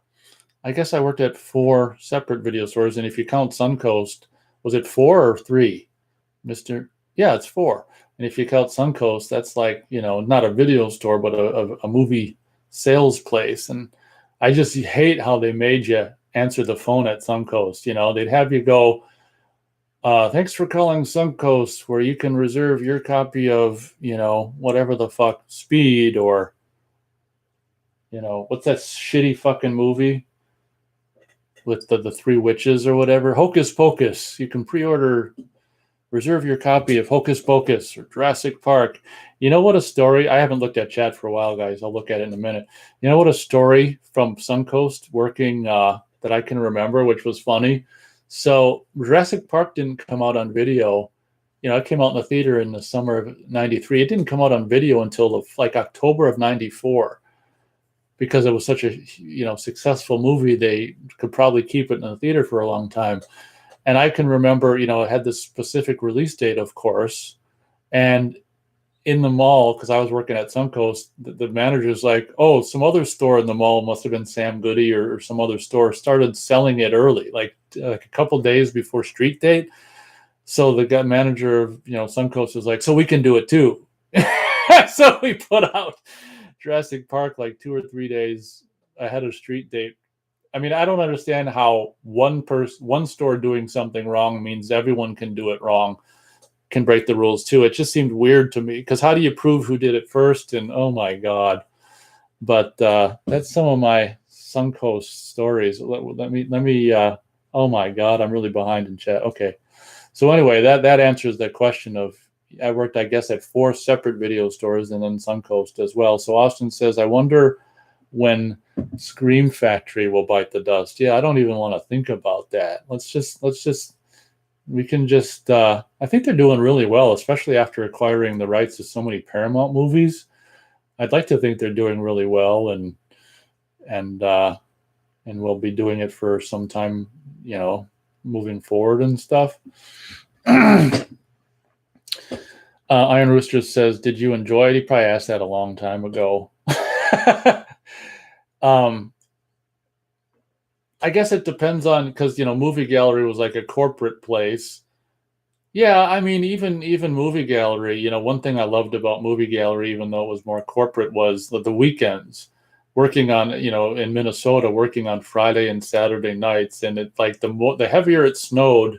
I guess I worked at 4 separate video stores. And if you count Suncoast, was it 4 or 3? Yeah, it's 4. And if you count Suncoast, that's like, not a video store, but a movie sales place. And I just hate how they made you answer the phone at Suncoast. They'd have you go, thanks for calling Suncoast, where you can reserve your copy of, whatever the fuck, Speed, or, what's that shitty fucking movie with the 3 witches or whatever? Hocus Pocus. You can reserve your copy of Hocus Pocus or Jurassic Park. You know what a story? I haven't looked at chat for a while, guys. I'll look at it in a minute. You know what a story from Suncoast working that I can remember, which was funny? So Jurassic Park didn't come out on video. It came out in the theater in the summer of '93. It didn't come out on video until like October of '94, because it was such a successful movie. They could probably keep it in the theater for a long time. And I can remember, it had this specific release date, of course. And in the mall, because I was working at Suncoast, the manager's like, oh, some other store in the mall, must have been Sam Goody or some other store, started selling it early, like a couple days before street date. So the guy manager of Suncoast was like, so we can do it too. So we put out Jurassic Park like 2 or 3 days ahead of street date. I mean, I don't understand how one store doing something wrong means everyone can do it wrong, can break the rules too. It just seemed weird to me, because how do you prove who did it first? And oh my God. But that's some of my Suncoast stories. Let me oh my God, I'm really behind in chat. Okay. So anyway, that answers the question of, I worked, I guess, at 4 separate video stores and then Suncoast as well. So Austin says, I wonder when Scream Factory will bite the dust. Yeah, I don't even want to think about that. I think they're doing really well, especially after acquiring the rights to so many Paramount movies. I'd like to think they're doing really well, and we'll be doing it for some time, moving forward and stuff. Iron Rooster says, did you enjoy it? He probably asked that a long time ago. I guess it depends on, because Movie Gallery was like a corporate place. Yeah, I mean, even Movie Gallery, one thing I loved about Movie Gallery, even though it was more corporate, was the weekends, working on, in Minnesota, working on Friday and Saturday nights. And it, like, the heavier it snowed,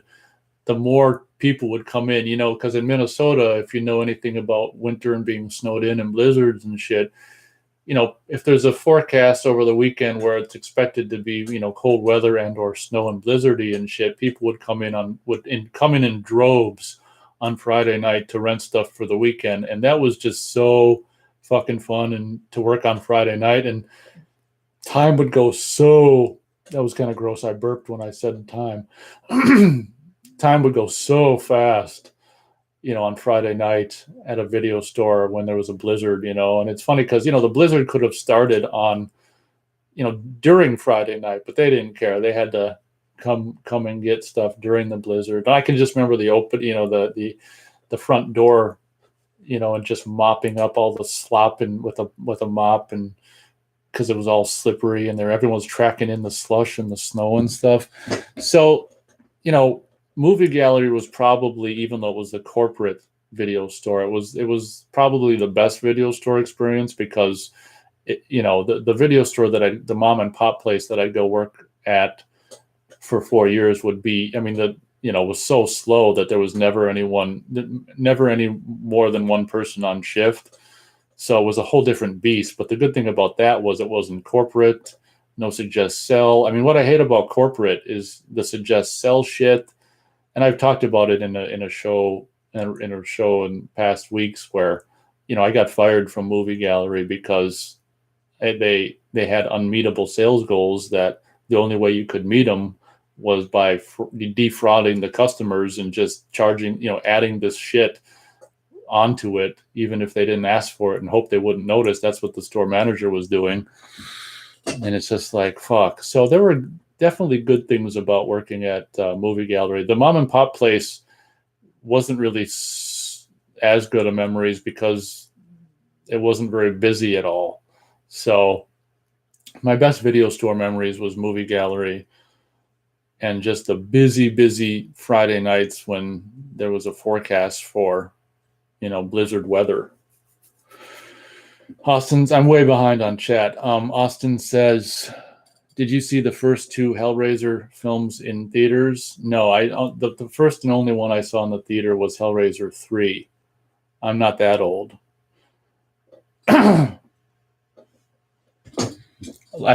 the more people would come in, because in Minnesota, if you know anything about winter and being snowed in and blizzards and shit, if there's a forecast over the weekend where it's expected to be, cold weather and or snow and blizzardy and shit, people would come in in droves on Friday night to rent stuff for the weekend. And that was just so fucking fun, and to work on Friday night, and time would go that was kind of gross. I burped when I said time. Time would go so fast, on Friday night at a video store when there was a blizzard, and it's funny because, the blizzard could have started on, during Friday night, but they didn't care. They had to come and get stuff during the blizzard. And I can just remember the open, the front door, and just mopping up all the slop and with a mop, and because it was all slippery and everyone was tracking in the slush and the snow and stuff. So, Movie Gallery was probably, even though it was the corporate video store, it was probably the best video store experience, because the video store the mom and pop place that I'd go work at for 4 years would be, was so slow that there was never any more than one person on shift. So it was a whole different beast. But the good thing about that was it wasn't corporate, no suggest sell. I mean, what I hate about corporate is the suggest sell shit. And I've talked about it in a show in past weeks where, I got fired from Movie Gallery because they had unmeetable sales goals that the only way you could meet them was by defrauding the customers and just charging, adding this shit onto it, even if they didn't ask for it, and hope they wouldn't notice. That's what the store manager was doing. And it's just like, fuck. So there were definitely good things about working at Movie Gallery. The mom and pop place wasn't really as good of memories because it wasn't very busy at all. So my best video store memories was Movie Gallery and just the busy Friday nights when there was a forecast for, blizzard weather. I'm way behind on chat. Austin says, did you see the first two Hellraiser films in theaters? No, the first and only one I saw in the theater was Hellraiser 3. I'm not that old. I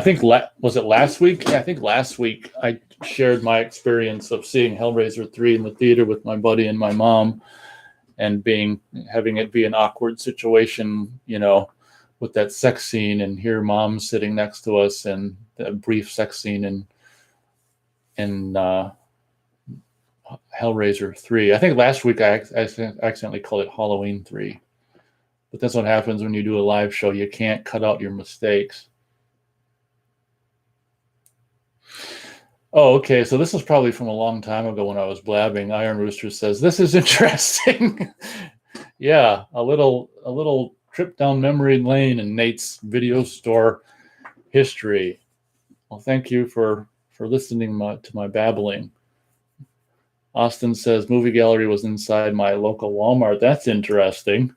think, was it last week? Yeah, I think last week I shared my experience of seeing Hellraiser 3 in the theater with my buddy and my mom, and having it be an awkward situation, with that sex scene, and here mom sitting next to us, and a brief sex scene in Hellraiser 3. I think last week I accidentally called it Halloween 3. But that's what happens when you do a live show. You can't cut out your mistakes. Oh, okay. So this is probably from a long time ago when I was blabbing. Iron Rooster says, this is interesting. Yeah, a little trip down memory lane in Nate's video store history. Well, thank you for listening to my babbling. Austin says, Movie Gallery was inside my local Walmart. That's interesting.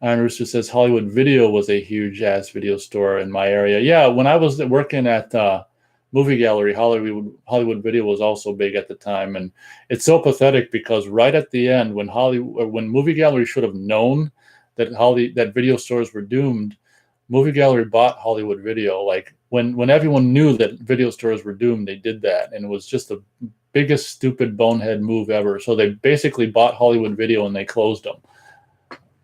Iron Rooster says, Hollywood Video was a huge ass video store in my area. Yeah, when I was working at Movie Gallery, Hollywood Video was also big at the time. And it's so pathetic because right at the end, when Movie Gallery should have known that video stores were doomed, Movie Gallery bought Hollywood Video. Like when everyone knew that video stores were doomed, they did that. And it was just the biggest stupid bonehead move ever. So they basically bought Hollywood Video and they closed them.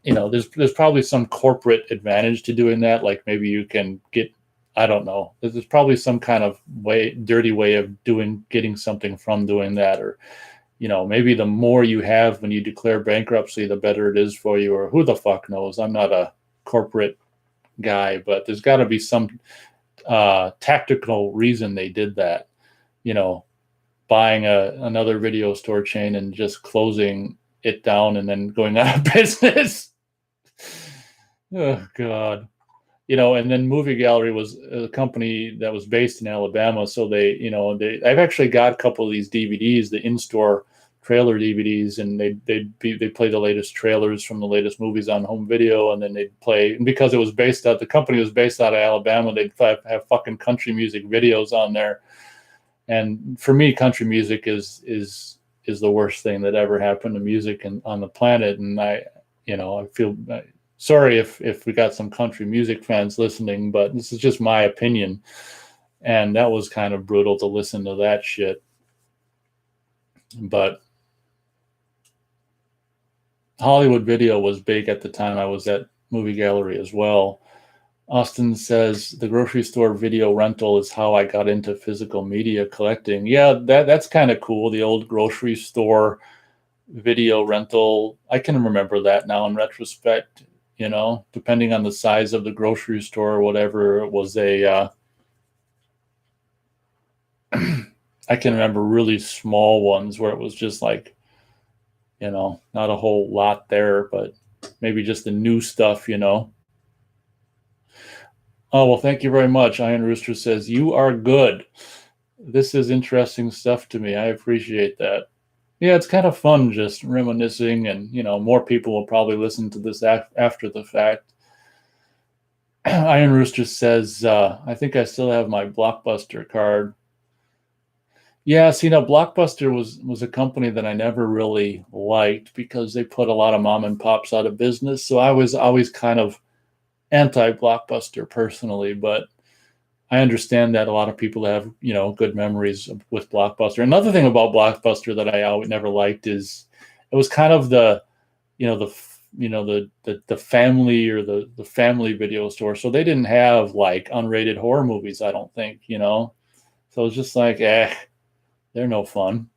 There's probably some corporate advantage to doing that. Like maybe you can get, I don't know. There's probably some kind of dirty way of getting something from doing that, or, maybe the more you have when you declare bankruptcy, the better it is for you, or who the fuck knows? I'm not a corporate guy, but there's got to be some tactical reason they did that. Buying another video store chain and just closing it down and then going out of business. Oh God. And then Movie Gallery was a company that was based in Alabama. So I've actually got a couple of these DVDs, the in-store trailer DVDs, and they play the latest trailers from the latest movies on home video. And then they'd play, and because the company was based out of Alabama, they'd have fucking country music videos on there. And for me, country music is the worst thing that ever happened to music on the planet. And I feel sorry if we got some country music fans listening, but this is just my opinion. And that was kind of brutal to listen to that shit. But Hollywood Video was big at the time I was at Movie Gallery as well. Austin says, the grocery store video rental is how I got into physical media collecting. Yeah, that's kind of cool. The old grocery store video rental. I can remember that now in retrospect, depending on the size of the grocery store or whatever. It was I can remember really small ones where it was just like, not a whole lot there, but maybe just the new stuff, Oh, well, thank you very much. Iron Rooster says, you are good. This is interesting stuff to me. I appreciate that. Yeah, it's kind of fun just reminiscing, and, more people will probably listen to this after the fact. Iron Rooster says, I think I still have my Blockbuster card. Yeah, Blockbuster was a company that I never really liked because they put a lot of mom and pops out of business. So I was always kind of anti-Blockbuster personally, but I understand that a lot of people have, good memories with Blockbuster. Another thing about Blockbuster that I always never liked is it was kind of the family, or the family video store. So they didn't have like unrated horror movies, I don't think, So it's just like, they're no fun.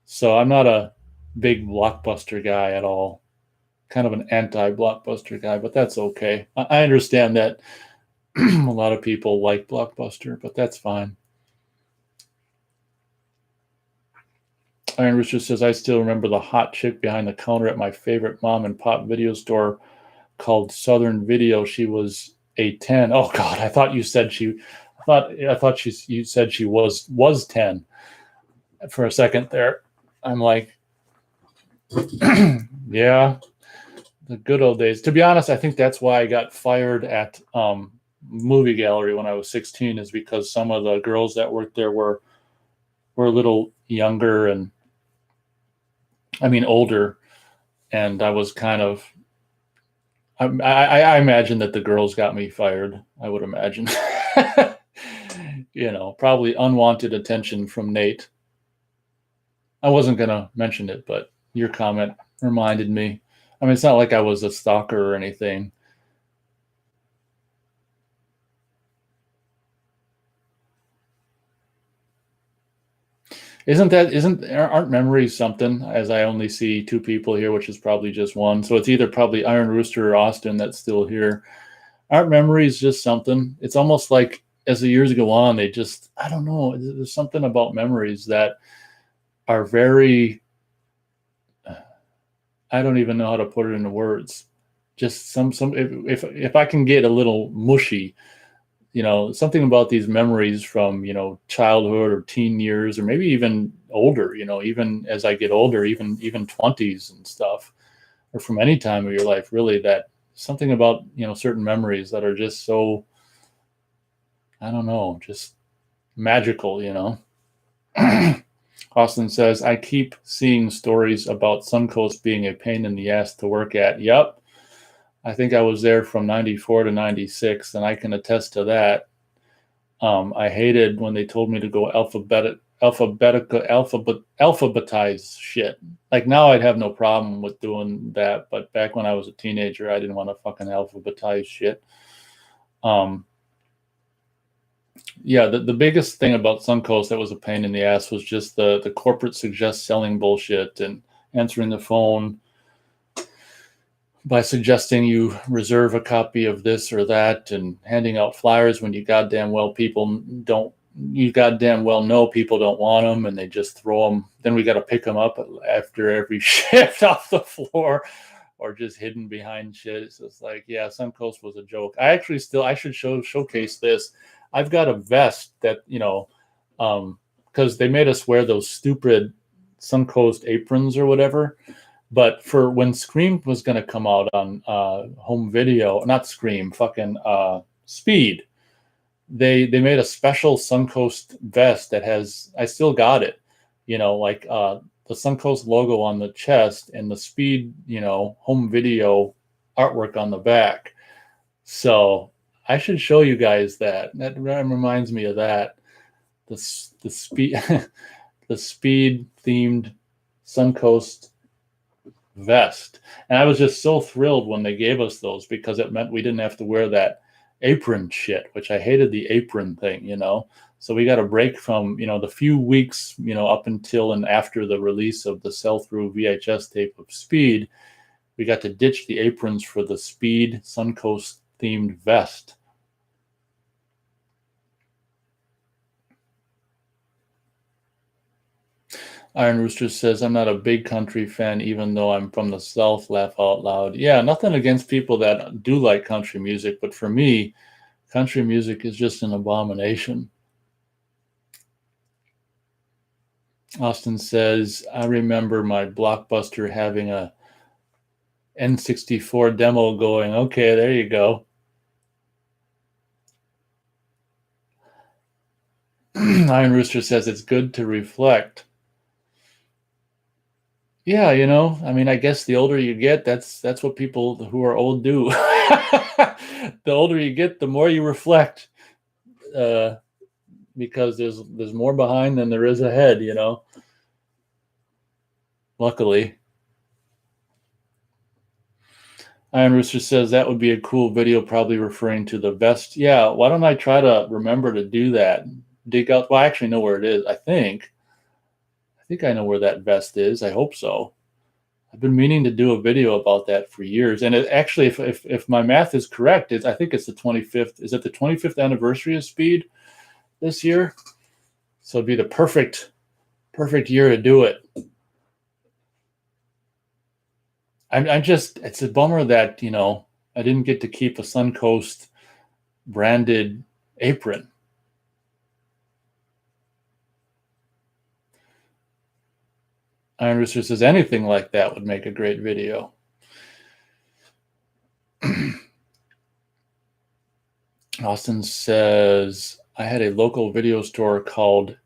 So I'm not a big Blockbuster guy at all. Kind of an anti-Blockbuster guy, but that's okay. I understand that A lot of people like Blockbuster, but that's fine. Iron Rooster says, I still remember the hot chick behind the counter at my favorite mom and pop video store called Southern Video. She was a 10. Oh God, I thought you said you said she was 10 for a second there. I'm like, yeah, the good old days. To be honest, I think that's why I got fired at movie gallery when I was 16, is because some of the girls that worked there were a little younger, and I mean older, and I was kind of I imagine that the girls got me fired. I would imagine. Probably unwanted attention from Nate. I wasn't going to mention it, but your comment reminded me. I mean, it's not like I was a stalker or anything. Aren't memories something, as I only see two people here, which is probably just one. So it's either probably Iron Rooster or Austin that's still here. Aren't memories just something? It's almost like as the years go on, I don't know. There's something about memories that are very, I don't even know how to put it into words. Just if I can get a little mushy, something about these memories from, childhood or teen years, or maybe even older, even as I get older, even 20s and stuff, or from any time of your life, really, that something about, certain memories that are just so, I don't know, just magical, Austin says, I keep seeing stories about Suncoast being a pain in the ass to work at. Yep. I think I was there from 94 to 96, and I can attest to that. I hated when they told me to go alphabetize shit. Like now I'd have no problem with doing that, but back when I was a teenager, I didn't want to fucking alphabetize shit. Yeah, the biggest thing about Suncoast that was a pain in the ass was just the corporate suggest selling bullshit and answering the phone by suggesting you reserve a copy of this or that, and handing out flyers when you goddamn well know people don't want them, and they just throw them. Then we got to pick them up after every shift off the floor, or just hidden behind shit. It's just like, yeah, Suncoast was a joke. I should showcase this. I've got a vest that, because they made us wear those stupid Suncoast aprons or whatever. But for when Scream was going to come out on home video, not Scream, fucking Speed, they made a special Suncoast vest that has, I still got it, like the Suncoast logo on the chest and the Speed, home video artwork on the back. So I should show you guys that. That reminds me of that. The Speed the Speed themed Suncoast vest. And I was just so thrilled when they gave us those, because it meant we didn't have to wear that apron shit, which I hated the apron thing, So we got a break from, the few weeks, up until and after the release of the sell-through VHS tape of Speed. We got to ditch the aprons for the Speed Suncoast themed vest. Iron Rooster says, I'm not a big country fan, even though I'm from the South. Laugh out loud. Yeah, nothing against people that do like country music, but for me, country music is just an abomination. Austin says, I remember my Blockbuster having a N64 demo going. Okay, there you go. Iron Rooster says, it's good to reflect. Yeah, I mean, I guess the older you get, that's what people who are old do. The older you get, the more you reflect, because there's more behind than there is ahead, Luckily. Iron Rooster says that would be a cool video, probably referring to the vest. Yeah, why don't I try to remember to do that? Dig out. Well, I actually know where it is. I think I know where that vest is. I hope so. I've been meaning to do a video about that for years. And it actually, if my math is correct, I think it's the 25th. Is it the 25th anniversary of Speed this year? So it'd be the perfect year to do it. I'm just, it's a bummer that, I didn't get to keep a Suncoast branded apron. Iron Rooster says anything like that would make a great video. Austin says, I had a local video store called,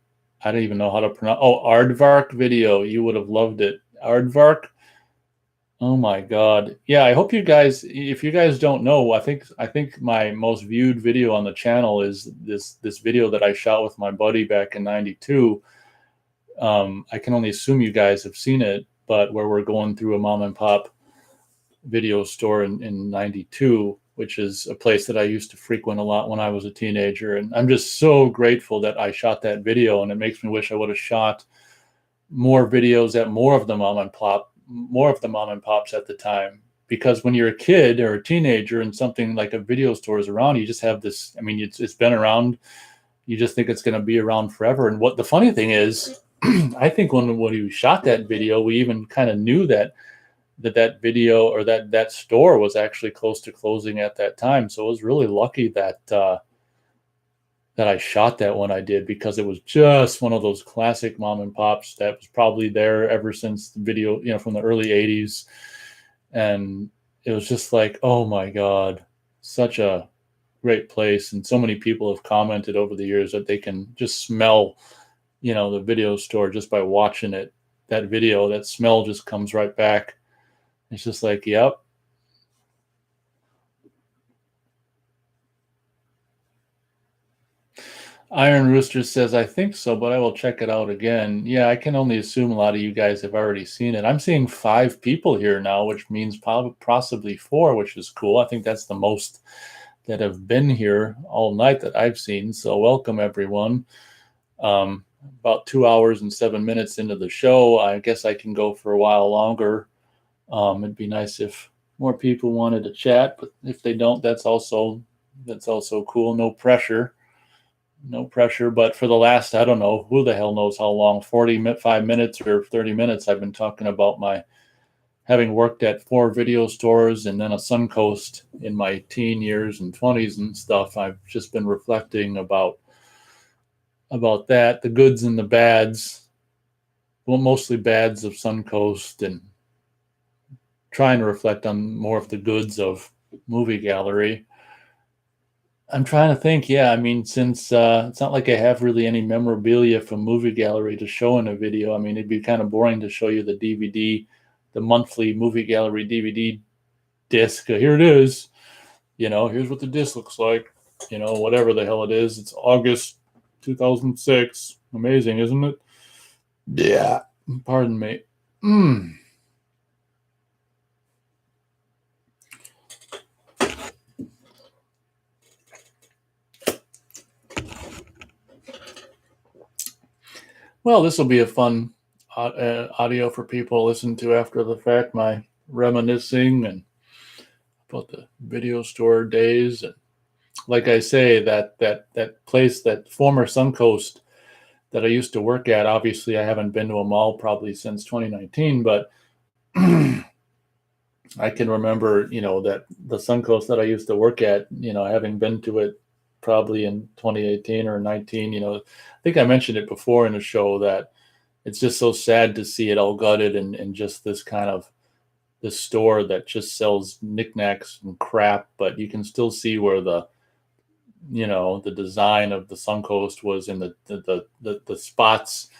I don't even know how to pronounce, Aardvark Video. You would have loved it. Aardvark. Oh my God. Yeah, I hope you guys, if you guys don't know, I think my most viewed video on the channel is this video that I shot with my buddy back in 92. I can only assume you guys have seen it, but where we're going through a mom and pop video store in 92, which is a place that I used to frequent a lot when I was a teenager. And I'm just so grateful that I shot that video, and it makes me wish I would have shot more videos at more of the mom and pops at the time. Because when you're a kid or a teenager and something like a video store is around, you just have this, I mean, it's been around, you just think it's going to be around forever. And what the funny thing is, I think when we shot that video, we even kind of knew that video or that store was actually close to closing at that time. So I was really lucky that I shot that when I did, because it was just one of those classic mom and pops that was probably there ever since the video, from the early 80s. And it was just like, oh my God, such a great place. And so many people have commented over the years that they can just smell, the video store just by watching it. That video, that smell just comes right back. It's just like, yep. Iron Rooster says, I think so, but I will check it out again. Yeah, I can only assume a lot of you guys have already seen it. I'm seeing 5 people here now, which means possibly 4, which is cool. I think that's the most that have been here all night that I've seen. So welcome, everyone. About 2 hours and 7 minutes into the show. I guess I can go for a while longer. It'd be nice if more people wanted to chat, but if they don't, that's also cool. No pressure. But for the last, I don't know, who the hell knows how long, 45 minutes or 30 minutes, I've been talking about my having worked at 4 video stores and then a Suncoast in my teen years and 20s and stuff. I've just been reflecting about that, the goods and the bads, well, mostly bads of Suncoast, and trying to reflect on more of the goods of Movie Gallery. I'm trying to think. Yeah, I mean, since it's not like I have really any memorabilia from Movie Gallery to show in a video. I mean, it'd be kind of boring to show you the DVD, the monthly Movie Gallery DVD disc. Here it is. Here's what the disc looks like. Whatever the hell it is. It's August 2006. Amazing, isn't it? Yeah. Pardon me. Well, this will be a fun audio for people to listen to after the fact, my reminiscing and about the video store days. And like I say, that place, that former Suncoast that I used to work at, obviously I haven't been to a mall probably since 2019, but I can remember, that the Suncoast that I used to work at, having been to it probably in 2018 or 19, I think I mentioned it before in the show that it's just so sad to see it all gutted and just this kind of this store that just sells knickknacks and crap, but you can still see where the design of the Suncoast was in the spots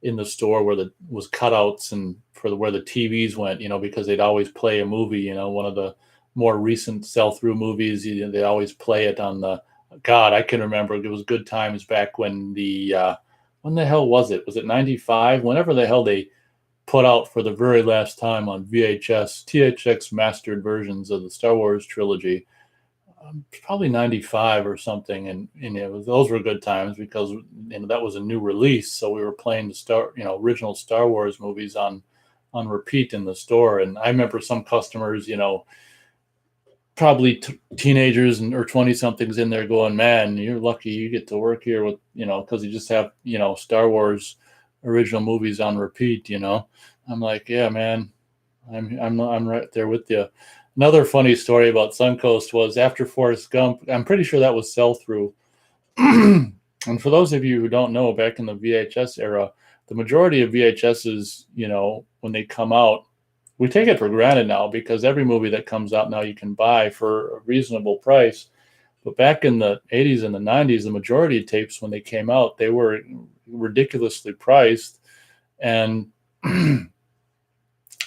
in the store where was cutouts and where the TVs went, because they'd always play a movie, one of the more recent sell-through movies, they always play it on the, God, I can remember it was good times back when when the hell was it? Was it 95? Whenever the hell they put out for the very last time on VHS, THX mastered versions of the Star Wars trilogy, probably 95 or something. And those were good times because that was a new release. So we were playing the original Star Wars movies on on repeat in the store. And I remember some customers, probably teenagers or 20 somethings in there going, man, you're lucky you get to work here with, because you just have, Star Wars original movies on repeat. I'm like, yeah, man, I'm right there with you. Another funny story about Suncoast was after Forrest Gump, I'm pretty sure that was sell through. And for those of you who don't know, back in the VHS era, the majority of VHSs, when they come out, we take it for granted now because every movie that comes out now you can buy for a reasonable price. But back in the 80s and the 90s, the majority of tapes, when they came out, they were ridiculously priced. And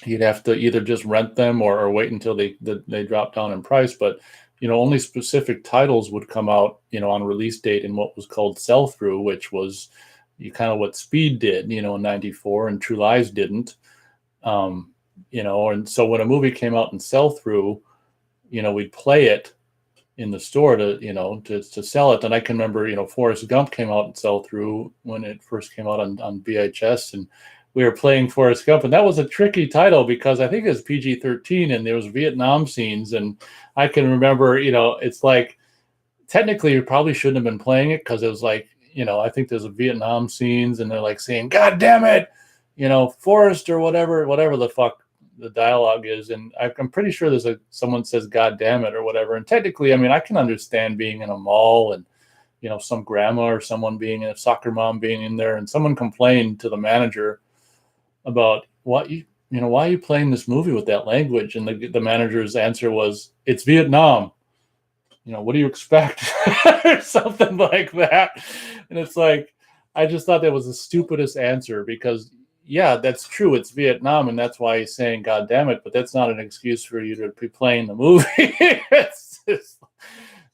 you'd have to either just rent them or wait until they drop down in price. But only specific titles would come out on release date in what was called sell through, which was kind of what Speed did in '94 and True Lies didn't. And so when a movie came out in sell through, we'd play it in the store to sell it. And I can remember Forrest Gump came out in sell through when it first came out on VHS, and we were playing Forrest Gump, and that was a tricky title because I think it was PG-13 and there was Vietnam scenes. And I can remember, it's like, technically you probably shouldn't have been playing it because it was like, I think there's a Vietnam scenes and they're like saying, God damn it, Forrest or whatever the fuck the dialogue is. And I'm pretty sure there's someone says, God damn it or whatever. And technically, I mean, I can understand being in a mall and, some grandma or someone being a soccer mom being in there, and someone complained to the manager about why are you playing this movie with that language? And the manager's answer was, it's Vietnam. What do you expect? Or something like that. And it's like, I just thought that was the stupidest answer because, yeah, that's true. It's Vietnam, and that's why he's saying, God damn it. But that's not an excuse for you to be playing the movie.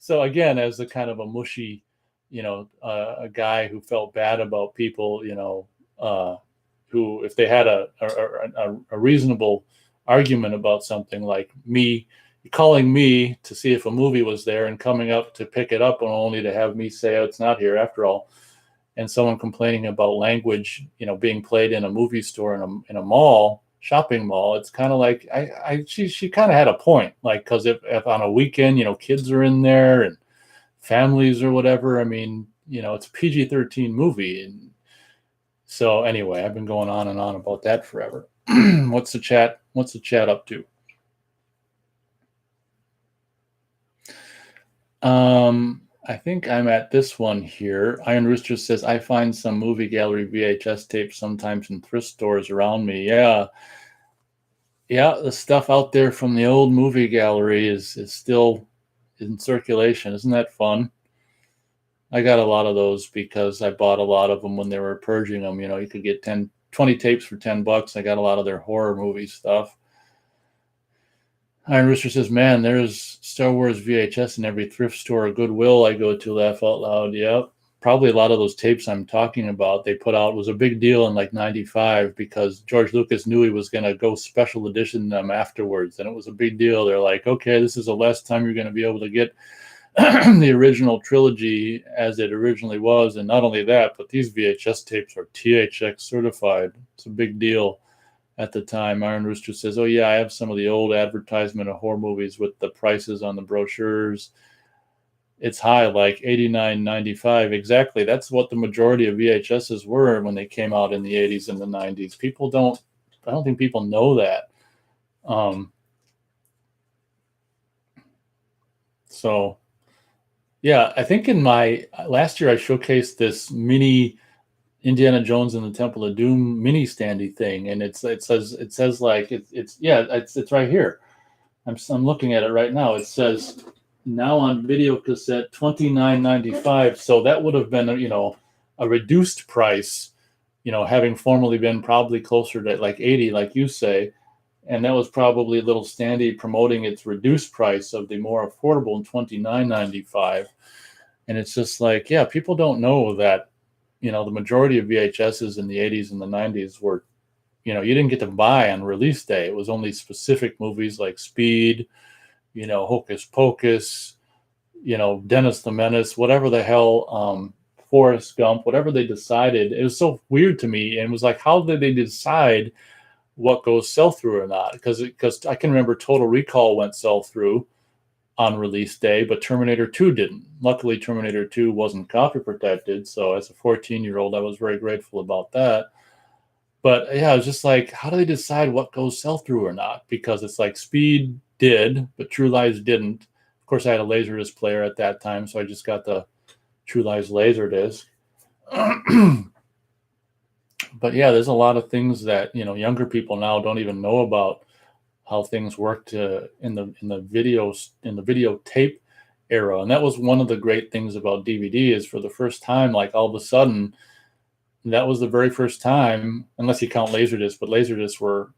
So again, as a kind of a mushy, a guy who felt bad about people, who, if they had a reasonable argument about something, like me calling me to see if a movie was there and coming up to pick it up, and only to have me say, oh, it's not here after all, and someone complaining about language, being played in a movie store in a mall, shopping mall, it's kind of like she kind of had a point, like, because if on a weekend, kids are in there and families or whatever, I mean, it's a PG-13 movie. And so anyway, I've been going on and on about that forever. What's the chat up to? I think I'm at this one here. Iron Rooster says, I find some movie gallery VHS tapes sometimes in thrift stores around me. Yeah, the stuff out there from the old movie gallery is still in circulation. Isn't that fun? I got a lot of those because I bought a lot of them when they were purging them. You could get 20 tapes for $10. I got a lot of their horror movie stuff. Iron Rooster says, man, there's Star Wars VHS in every thrift store or Goodwill I go to, laugh out loud. Yep. Probably a lot of those tapes I'm talking about, they put out, was a big deal in like 95 because George Lucas knew he was going to go special edition them afterwards. And it was a big deal. They're like, okay, this is the last time you're going to be able to get the original trilogy as it originally was. And not only that, but these VHS tapes are THX certified. It's a big deal at the time. Iron Rooster says, oh yeah, I have some of the old advertisement of horror movies with the prices on the brochures. It's high, like $89.95. Exactly. That's what the majority of VHSs were when they came out in the 80s and the 90s. I don't think people know that. So yeah, I think in my last year I showcased this mini Indiana Jones and the Temple of Doom mini standy thing, and it says like it's right here. I'm looking at it right now. It says now on video cassette $29.95. So that would have been a reduced price, having formerly been probably closer to like 80, like you say, and that was probably a little standy promoting its reduced price of the more affordable $29.95. And it's just like, yeah, people don't know that the majority of VHSs in the 80s and the 90s were, you didn't get to buy on release day. It was only specific movies like Speed, Hocus Pocus, Dennis the Menace, whatever the hell, Forrest Gump, whatever they decided. It was so weird to me. And it was like, how did they decide what goes sell through or not, because I can remember Total Recall went sell through on release day, but Terminator 2 didn't. Luckily, Terminator 2 wasn't copy protected, so as a 14-year-old, I was very grateful about that. But yeah, I was just like, how do they decide what goes sell through or not? Because it's like Speed did, but True Lies didn't. Of course, I had a Laserdisc player at that time, so I just got the True Lies Laserdisc. But yeah, there's a lot of things that younger people now don't even know about how things worked in the videotape era, and that was one of the great things about DVD is for the first time, like all of a sudden, that was the very first time, unless you count Laserdisc, but Laserdiscs were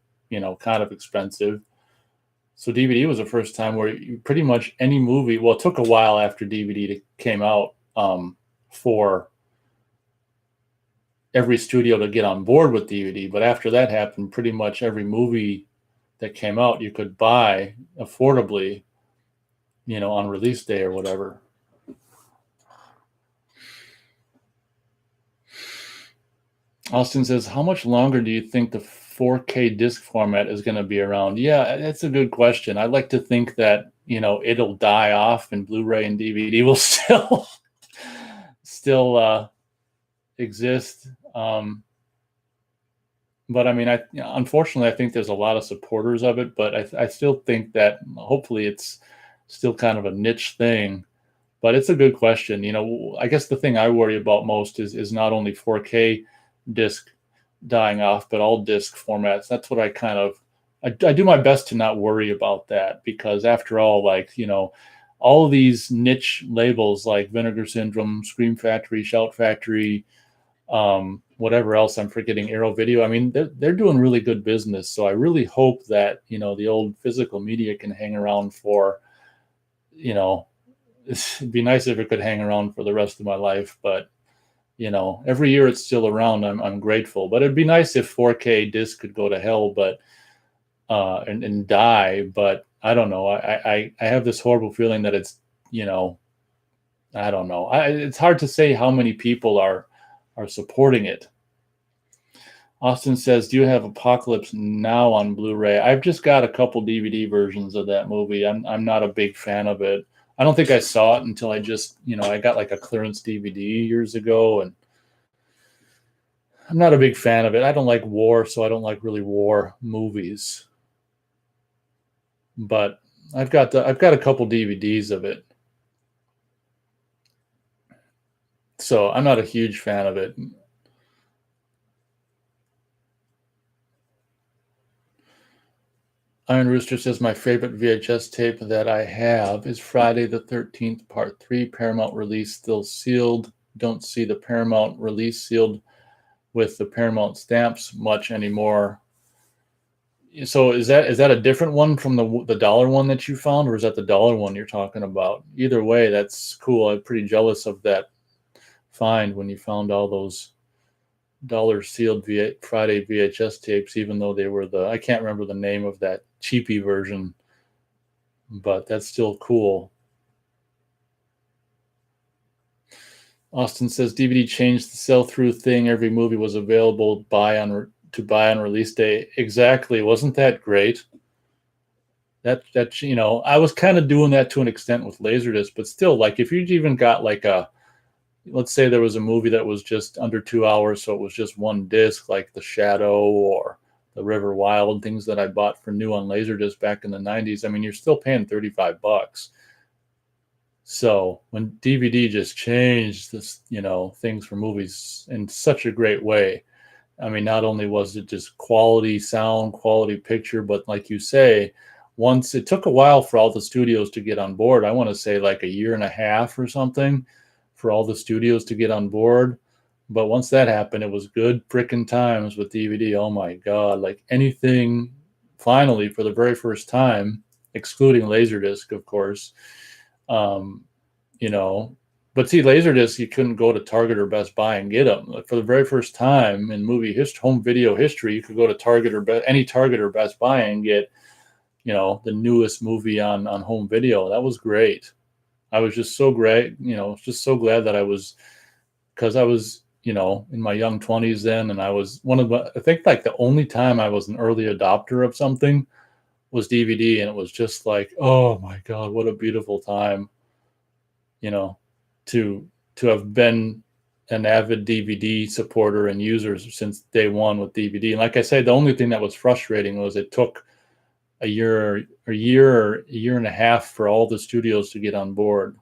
kind of expensive. So DVD was the first time where you pretty much any movie. Well, it took a while after DVD came out for every studio to get on board with DVD, but after that happened, pretty much every movie that came out you could buy affordably, on release day or whatever. Austin says, how much longer do you think the 4K disc format is going to be around? Yeah, that's a good question. I'd like to think that, it'll die off and Blu-ray and DVD will still exist. But I mean, unfortunately, I think there's a lot of supporters of it, but I still think that hopefully it's still kind of a niche thing. But it's a good question. I guess the thing I worry about most is not only 4K disc dying off, but all disc formats. That's what I do my best to not worry about that, because after all, all these niche labels like Vinegar Syndrome, Scream Factory, Shout Factory, whatever else I'm forgetting, Arrow Video. I mean, they're doing really good business. So I really hope that, the old physical media can hang around for, it'd be nice if it could hang around for the rest of my life, but every year it's still around. I'm grateful, but it'd be nice if 4K disc could go to hell, but and die. But I don't know. I have this horrible feeling that it's I don't know. It's hard to say how many people are supporting it. Austin says, do you have Apocalypse Now on Blu-ray? I've just got a couple DVD versions of that movie. I'm not a big fan of it. I don't think I saw it until I just, I got like a clearance DVD years ago, and I'm not a big fan of it. I don't like war, so I don't like really war movies. But I've got a couple DVDs of it. So I'm not a huge fan of it. Iron Rooster says, my favorite VHS tape that I have is Friday the 13th, Part 3, Paramount release, still sealed. Don't see the Paramount release sealed with the Paramount stamps much anymore. So is that a different one from the dollar one that you found, or is that the dollar one you're talking about? Either way, that's cool. I'm pretty jealous of that find when you found all those dollar sealed Friday VHS tapes, even though they were I can't remember the name of that cheapy version, but that's still cool. Austin says, DVD changed the sell-through thing. Every movie was available to buy on release day. Exactly. Wasn't that great? That I was kind of doing that to an extent with Laserdisc, but still, like, if you even got like let's say there was a movie that was just under 2 hours, so it was just one disc, like The Shadow or The River Wild, things that I bought for new on Laserdisc back in the 90s. I mean, you're still paying $35. So when DVD just changed this, things for movies in such a great way. I mean, not only was it just quality sound, quality picture, but like you say, once it took a while for all the studios to get on board. I want to say like a year and a half or something for all the studios to get on board. But once that happened, it was good frickin' times with DVD. Oh my God, like anything, finally, for the very first time, excluding Laserdisc, of course, but see, Laserdisc, you couldn't go to Target or Best Buy and get them. For the very first time in movie home video history, you could go to Target or any Target or Best Buy and get, the newest movie on home video. That was great. I was just so great, just so glad that because I was in my young 20s then, and I was I think like the only time I was an early adopter of something was DVD, and it was just like, oh my God, what a beautiful time, you know, to have been an avid DVD supporter and user since day one with DVD. And like I said, the only thing that was frustrating was it took a year or a year and a half for all the studios to get on board.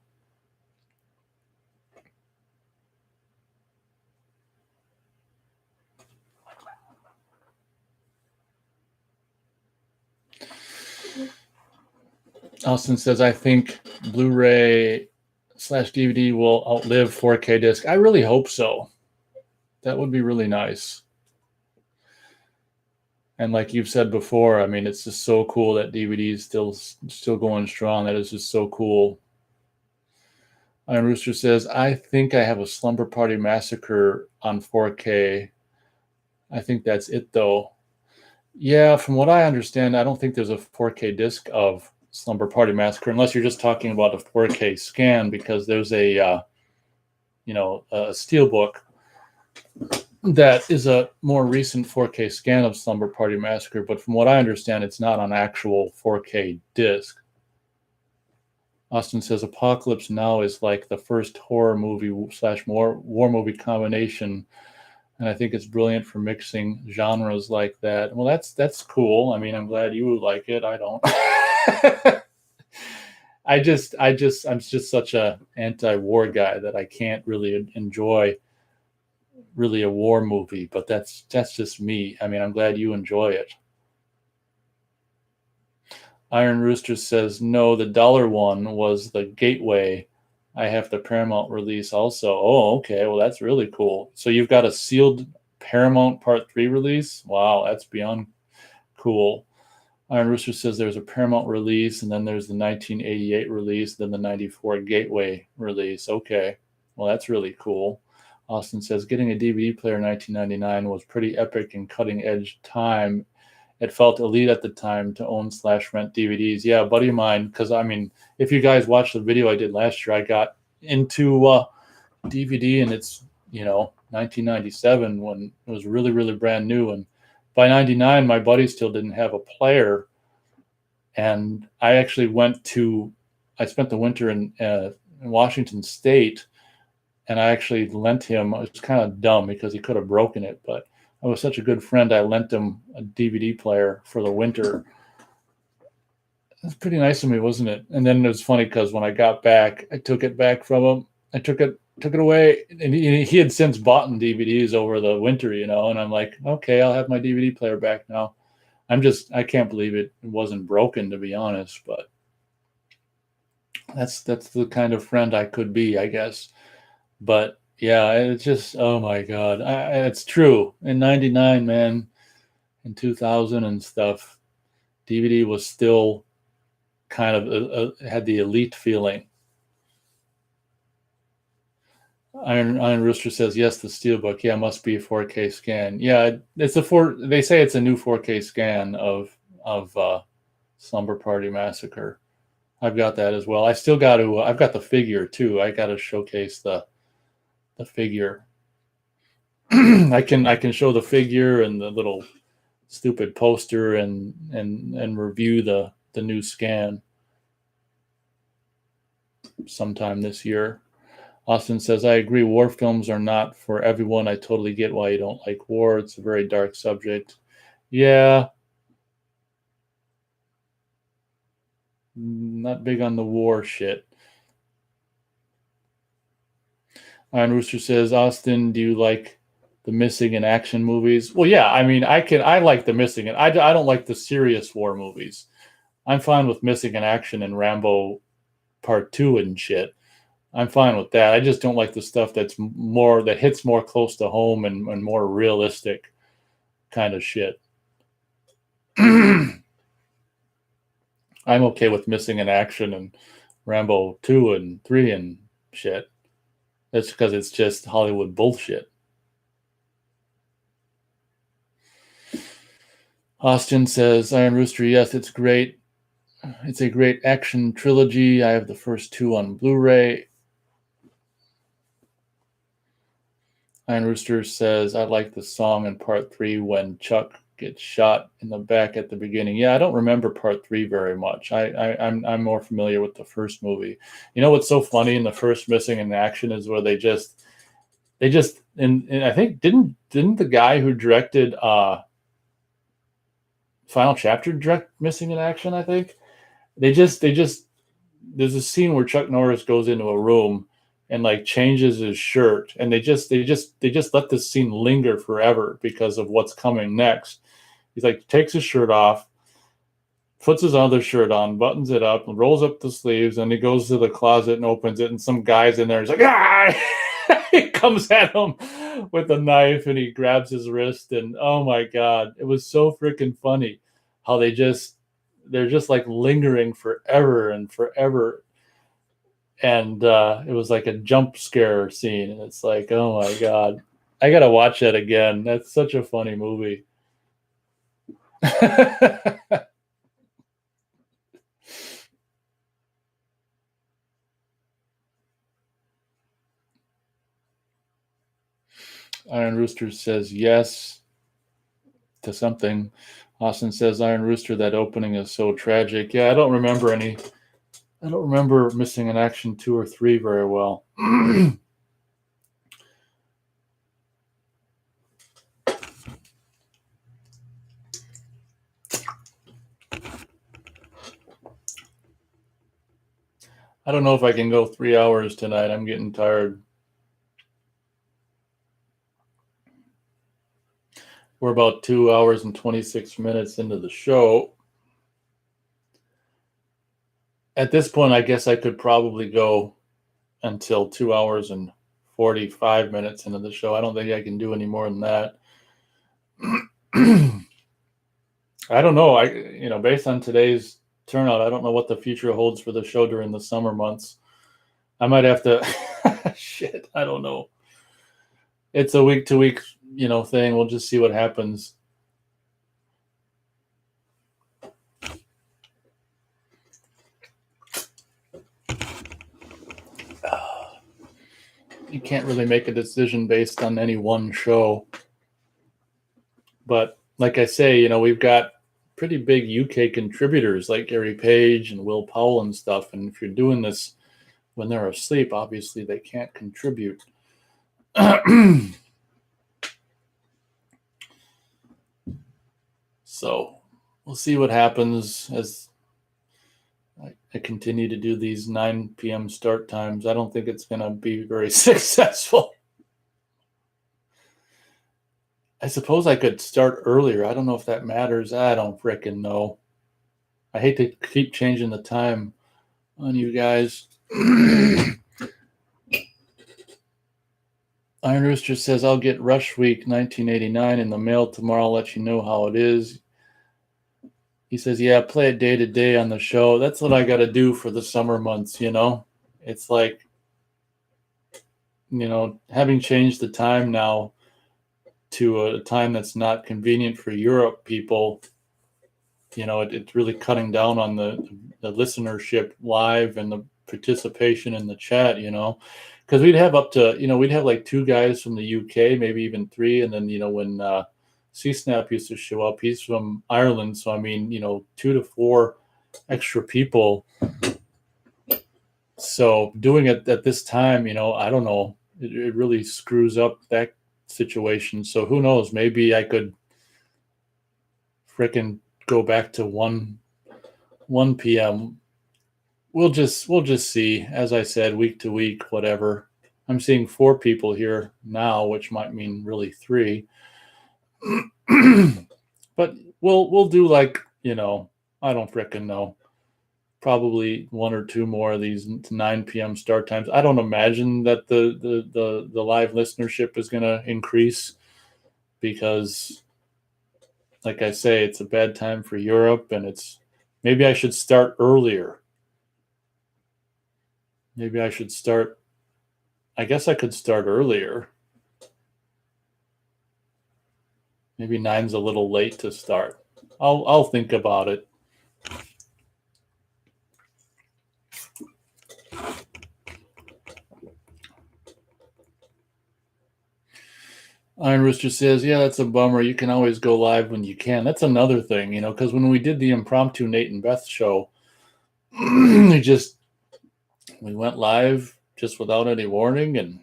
Austin says, I think Blu-ray / DVD will outlive 4K disc. I really hope so. That would be really nice. And like you've said before, I mean, it's just so cool that DVD is still going strong. That is just so cool. Iron Rooster says, I think I have a Slumber Party Massacre on 4K. I think that's it, though. Yeah, from what I understand, I don't think there's a 4K disc of Slumber Party Massacre, unless you're just talking about a 4K scan, because there's a steelbook that is a more recent 4K scan of Slumber Party Massacre. But from what I understand, it's not on actual 4K disc. Austin says Apocalypse Now is like the first horror movie / war movie combination, and I think it's brilliant for mixing genres like that. Well, that's cool. I mean, I'm glad you like it. I don't. I'm just such a anti-war guy that I can't really enjoy really a war movie. But that's just me. I mean, I'm glad you enjoy it. Iron Rooster says, no, the dollar one was the Gateway. I have the Paramount release also. Oh, okay. Well, that's really cool. So you've got a sealed Paramount Part 3 release? Wow, that's beyond cool. Iron Rooster says there's a Paramount release, and then there's the 1988 release, then the 94 Gateway release. Okay. Well, that's really cool. Austin says getting a DVD player in 1999 was pretty epic and cutting edge time. It felt elite at the time to own / rent DVDs. Yeah, a buddy of mine, because I mean, if you guys watched the video I did last year, I got into DVD, and it's 1997 when it was really, really brand new. And by 99, my buddy still didn't have a player. And I actually I spent the winter in Washington State, and I actually lent him. It was kind of dumb because he could have broken it, but I was such a good friend, I lent him a DVD player for the winter. That's pretty nice of me, wasn't it? And then it was funny because when I got back, I took it back from him. I took it away, and he had since bought DVDs over the winter, and I'm like, okay, I'll have my DVD player back now. I can't believe it wasn't broken, to be honest, but that's the kind of friend I could be, I guess. But yeah, it's just, oh my God. It's true. In 99, man, in 2000 and stuff, DVD was still kind of had the elite feeling. Iron Rooster says, yes, the Steelbook. Yeah, must be a 4K scan. Yeah, they say it's a new 4K scan of Slumber Party Massacre. I've got that as well. I've got the figure too. I got to showcase the figure. I can show the figure and the little stupid poster and review the new scan sometime this year. Austin says, I agree, war films are not for everyone. I totally get why you don't like war. It's a very dark subject. Yeah. Not big on the war shit. Iron Rooster says, Austin, do you like the missing in action movies? Well, yeah, I mean, I like the missing, and I don't like the serious war movies. I'm fine with missing in action and Rambo Part 2 and shit. I'm fine with that. I just don't like the stuff that hits more close to home and more realistic kind of shit. I'm okay with missing in action and Rambo 2 and 3 and shit. That's because it's just Hollywood bullshit. Austin says, Iron Rooster, yes, it's great. It's a great action trilogy. I have the first 2 on Blu-ray. Iron Rooster says, I like the song in part 3 when Chuck gets shot in the back at the beginning. Yeah, I don't remember part 3 very much. I'm more familiar with the first movie. You know what's so funny in the first Missing in Action is where they just and I think didn't the guy who directed Final Chapter direct Missing in Action, I think? They just there's a scene where Chuck Norris goes into a room and like changes his shirt, and they just let this scene linger forever because of what's coming next. He's like takes his shirt off, puts his other shirt on, buttons it up, and rolls up the sleeves, and he goes to the closet and opens it, and some guy's in there. He's like, ah! He comes at him with a knife, and he grabs his wrist, and oh my god, it was so freaking funny how they're just like lingering forever and forever. And it was like a jump scare scene, and it's like, oh my god, I gotta watch that again. That's such a funny movie. Iron Rooster says yes to something. Austin says, Iron Rooster, that opening is so tragic. Yeah, I don't remember Missing in Action 2 or 3 very well. I don't know if I can go 3 hours tonight. I'm getting tired. We're about 2 hours and 26 minutes into the show. At this point, I guess I could probably go until 2 hours and 45 minutes into the show. I don't think I can do any more than that. I don't know. Based on today's turnout, I don't know what the future holds for the show during the summer months. I might have to shit, I don't know. It's a week to week, thing. We'll just see what happens. You can't really make a decision based on any one show. But like I say, we've got pretty big UK contributors like Gary Page and Will Powell and stuff. And if you're doing this when they're asleep, obviously they can't contribute. So we'll see what happens as I continue to do these 9 p.m. start times. I don't think it's going to be very successful. I suppose I could start earlier. I don't know if that matters. I don't frickin' know. I hate to keep changing the time on you guys. Iron Rooster says, I'll get Rush Week 1989 in the mail tomorrow. I'll let you know how it is. He says, yeah, play it day to day on the show. That's what I got to do for the summer months, It's like, having changed the time now to a time that's not convenient for Europe people, it's really cutting down on the listenership live and the participation in the chat, because we'd have up to, we'd have like 2 guys from the UK, maybe even 3. And then, when C-Snap used to show up, he's from Ireland. So, 2 to 4 extra people. So doing it at this time, I don't know, it really screws up that situation. So who knows, maybe I could frickin' go back to 1 p.m. We'll just see. As I said, week to week, whatever. I'm seeing 4 people here now, which might mean really 3. But we'll do like, I don't frickin' know. Probably 1 or 2 more of these 9 p.m. start times. I don't imagine that the live listenership is going to increase because, like I say, it's a bad time for Europe, and maybe I should start earlier. Maybe I should start. I guess I could start earlier. Maybe 9's a little late to start. I'll think about it. Iron Rooster says, yeah, that's a bummer. You can always go live when you can. That's another thing, because when we did the impromptu Nate and Beth show, we went live just without any warning and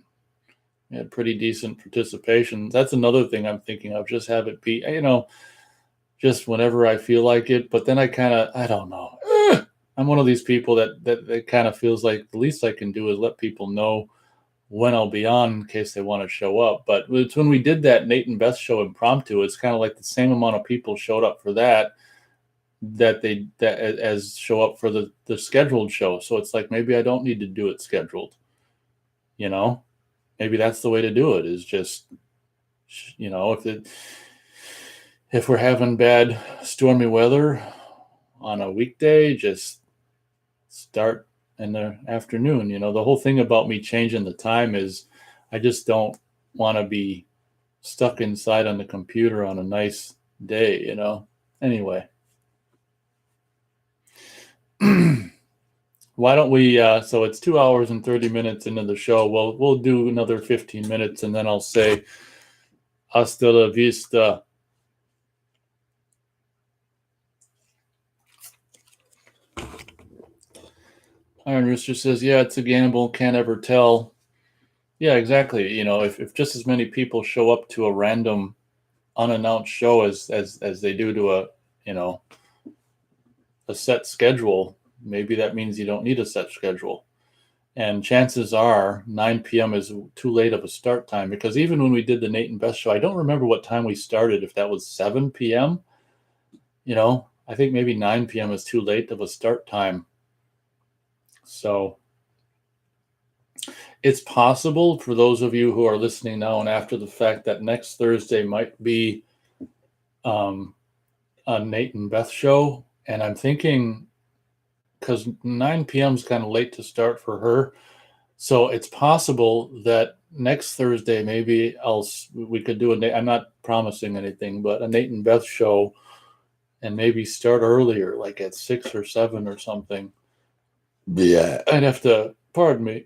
had pretty decent participation. That's another thing I'm thinking of. Just have it be, just whenever I feel like it. But then I don't know. I'm one of these people that kind of feels like the least I can do is let people know when I'll be on in case they want to show up. But it's when we did that Nate and Beth show impromptu, it's kind of like the same amount of people showed up for that as show up for the scheduled show. So it's like maybe I don't need to do it scheduled. Maybe that's the way to do it, is just if we're having bad stormy weather on a weekday, just start in the afternoon. The whole thing about me changing the time is I just don't want to be stuck inside on the computer on a nice day. Anyway. Why don't we so it's 2 hours and 30 minutes into the show. We'll do another 15 minutes and then I'll say hasta la vista. Iron Rooster says, yeah, it's a gamble, can't ever tell. Yeah, exactly. If just as many people show up to a random unannounced show as they do to a set schedule, maybe that means you don't need a set schedule. And chances are 9 p.m. is too late of a start time, because even when we did the Nate and Beth show, I don't remember what time we started, if that was 7 p.m. I think maybe 9 p.m. is too late of a start time. So it's possible for those of you who are listening now and after the fact that next Thursday might be a Nate and Beth show. And I'm thinking, because 9 p.m. is kind of late to start for her. So it's possible that next Thursday, maybe we could do I'm not promising anything, but a Nate and Beth show, and maybe start earlier, like at 6 or 7 or something. Yeah. I'd have to, pardon me.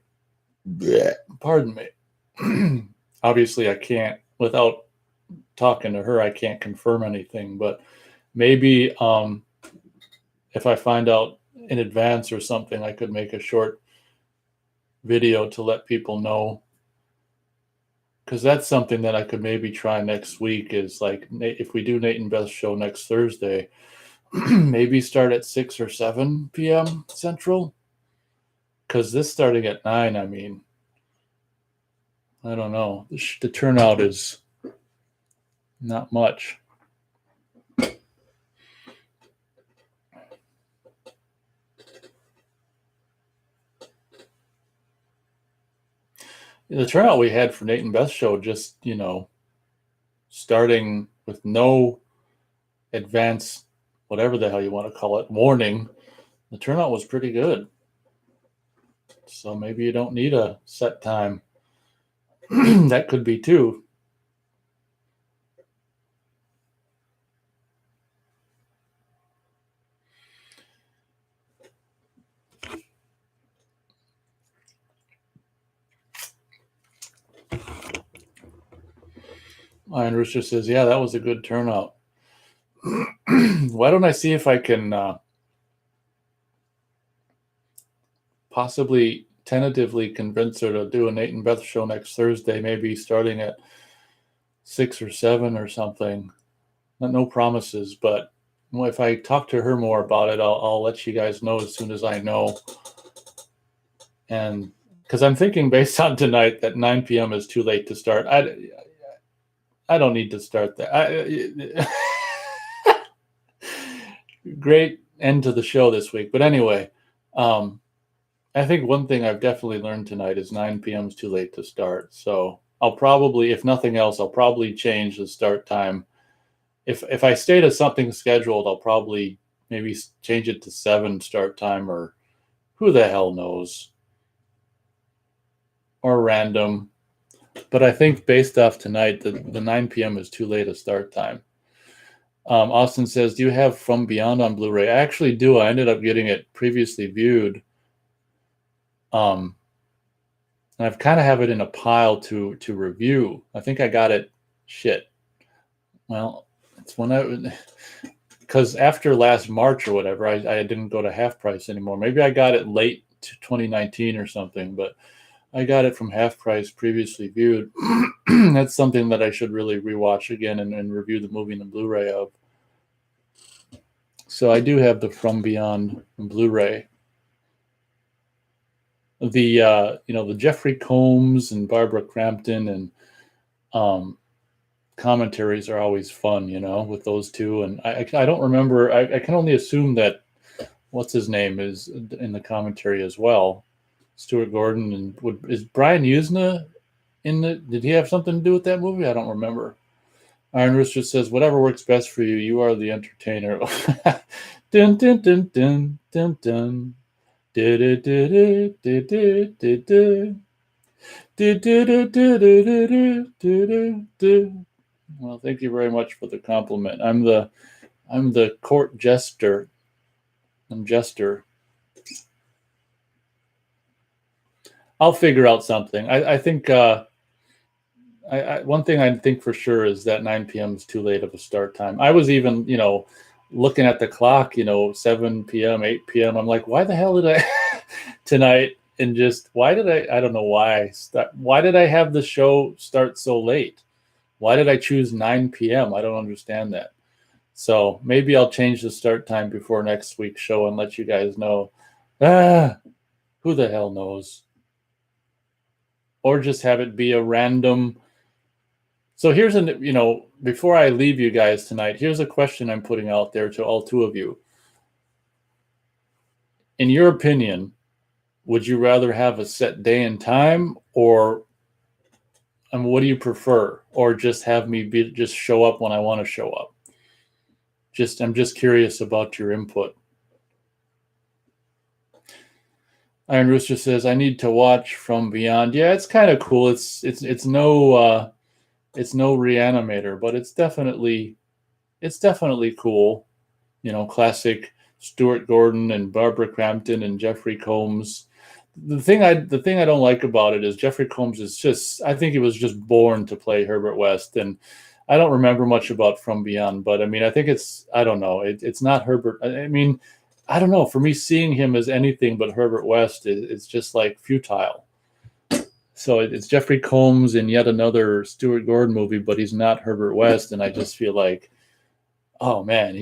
Obviously I can't, without talking to her, I can't confirm anything, but maybe if I find out in advance or something, I could make a short video to let people know, because that's something that I could maybe try next week, is like, if we do Nate and Beth's show next Thursday, maybe start at 6 or 7 p.m. Central, because this starting at 9, I mean, I don't know, the turnout is not much. The turnout we had for Nate and Beth's show, just, starting with no advance, whatever the hell you want to call it, warning, the turnout was pretty good. So maybe you don't need a set time. That could be too. Iron Rooster says, yeah, that was a good turnout. Why don't I see if I can possibly tentatively convince her to do a Nate and Beth show next Thursday, maybe starting at 6 or 7 or something. No promises, but if I talk to her more about it, I'll let you guys know as soon as I know. And because I'm thinking, based on tonight, that 9 p.m. is too late to start. I don't need to start that. Great end to the show this week. But anyway, I think one thing I've definitely learned tonight is 9 p.m. is too late to start. So I'll probably, if nothing else, I'll probably change the start time. If I stay to something scheduled, I'll probably maybe change it to 7 start time, or who the hell knows, or random. But I think based off tonight, the 9 p.m. is too late a start time. Austin says, do you have From Beyond on Blu-ray? I actually do. I ended up getting it previously viewed. And I've kind of have it in a pile to review. I think I got it Shit. Well, it's when I, because after last March or whatever, I didn't go to half price anymore. Maybe I got it late to 2019 or something, but I got it from half price previously viewed. That's something that I should really rewatch again and review the movie and the Blu-ray of. So I do have the From Beyond Blu-ray. The the Jeffrey Combs and Barbara Crampton and commentaries are always fun, with those two. And I don't remember. I can only assume that what's his name is in the commentary as well. Stuart Gordon and is Brian Usna in the? Did he have something to do with that movie? I don't remember. Iron Rooster says, "Whatever works best for you. You are the entertainer." Dun dun dun dun dun dun. Well, thank you very much for the compliment. I'm the court jester. I'm jester. I'll figure out something. I think one thing I think for sure is that 9 p.m. is too late of a start time. I was even, looking at the clock, 7 p.m., 8 p.m. I'm like, why the hell did I tonight? And just why did I don't know why. Why did I have the show start so late? Why did I choose 9 p.m.? I don't understand that. So maybe I'll change the start time before next week's show and let you guys know. Who the hell knows? Or just have it be a random. So here's before I leave you guys tonight, here's a question I'm putting out there to all two of you. In your opinion, would you rather have a set day and time, or what do you prefer? Or just have me just show up when I want to show up? I'm just curious about your input. Iron Rooster says, I need to watch From Beyond. Yeah, it's kind of cool. It's no Reanimator, but it's definitely cool. Classic Stuart Gordon and Barbara Crampton and Jeffrey Combs. The thing I don't like about it is Jeffrey Combs is I think he was just born to play Herbert West, and I don't remember much about From Beyond, but I mean, I think I don't know. It's not Herbert. I mean, I don't know. For me, seeing him as anything but Herbert West it's just like futile. So it's Jeffrey Combs in yet another Stuart Gordon movie, but he's not Herbert West, and I just feel like, oh man,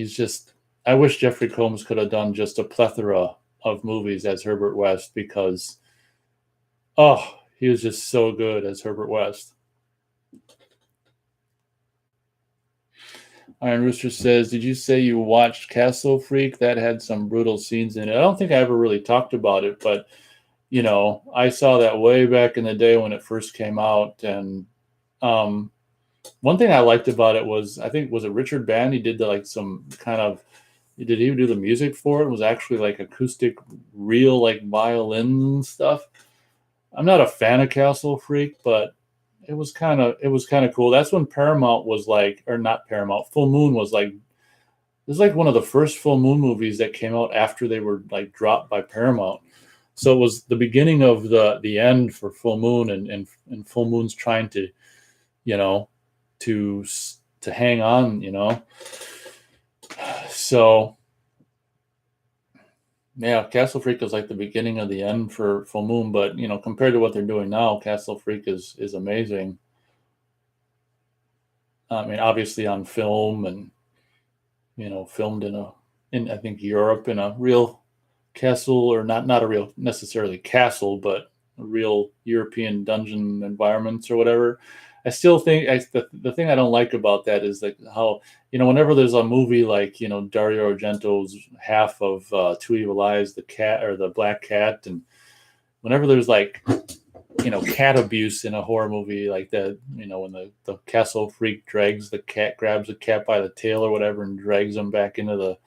I wish Jeffrey Combs could have done just a plethora of movies as Herbert West, because, he was just so good as Herbert West. Iron Rooster says, did you say you watched Castle Freak? That had some brutal scenes in it. I don't think I ever really talked about it, but, I saw that way back in the day when it first came out. And one thing I liked about it was, I think, was it Richard Band? He did some kind of, did he do the music for it? It was actually like acoustic, real like violins and stuff. I'm not a fan of Castle Freak, but it was kind of cool. That's when Paramount was like, or not Paramount, Full Moon was like, this is like one of the first Full Moon movies that came out after they were like dropped by Paramount. So it was the beginning of the end for Full Moon, and Full Moon's trying to, to hang on, So yeah, Castle Freak is like the beginning of the end for Full Moon, but compared to what they're doing now, Castle Freak is amazing. I mean, obviously on film, and filmed in I think Europe, in a real castle, or not a real necessarily castle, but a real European dungeon environments or whatever. I still think the thing I don't like about that is like how, whenever there's a movie like, Dario Argento's half of Two Evil Eyes, the cat or the Black Cat, and whenever there's like, cat abuse in a horror movie like that, when the Castle Freak grabs the cat by the tail or whatever and drags him back into the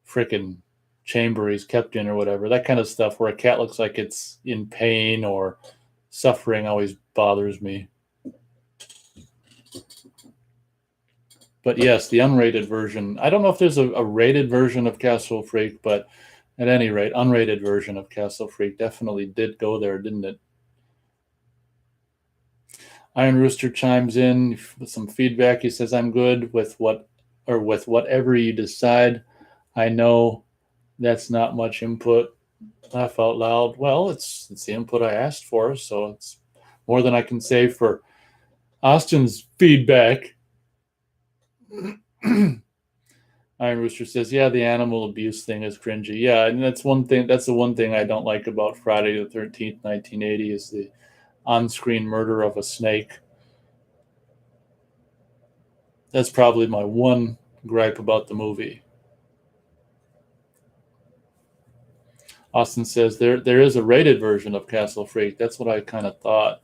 frickin' chamber he's kept in or whatever, that kind of stuff where a cat looks like it's in pain or suffering always bothers me. But yes, the unrated version, I don't know if there's a rated version of Castle Freak, but at any rate, unrated version of Castle Freak definitely did go there, didn't it? Iron Rooster chimes in with some feedback. He says, "I'm good with whatever you decide. I know that's not much input." Laugh out loud. Well, it's the input I asked for, so it's more than I can say for Austin's feedback. Iron Rooster says, "Yeah, the animal abuse thing is cringy." Yeah, and that's one thing. That's the one thing I don't like about Friday the 13th, 1980, is the on-screen murder of a snake. That's probably my one gripe about the movie. Austin says there is a rated version of Castle Freak. That's what I kind of thought.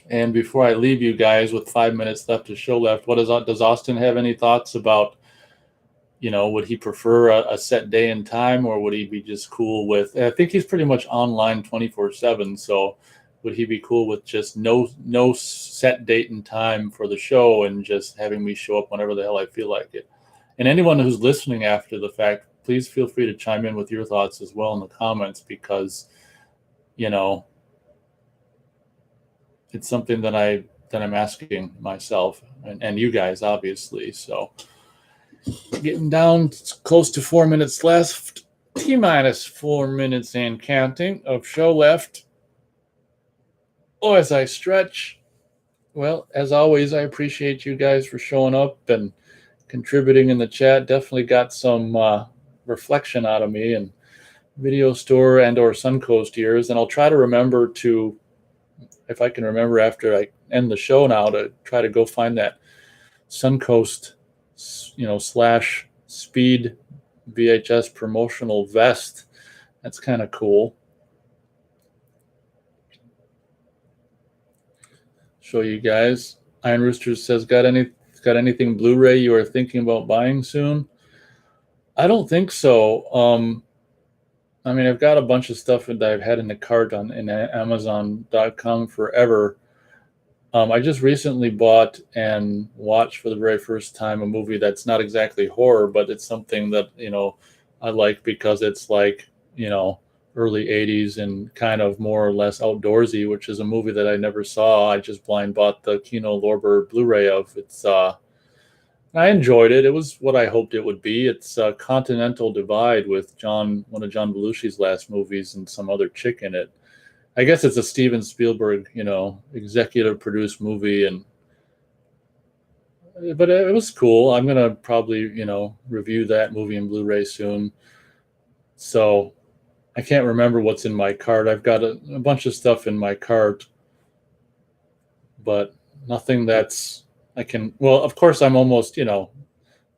And before I leave you guys with 5 minutes left of show left, does Austin have any thoughts about, would he prefer a set day and time, or would he be just cool with? I think he's pretty much online 24/7. So would he be cool with just no set date and time for the show and just having me show up whenever the hell I feel like it? And anyone who's listening after the fact, please feel free to chime in with your thoughts as well in the comments, because it's something that I'm asking myself and you guys, obviously. So getting down close to 4 minutes left. T-minus 4 minutes and counting of show left. Oh, as I stretch. Well, as always, I appreciate you guys for showing up and contributing in the chat. Definitely got some reflection out of me and video store and or Suncoast years. And I'll try to remember to, if I can remember after I end the show now, to try to go find that Suncoast, / speed VHS promotional vest. That's kind of cool. Show you guys. Iron Rooster says, got anything Blu-ray you are thinking about buying soon? I don't think so. I've got a bunch of stuff that I've had in the cart in Amazon.com forever. I just recently bought and watched for the very first time a movie that's not exactly horror, but it's something that, I like because it's like, early 80s and kind of more or less outdoorsy, which is a movie that I never saw. I just blind bought the Kino Lorber Blu-ray of. I enjoyed it. It was what I hoped it would be. It's Continental Divide with one of John Belushi's last movies, and some other chick in it. I guess it's a Steven Spielberg, executive produced movie, but it was cool. I'm gonna probably, review that movie in Blu-ray soon. So I can't remember what's in my cart. I've got a bunch of stuff in my cart, but nothing that's I can. Well, of course, I'm almost,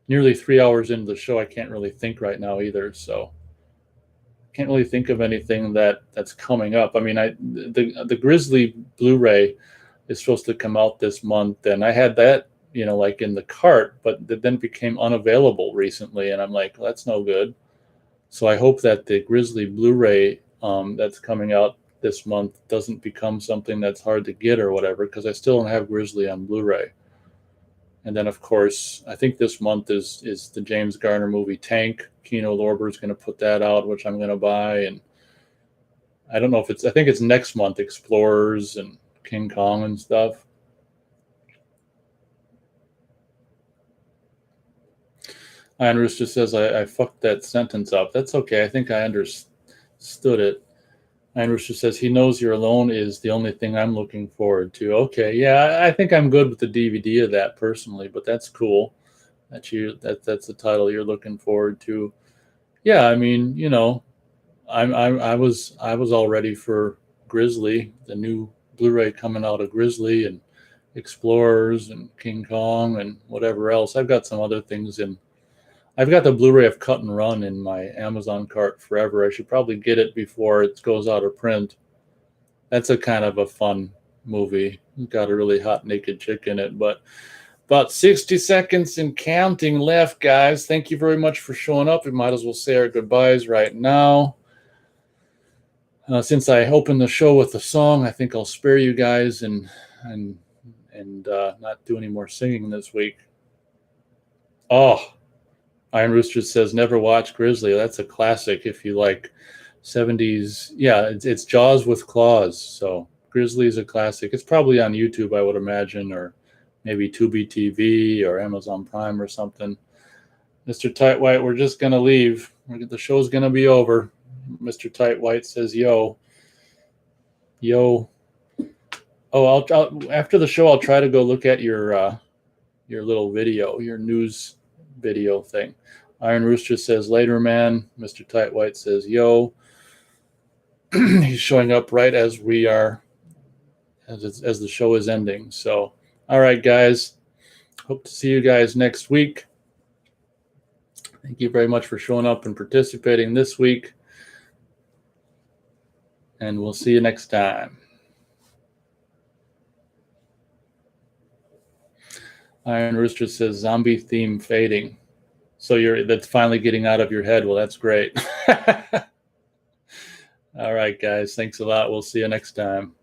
nearly 3 hours into the show. I can't really think right now either, so can't really think of anything that's coming up. The Grizzly Blu-ray is supposed to come out this month, and I had that, like in the cart, but that then became unavailable recently, and I'm like, well, that's no good. So I hope that the Grizzly Blu-ray that's coming out this month doesn't become something that's hard to get or whatever, because I still don't have Grizzly on Blu-ray. And then, of course, I think this month is the James Garner movie Tank. Kino Lorber is going to put that out, which I'm going to buy. And I don't know I think it's next month, Explorers and King Kong and stuff. Iron Rooster says, I fucked that sentence up. That's okay. I think I understood it. Iron Rooster says, he knows you're alone is the only thing I'm looking forward to. Okay, yeah, I think I'm good with the DVD of that personally, but that's cool. That's the title you're looking forward to. Yeah, I was all ready for Grizzly, the new Blu-ray coming out of Grizzly and Explorers and King Kong and whatever else. I've got some other things I've got the Blu-ray of Cut and Run in my Amazon cart forever. I should probably get it before it goes out of print. That's a kind of a fun movie. It's got a really hot naked chick in it, but about 60 seconds and counting left, guys. Thank you very much for showing up. We might as well say our goodbyes right now. Since I opened the show with a song, I think I'll spare you guys and not do any more singing this week. Oh, Iron Rooster says, never watch Grizzly. That's a classic if you like 70s. Yeah, it's Jaws with claws. So Grizzly's a classic. It's probably on YouTube, I would imagine, or maybe Tubi TV or Amazon Prime or something. Mr. Tight White, we're just going to leave. The show's going to be over. Mr. Tight White says, yo. Yo. Oh, after the show, I'll try to go look at your little video, your news video thing. Iron Rooster says, later, man. Mr. Tight White says, yo. He's showing up right as we are, as the show is ending. So, all right, guys. Hope to see you guys next week. Thank you very much for showing up and participating this week. And we'll see you next time. Iron Rooster says zombie theme fading. So that's finally getting out of your head. Well, that's great. All right, guys. Thanks a lot. We'll see you next time.